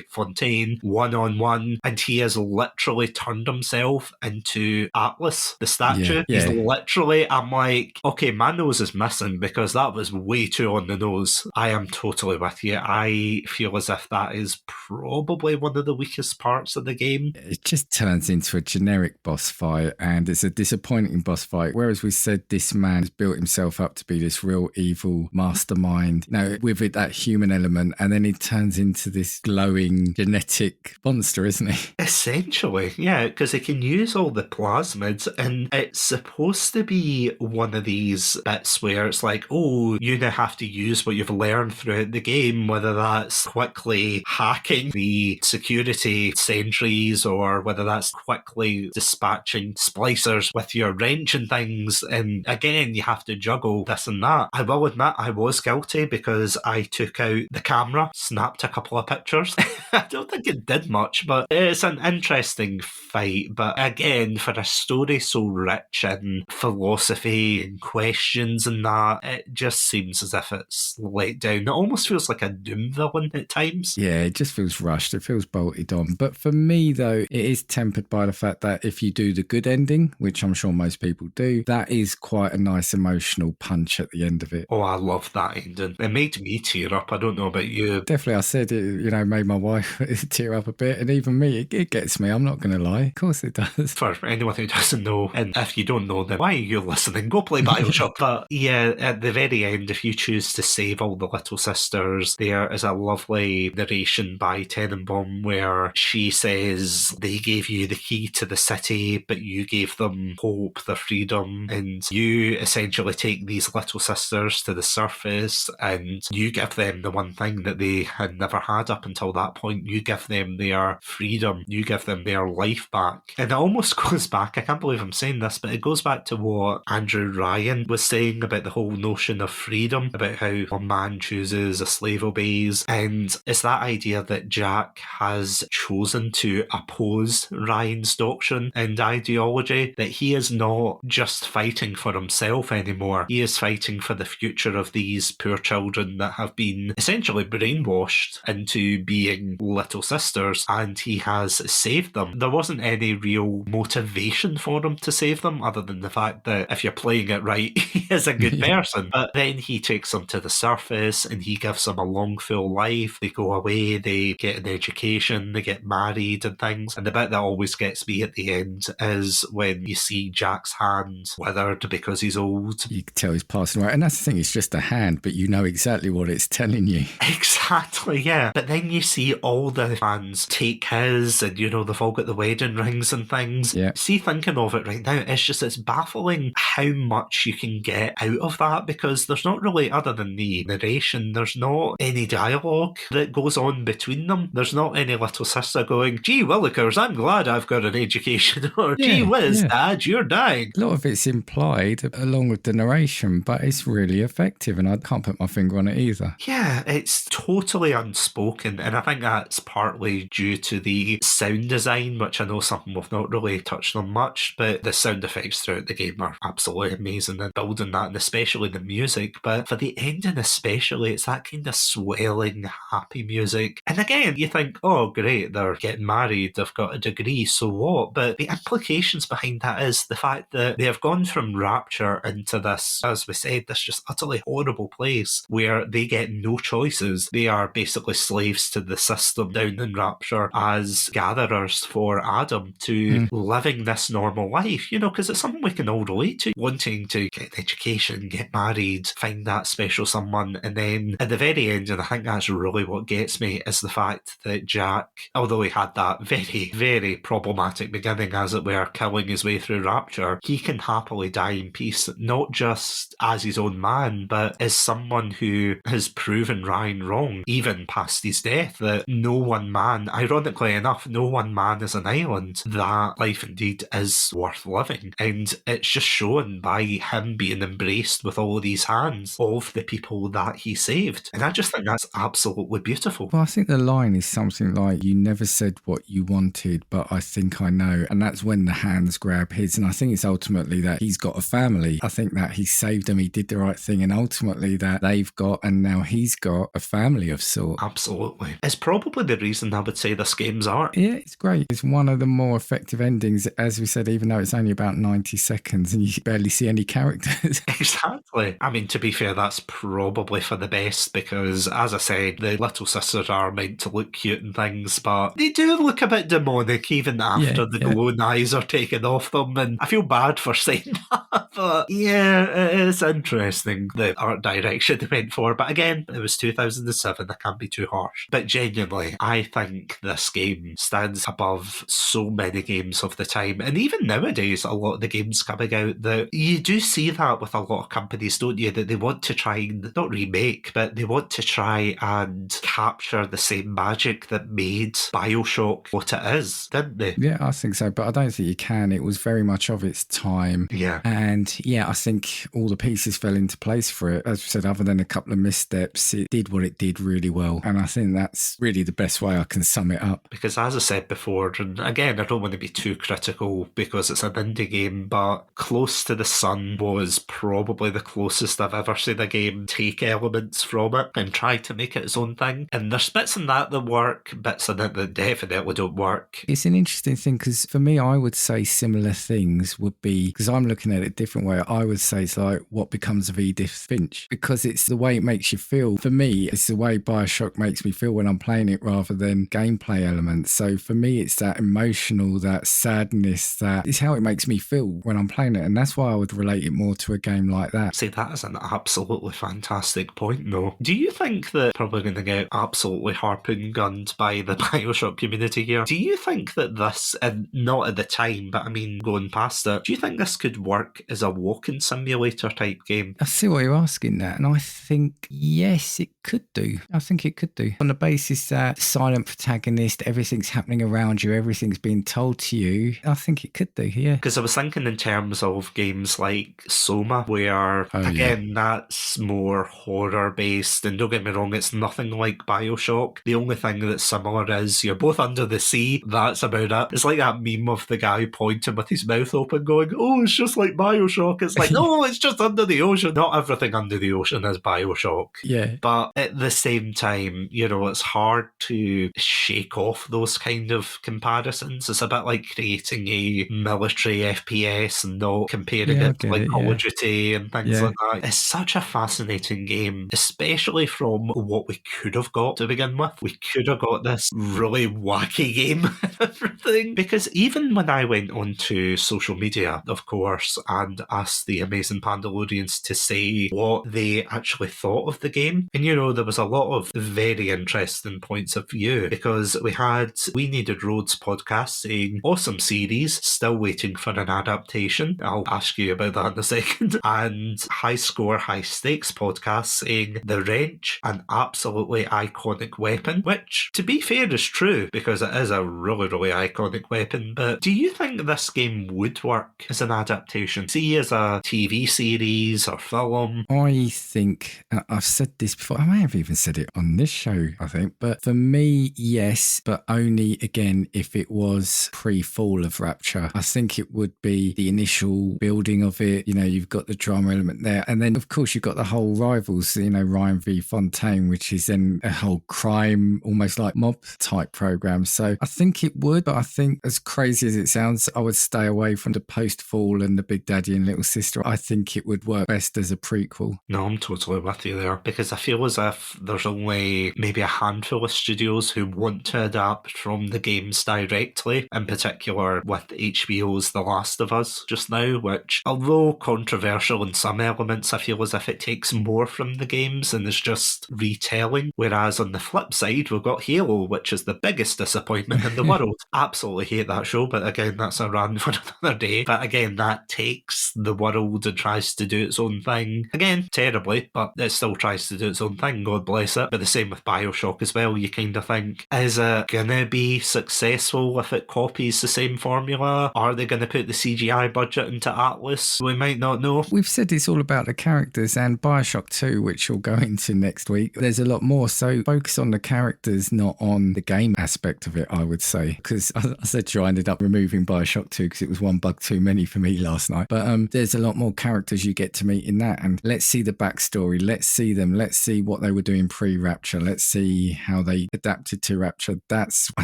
Fontaine, one-on-one, and he has literally turned himself into Atlas, the statue.
Yeah.
He's literally, I'm like, okay, my nose is missing because that was way too on the nose. I am totally with you. I feel as if that is probably one of the weakest parts of the game.
It just turns into a generic boss fight, and it's a disappointing boss fight. Whereas we said this man has built himself up to be this real evil mastermind, with it that human element, and then he turns into this glowing genetic monster, isn't he?
Essentially, yeah, because he can use all the plasmids, and it's supposed to be one of these bits where it's like, oh, you now have to use what you've learned throughout the game, whether that's quickly hacking the security sentries or whether that's quickly dispatching splicers with your wrench and things, and again, you have to juggle this and that. I will admit I was guilty because I took out the camera, snapped a couple of pictures. I don't think it did much, but it's an interesting fight. But again, for a story so rich in philosophy and questions and that, it just seems as if it's let down. It almost feels like a Doom villain at times.
Yeah, it just feels rushed. It feels bolted on. But for me, though, it is tempered by the fact that if you do the good ending, which I'm sure most people do. That is quite a nice emotional punch at the end of it.
Oh, I love that ending. It made me tear up. I don't know about you.
Definitely, I said it, made my wife tear up a bit, and even me, it gets me. I'm not going to lie. Of course it does.
For anyone who doesn't know, and if you don't know, then why are you listening? Go play Bioshock. But yeah, at the very end, if you choose to save all the little sisters, there is a lovely narration by Tenenbaum where she says they gave you the key to the city, but you gave them hope, their freedom, and you essentially take these little sisters to the surface and you give them the one thing that they had never had up until that point. You give them their freedom, you give them their life back. And it almost goes back, I can't believe I'm saying this, but it goes back to what Andrew Ryan was saying about the whole notion of freedom, about how a man chooses, a slave obeys, and it's that idea that Jack has chosen to oppose Ryan's doctrine and ideology, that he is not just fighting for himself anymore, he is fighting for the future of these poor children that have been essentially brainwashed into being little sisters, and he has saved them. There wasn't any real motivation for him to save them other than the fact that if you're playing it right, he is a good person. But then he takes them to the surface and he gives them a long full life. They go away, they get an education, they get married and things. And the bit that always gets me at the end is when you see Jack's hand withered because he's old.
You can tell he's passing away. And that's the thing, it's just a hand, but you know exactly what it's telling you.
Exactly, yeah. But then you see all the fans take his and, they've all got the wedding rings and things.
Yeah.
See, thinking of it right now, it's baffling how much you can get out of that, because there's not really, other than the narration, there's not any dialogue that goes on between them. There's not any little sister going, gee willikers, I'm glad I've got an education, or gee whiz, Dad, you're dying.
A lot of it's implied along with the narration, but it's really effective, and I can't put my finger on it either.
Yeah, it's totally unspoken, and I think that's partly due to the sound design, which I know something we've not really touched on much, but the sound effects throughout the game are absolutely amazing and building that, and especially the music. But for the ending especially, it's that kind of swelling, happy music. And again, you think, oh great, they're getting married, they've got a degree, so what? But the implications behind that is the fact that they have gone from Rapture into this, as we said, this just utterly horrible place where they get no choices. They are basically slaves to the system down in Rapture as gatherers for Adam to living this normal life, because it's something we can all relate to, wanting to get an education, get married, find that special someone. And then at the very end, and I think that's really what gets me, is the fact that Jack, although he had that very, very problematic beginning, as it were, killing his way through Rapture, he can happily die in peace, not just as his own man, but as someone who has proven Ryan wrong, even past his death, that no one man, ironically enough, no one man is an island, that life indeed is worth living. And it's just shown by him being embraced with all of these hands of the people that he saved. And I just think that's absolutely beautiful.
Well, I think the line is something like, you never said what you wanted, but I think I know. And that's when the hands grab his. And I think it's ultimately that he's got a family. I think that he saved them, he did the right thing, and ultimately that they've got, and now he's got a family of sorts.
Absolutely. It's probably the reason I would say this game's art.
Yeah, it's great. It's one of the more effective endings, as we said, even though it's only about 90 seconds and you barely see any characters.
Exactly. I mean, to be fair, that's probably for the best, because, as I said, the little sisters are meant to look cute and things, but they do look a bit demonic even after the glowing eyes are taken off them, and I feel bad for saying that, but yeah, it is interesting the art direction they went for. But again, it was 2007, I can't be too harsh. But genuinely, I think this game stands above so many games of the time, and even nowadays, a lot of the games coming out, that you do see that with a lot of companies, don't you, that they want to try and, not remake, but they want to try and capture the same magic that made Bioshock what it is, didn't they?
Yeah, I think so, but I don't think you can. It was very much of its time.
Yeah.
And yeah, I think all the pieces fell into place for it. As I said, other than a couple of missteps, it did what it did really well. And I think that's really the best way I can sum it up.
Because as I said before, and again, I don't want to be too critical because it's an indie game, but Close to the Sun was probably the closest I've ever seen a game take elements from it and try to make it its own thing. And there's bits in that work, bits in it that definitely don't work.
It's an interesting thing because for me, I would say similar things would be, because I'm looking at it a different way, I would say it's like what becomes of Edith Finch, because it's the way it makes you feel. For me, it's the way Bioshock makes me feel when I'm playing it rather than gameplay elements. So for me, it's that emotional, that sadness, that is how it makes me feel when I'm playing it. And that's why I would relate it more to a game like that.
See, that is an absolutely fantastic point, though. Do you think that, probably going to get absolutely harpoon gunned by the Bioshock community here, do you think that this, and not at the time, but I mean going past it, do you think this could work as a walking simulator type game?
I see why you're asking that, and I think yes, it could do. I think it could do. On the basis that silent protagonist, everything's happening around you, everything's being told to you, I think it could do, yeah.
Because I was thinking in terms of games like Soma, where, that's more horror-based, and don't get me wrong, it's nothing like Bioshock. The only thing that's similar is you're both under the sea, that's about it. It's like that meme of the guy pointing with his mouth open going, oh, it's just like Bioshock. It's like, no, it's just under the ocean. Not everything under the ocean is Bioshock.
Yeah.
But at the same time, it's hard to shake off those kind of comparisons. It's a bit like creating a military FPS and not comparing it to like Call of Duty and things like that. It's such a fascinating game, especially from what we could have got to begin with. We could have got this really wacky game and everything. Because even when I went onto social media, of course, and asked the amazing Pandalorians to say what they actually thought of the game, and there was a lot of very interesting points of view, because we had We Needed Roads podcast saying, awesome series, still waiting for an adaptation. I'll ask you about that in a second. And High Score, High Stakes podcast saying, The Wrench, an absolutely iconic weapon, which, to be fair, is true, because it is a really, really iconic weapon. But do you think this game would work as an adaptation? See, as a TV series or film?
I think, I've said this before, I may have even said it on this show, I think, but for me, yes, but only, again, if it was pre-fall of Rapture. I think it would be the initial building of it, you've got the drama element there, and then, of course, you've got the whole rivals, Ryan v. Fontaine, which is then a whole crime, almost like mob type program. So I think it would, but I think, as crazy as it sounds, I would stay away from the post-fall and the Big Daddy and Little Sister. I think it would work best as a prequel.
No, I'm totally with you there, because I feel as if there's only maybe a handful of studios who want to adapt from the games directly, in particular with HBO's The Last of Us just now, which, although controversial in some elements, I feel as if it takes more from the games and is just retelling. Whereas on the flip side, we've got Halo, which is the biggest disappointment in the world. Absolutely hate that show, but again, that's a rant for another day. But again, that takes the world and tries to do its own thing. Again, terribly, but it still tries to do its own thing, God bless it. But the same with Bioshock as well. You kind of think, is it gonna be successful if it copies the same formula? Are they gonna put the CGI budget into Atlas? We might not know.
We've said it's all about the characters, and Bioshock 2, which we'll go into next week, there's a lot more. So focus on the characters, not on the game aspect of it, I would say. Because I said to you, I ended up removing Bioshock 2 because it was one bug too many for me last night. But there's a lot more characters you get to meet in that, and let's see the backstory. Let's see them. Let's see what they were doing pre-Rapture. Let's see how they adapted to Rapture. I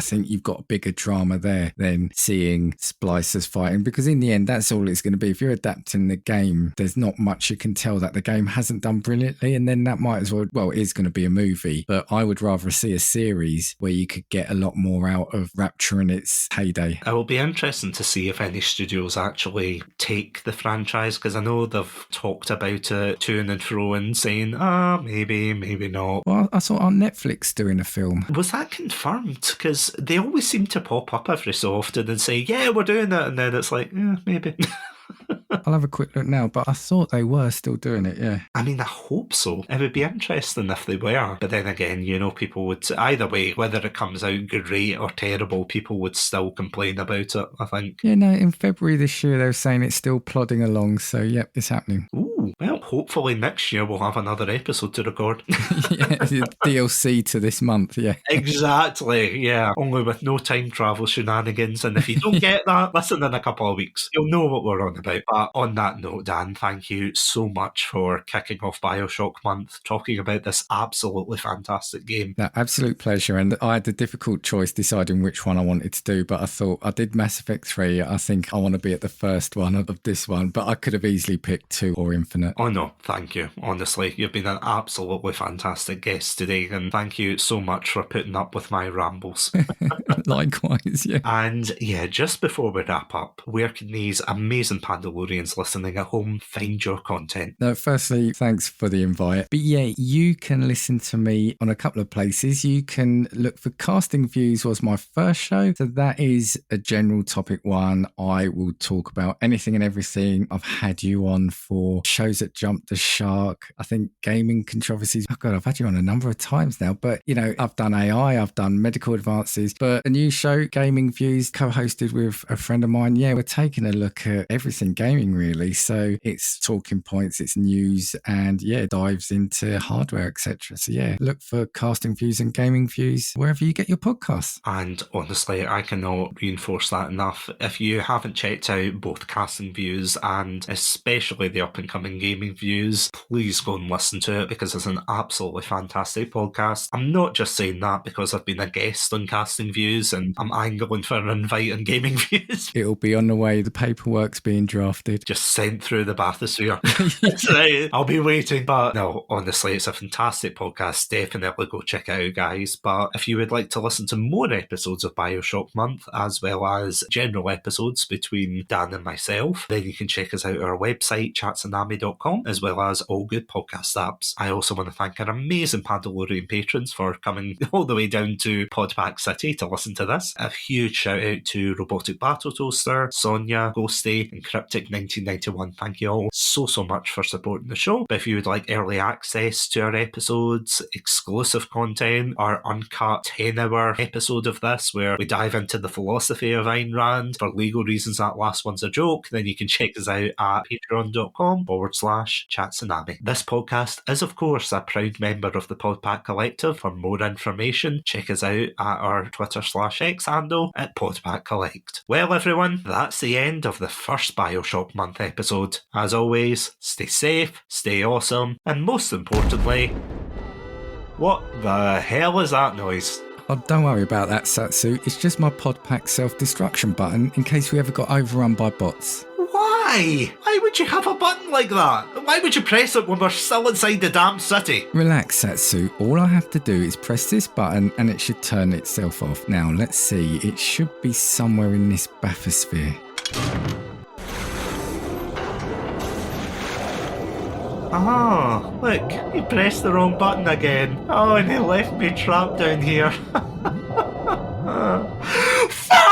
think you've got a bigger drama there than seeing splicers fighting, because in the end, that's all it's going to be. If you're adapting the game, there's not much you can tell that the game hasn't done brilliantly, and then that might as well, it is going to be a movie, but I would rather see a series where you could get a lot more out of Rapture in its heyday.
It will be interesting to see if any studios actually take the franchise, because I know they've talked about it to and fro and saying, maybe not.
Well, I saw on Netflix doing a film.
Was that confirmed? Because they always seem to pop up every so often and say, yeah, we're doing it, and then it's like, maybe.
I'll have a quick look now, but I thought they were still doing it, yeah.
I mean, I hope so. It would be interesting if they were. But then again, people would, either way, whether it comes out great or terrible, people would still complain about it, I think.
Yeah, no, in February this year, they were saying it's still plodding along. So, yep, it's happening.
Ooh, well, hopefully next year we'll have another episode to record.
Yeah, DLC to this month, yeah.
Exactly, yeah. Only with no time travel shenanigans. And if you don't get that, listen in a couple of weeks. You'll know what we're on about. But on that note, Dan, thank you so much for kicking off Bioshock Month, talking about this absolutely fantastic game.
No, absolute pleasure. And I had a difficult choice deciding which one I wanted to do, but I thought I did Mass Effect 3. I think I want to be at the first one of this one, but I could have easily picked 2 or Infinite.
Oh no, thank you. Honestly, you've been an absolutely fantastic guest today, and thank you so much for putting up with my rambles.
Likewise, yeah.
And yeah, just before we wrap up, where can these amazing Pandalorians listening at home find your content?
No, firstly, thanks for the invite. But yeah, you can listen to me on a couple of places. You can look for Casting Views was my first show. So that is a general topic one. I will talk about anything and everything. I've had you on for shows that jumped the shark. I think gaming controversies. Oh God, I've had you on a number of times now. But, I've done AI, I've done medical advances. But a new show, Gaming Views, co-hosted with a friend of mine. Yeah, we're taking a look at everything gaming, really. So it's talking points, it's news, and yeah, dives into hardware, etc. So yeah, look for Casting Views and Gaming Views wherever you get your podcasts.
And honestly, I cannot reinforce that enough. If you haven't checked out both Casting Views and especially the up-and-coming Gaming Views, please go and listen to it because it's an absolutely fantastic podcast. I'm not just saying that because I've been a guest on Casting Views and I'm angling for an invite on Gaming Views.
It'll be on the way. The paperwork's being drafted.
Just sent through the bathysphere. So I'll be waiting. But no, honestly, it's a fantastic podcast. Definitely go check it out, guys. But if you would like to listen to more episodes of Bioshock Month, as well as general episodes between Dan and myself, then you can check us out at our website, Satsunami.com, as well as all good podcast apps. I also want to thank our amazing Pandalorian patrons for coming all the way down to PodPack City to listen to this. A huge shout out to RoboticBattleToaster, Sonia, Ghostie, and Cryptic1991. Thank you all so much for supporting the show. But if you would like early access to our episodes, exclusive content, our uncut 10-hour episode of this where we dive into the philosophy of Ayn Rand, for legal reasons that last one's a joke, then you can check us out at patreon.com/Chatsunami. This podcast is of course a proud member of the PodPack Collective. For more information, check us out at our Twitter/X handle at PodPack Collect. Well everyone, that's the end of the first Bioshock Month episode. As always, stay safe, stay awesome, and most importantly, what the hell is that noise?
Oh, don't worry about that, Satsu. It's just my PodPack self-destruction button in case we ever got overrun by bots.
Why? Why would you have a button like that? Why would you press it when we're still inside the damn city?
Relax, Satsu. All I have to do is press this button and it should turn itself off. Now, let's see. It should be somewhere in this bathysphere.
Ah, look, he pressed the wrong button again. Oh, and he left me trapped down here.